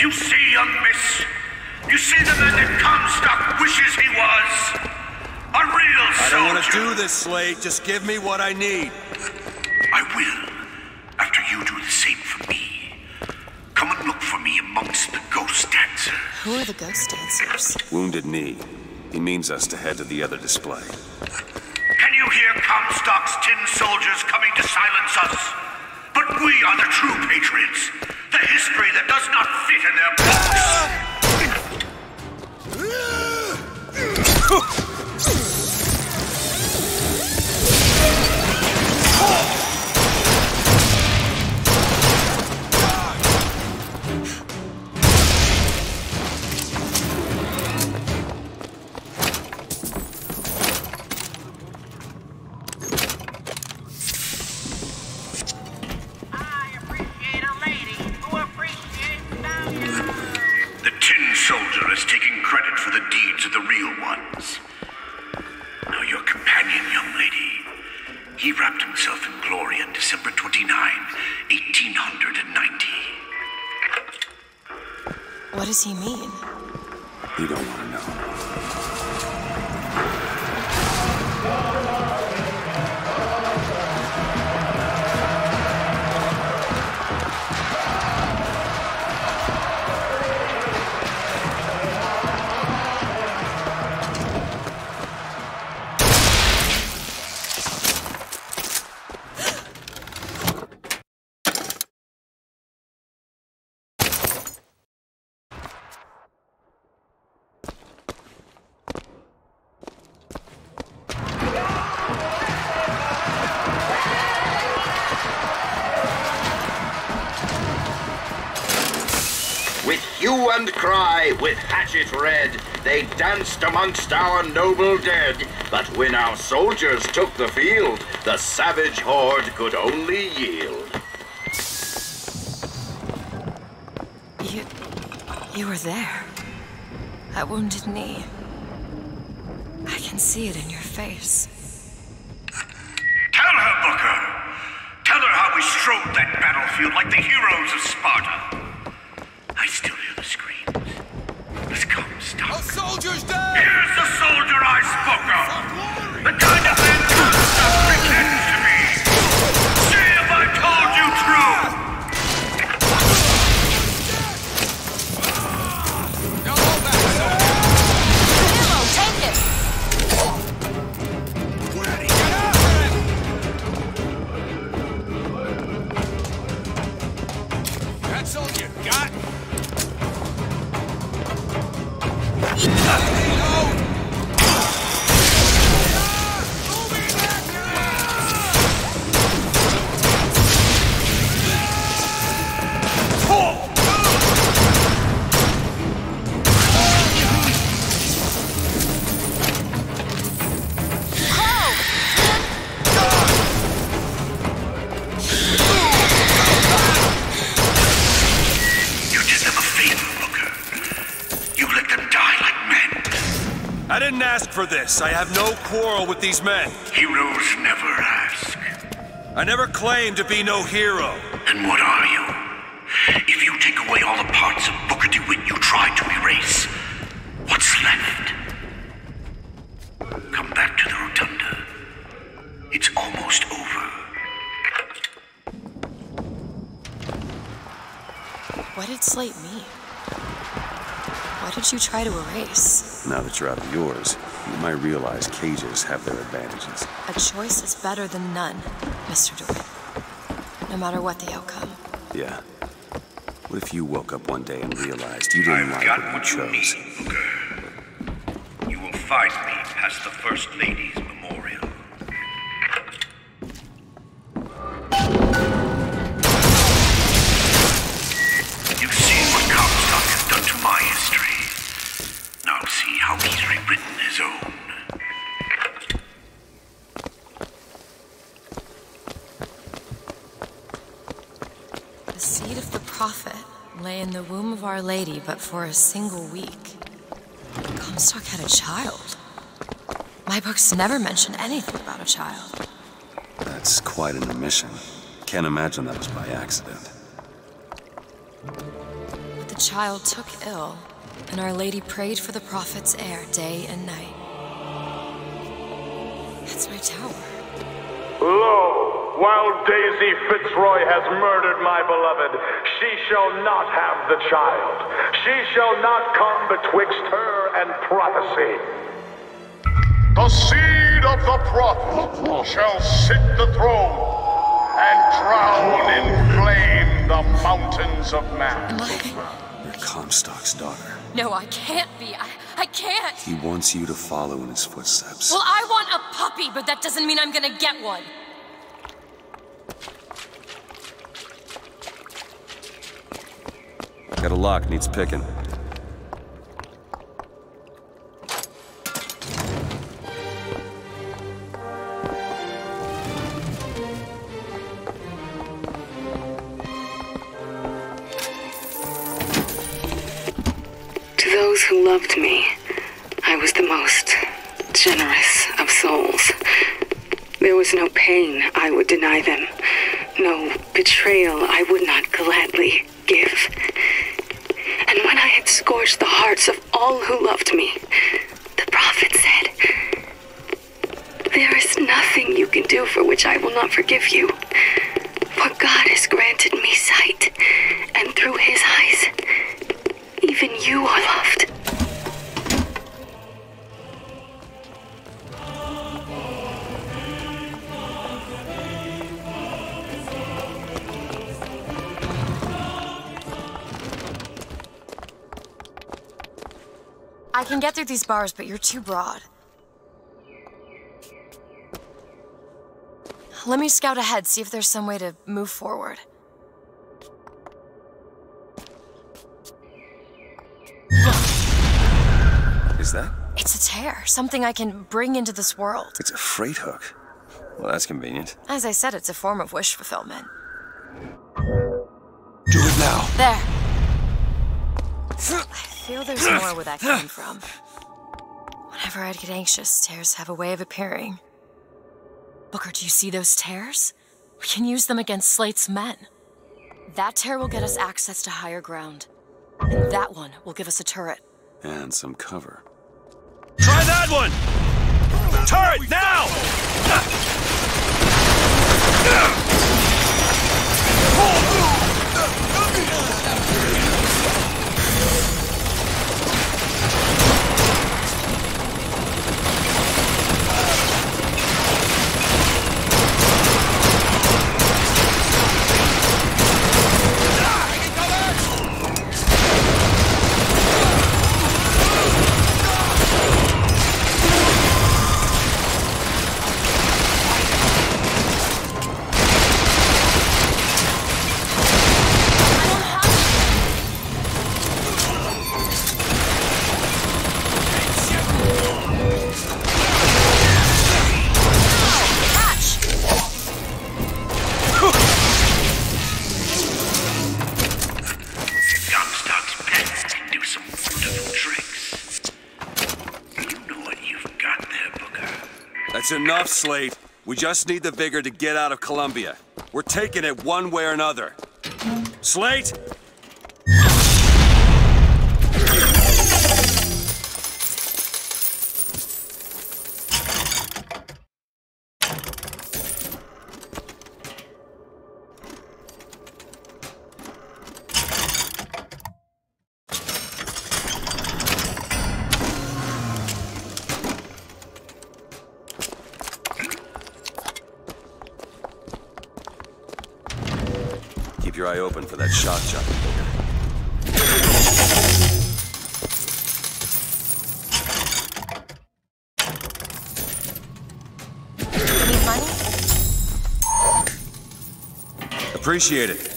S6: You see, young miss? You see the man that Comstock wishes he was? A real soldier!
S5: I don't want to do this, Slade. Just give me what I need.
S6: I will, after you do the same for me. Come and look for me amongst the ghost dancers.
S4: Who are the ghost dancers?
S2: Wounded Knee. He means us to head to the other display.
S6: Can you hear Comstock's tin soldiers coming to silence us? But we are the true patriots. The history that does not fit in their He wrapped himself in glory on December 29, 1890.
S4: What does he mean?
S2: You don't want to know.
S10: With hue and cry, with hatchet red, they danced amongst our noble dead. But when our soldiers took the field, the savage horde could only yield.
S4: You were there. At Wounded Knee. I can see it in your face.
S6: Tell her, Booker! Tell her how we strode that battlefield like the heroes of Sparta. I still hear the screams. It's Comstock.
S17: Our soldiers down!
S6: Here's the soldier I spoke of! The kind of man Comstock pretends to be! See if I told you true!
S17: Now hold back,
S4: Ammo, take it!
S17: Ready, get up! That's all you got?
S5: ask for this. I have no quarrel with these men.
S6: Heroes never ask.
S5: I never claimed to be no hero.
S6: Then what are you? If you take away all the parts of Booker DeWitt you tried to erase, what's left? Come back to the Rotunda. It's almost over.
S4: What did Slate mean? What did you try to erase?
S2: Now that you're out of yours, you might realize cages have their advantages.
S4: A choice is better than none, Mr. DeWitt. No matter what the outcome.
S2: Yeah. What if you woke up one day and realized you didn't like what you chose?
S6: Booker. You will find me past the First Lady's memorial. You've seen what Comstock has done to my history. Now see how he's rewritten his own.
S4: The seed of the prophet lay in the womb of Our Lady, but for a single week. Comstock had a child. My books never mention anything about a child.
S2: That's quite an omission. Can't imagine that was by accident.
S4: But the child took ill, and Our Lady prayed for the prophet's heir day and night. That's my tower.
S8: Lo, while Daisy Fitzroy has murdered my beloved, she shall not have the child. She shall not come betwixt her and prophecy.
S16: The seed of the prophet shall sit the throne and drown in flame the mountains of man.
S2: You're Comstock's daughter.
S4: No, I can't be. I can't.
S2: He wants you to follow in his footsteps.
S4: Well, I want a puppy, but that doesn't mean I'm gonna get one.
S2: Got a lock, needs picking.
S3: To those who loved me, I was the most generous of souls. There was no pain I would deny them, no betrayal I would not gladly give. And when I had scorched the hearts of all who loved me, the prophet said, "There is nothing you can do for which I will not forgive you. For God has granted me sight, and through his eyes, even you are loved."
S4: I can get through these bars, but you're too broad. Let me scout ahead, see if there's some way to move forward.
S2: Is that?
S4: It's a tear, something I can bring into this world.
S2: It's a freight hook. Well, that's convenient.
S4: As I said, it's a form of wish fulfillment.
S17: Do it now.
S4: There. I feel there's more where that came from. Whenever I'd get anxious, tears have a way of appearing. Booker, do you see those tears? We can use them against Slate's men. That tear will get us access to higher ground. And that one will give us a turret.
S2: And some cover.
S5: Try that one! Turret, now! That's enough, Slate. We just need the vigor to get out of Columbia. We're taking it one way or another. Slate! Keep your eye open for that shock jockey, Booker.
S4: Need money?
S5: Appreciate it.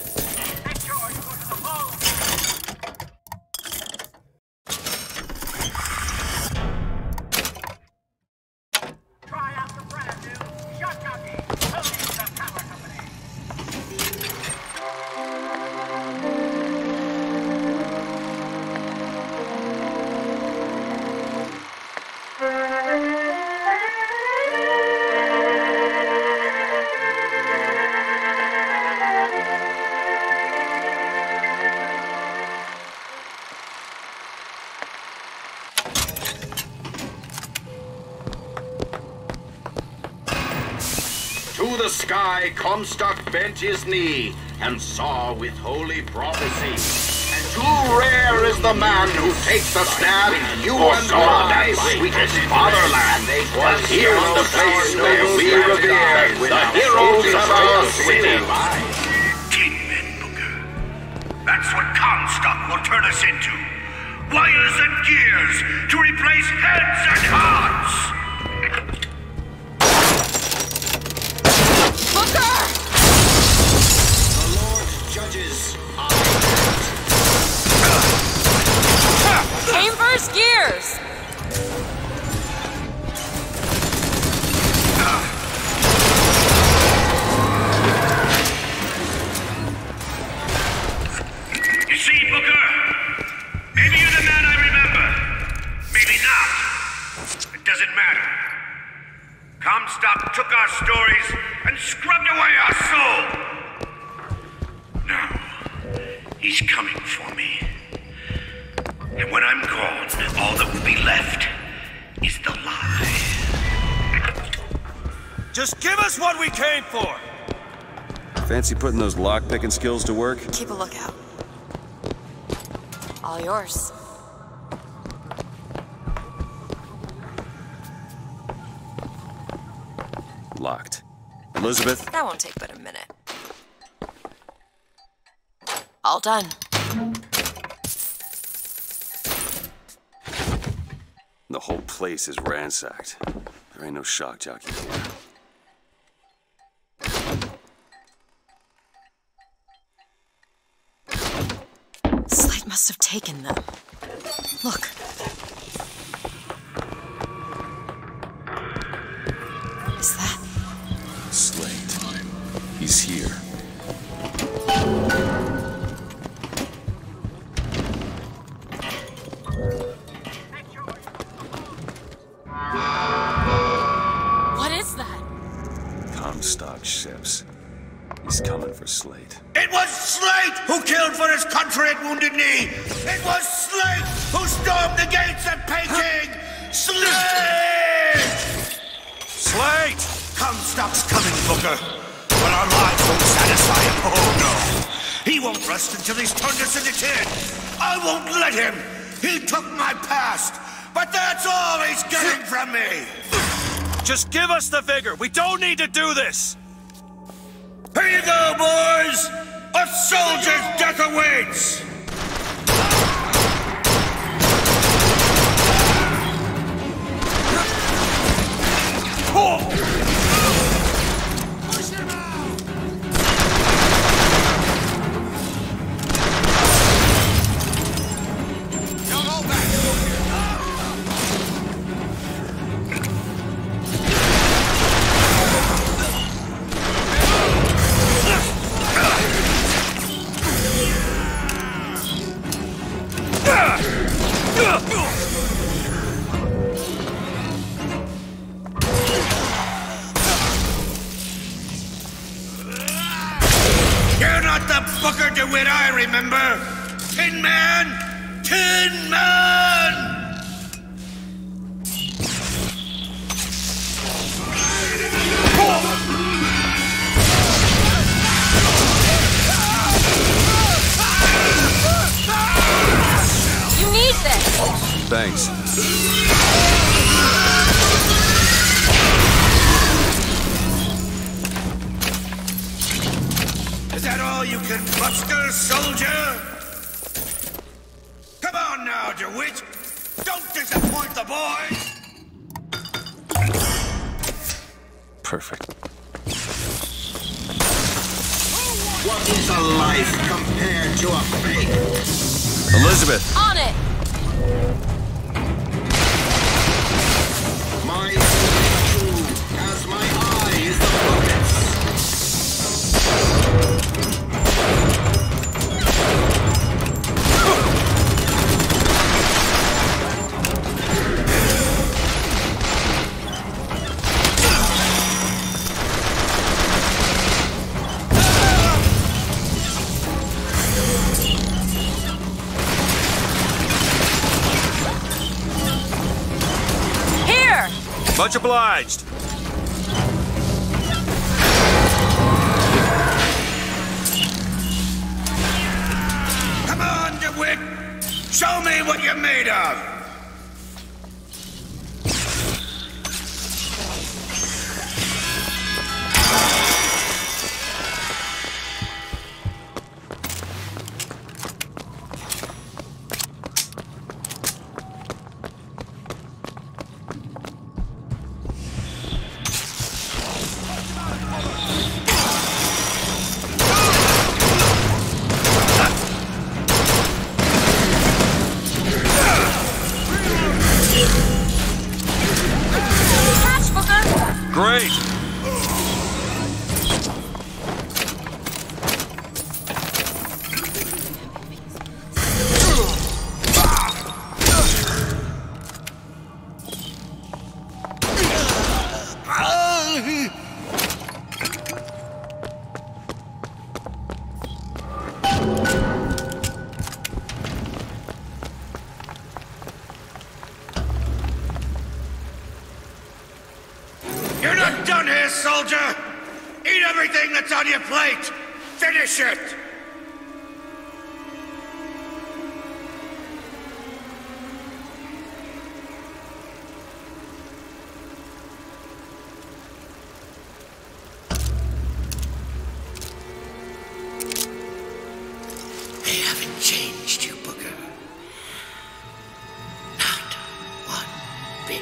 S10: To the sky, Comstock bent his knee and saw with holy prophecy. And too rare is the man who takes a stand. You and I, sweetest fatherland, was here's the place where we revere the heroes of our city.
S6: 10 men, Booker. That's what Comstock will turn us into. Wires and gears to replace heads and hearts.
S10: The Lord judges.
S4: Aim first gears!
S6: You see, Booker? Maybe you're the man I remember. Maybe not. It doesn't matter. Comstock took our stories and scrubbed away our soul. Now, he's coming for me. And when I'm gone, all that will be left is the lie.
S5: Just give us what we came for! Fancy putting those lock-picking skills to work?
S4: Keep a lookout. All yours.
S5: Locked. Elizabeth?
S4: That won't take but a minute. All done.
S5: The whole place is ransacked. There ain't no shock jockey here.
S4: Slate must have taken them. Look. Is that...
S5: Slate. He's here.
S4: What is that?
S5: Comstock ships. He's coming for Slate.
S6: It was Slate who killed for his country at Wounded Knee! It was Slate who stormed the gates at Peking! Slate!
S5: Slate!
S6: Comstock's coming, Booker. But our lives won't satisfy him. Oh, no. He won't rest until he's turned us into tin. I won't let him. He took my past. But that's all he's getting from me.
S5: Just give us the vigor. We don't need to do this.
S6: Here you go, boys. A soldier's death awaits.
S18: not the Booker DeWitt I remember! Tin Man! Tin Man!
S4: You need this!
S2: Thanks.
S18: Is that all you can muster, soldier? Come on now, DeWitt! Don't disappoint the boys!
S2: Perfect.
S10: What is a life compared to a fate?
S2: Elizabeth!
S4: On it!
S10: My too, as my eye is the focus.
S5: Much obliged.
S18: Come on, DeWitt! Show me what you're made of!
S5: Great!
S18: You're not done here, soldier! Eat everything that's on your plate! Finish it! They haven't changed you, Booker. Not one bit.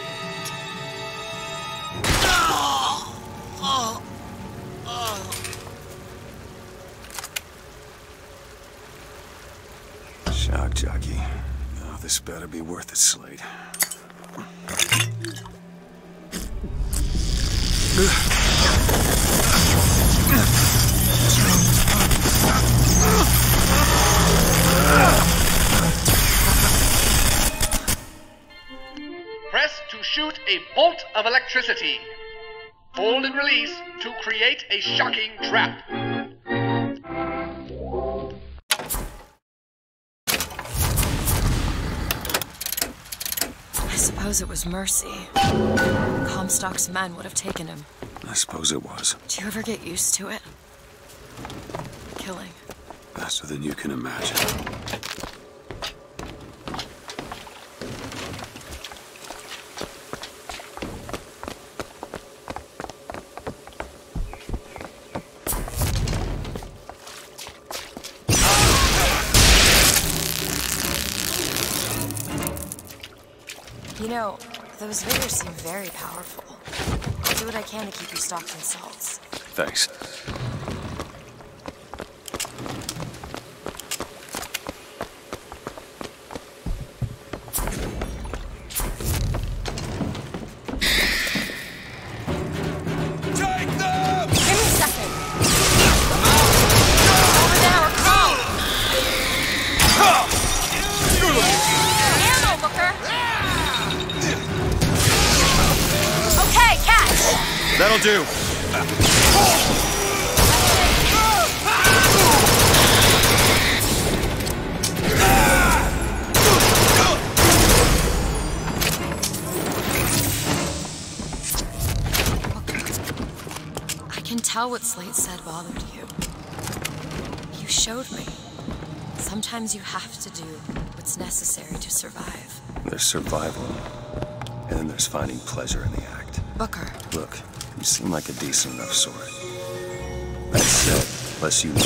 S2: Shock jockey. Oh, this better be worth it, Slade.
S1: Press to shoot a bolt of electricity. Hold and release to create a shocking trap.
S4: I suppose it was mercy. Comstock's men would have taken him.
S2: I suppose it was.
S4: Do you ever get used to it? Killing.
S2: Faster than you can imagine.
S4: You know, those vigors seem very powerful. I'll do what I can to keep you stocked in salts.
S2: Thanks.
S18: Take them!
S4: Give me a second. Over there, come! Ammo, Booker! Okay, catch!
S5: That'll do.
S4: can tell what Slate said bothered you. You showed me. Sometimes you have to do what's necessary to survive.
S2: There's survival, and then there's finding pleasure in the act.
S4: Booker.
S2: Look, you seem like a decent enough sort. That said, less you know.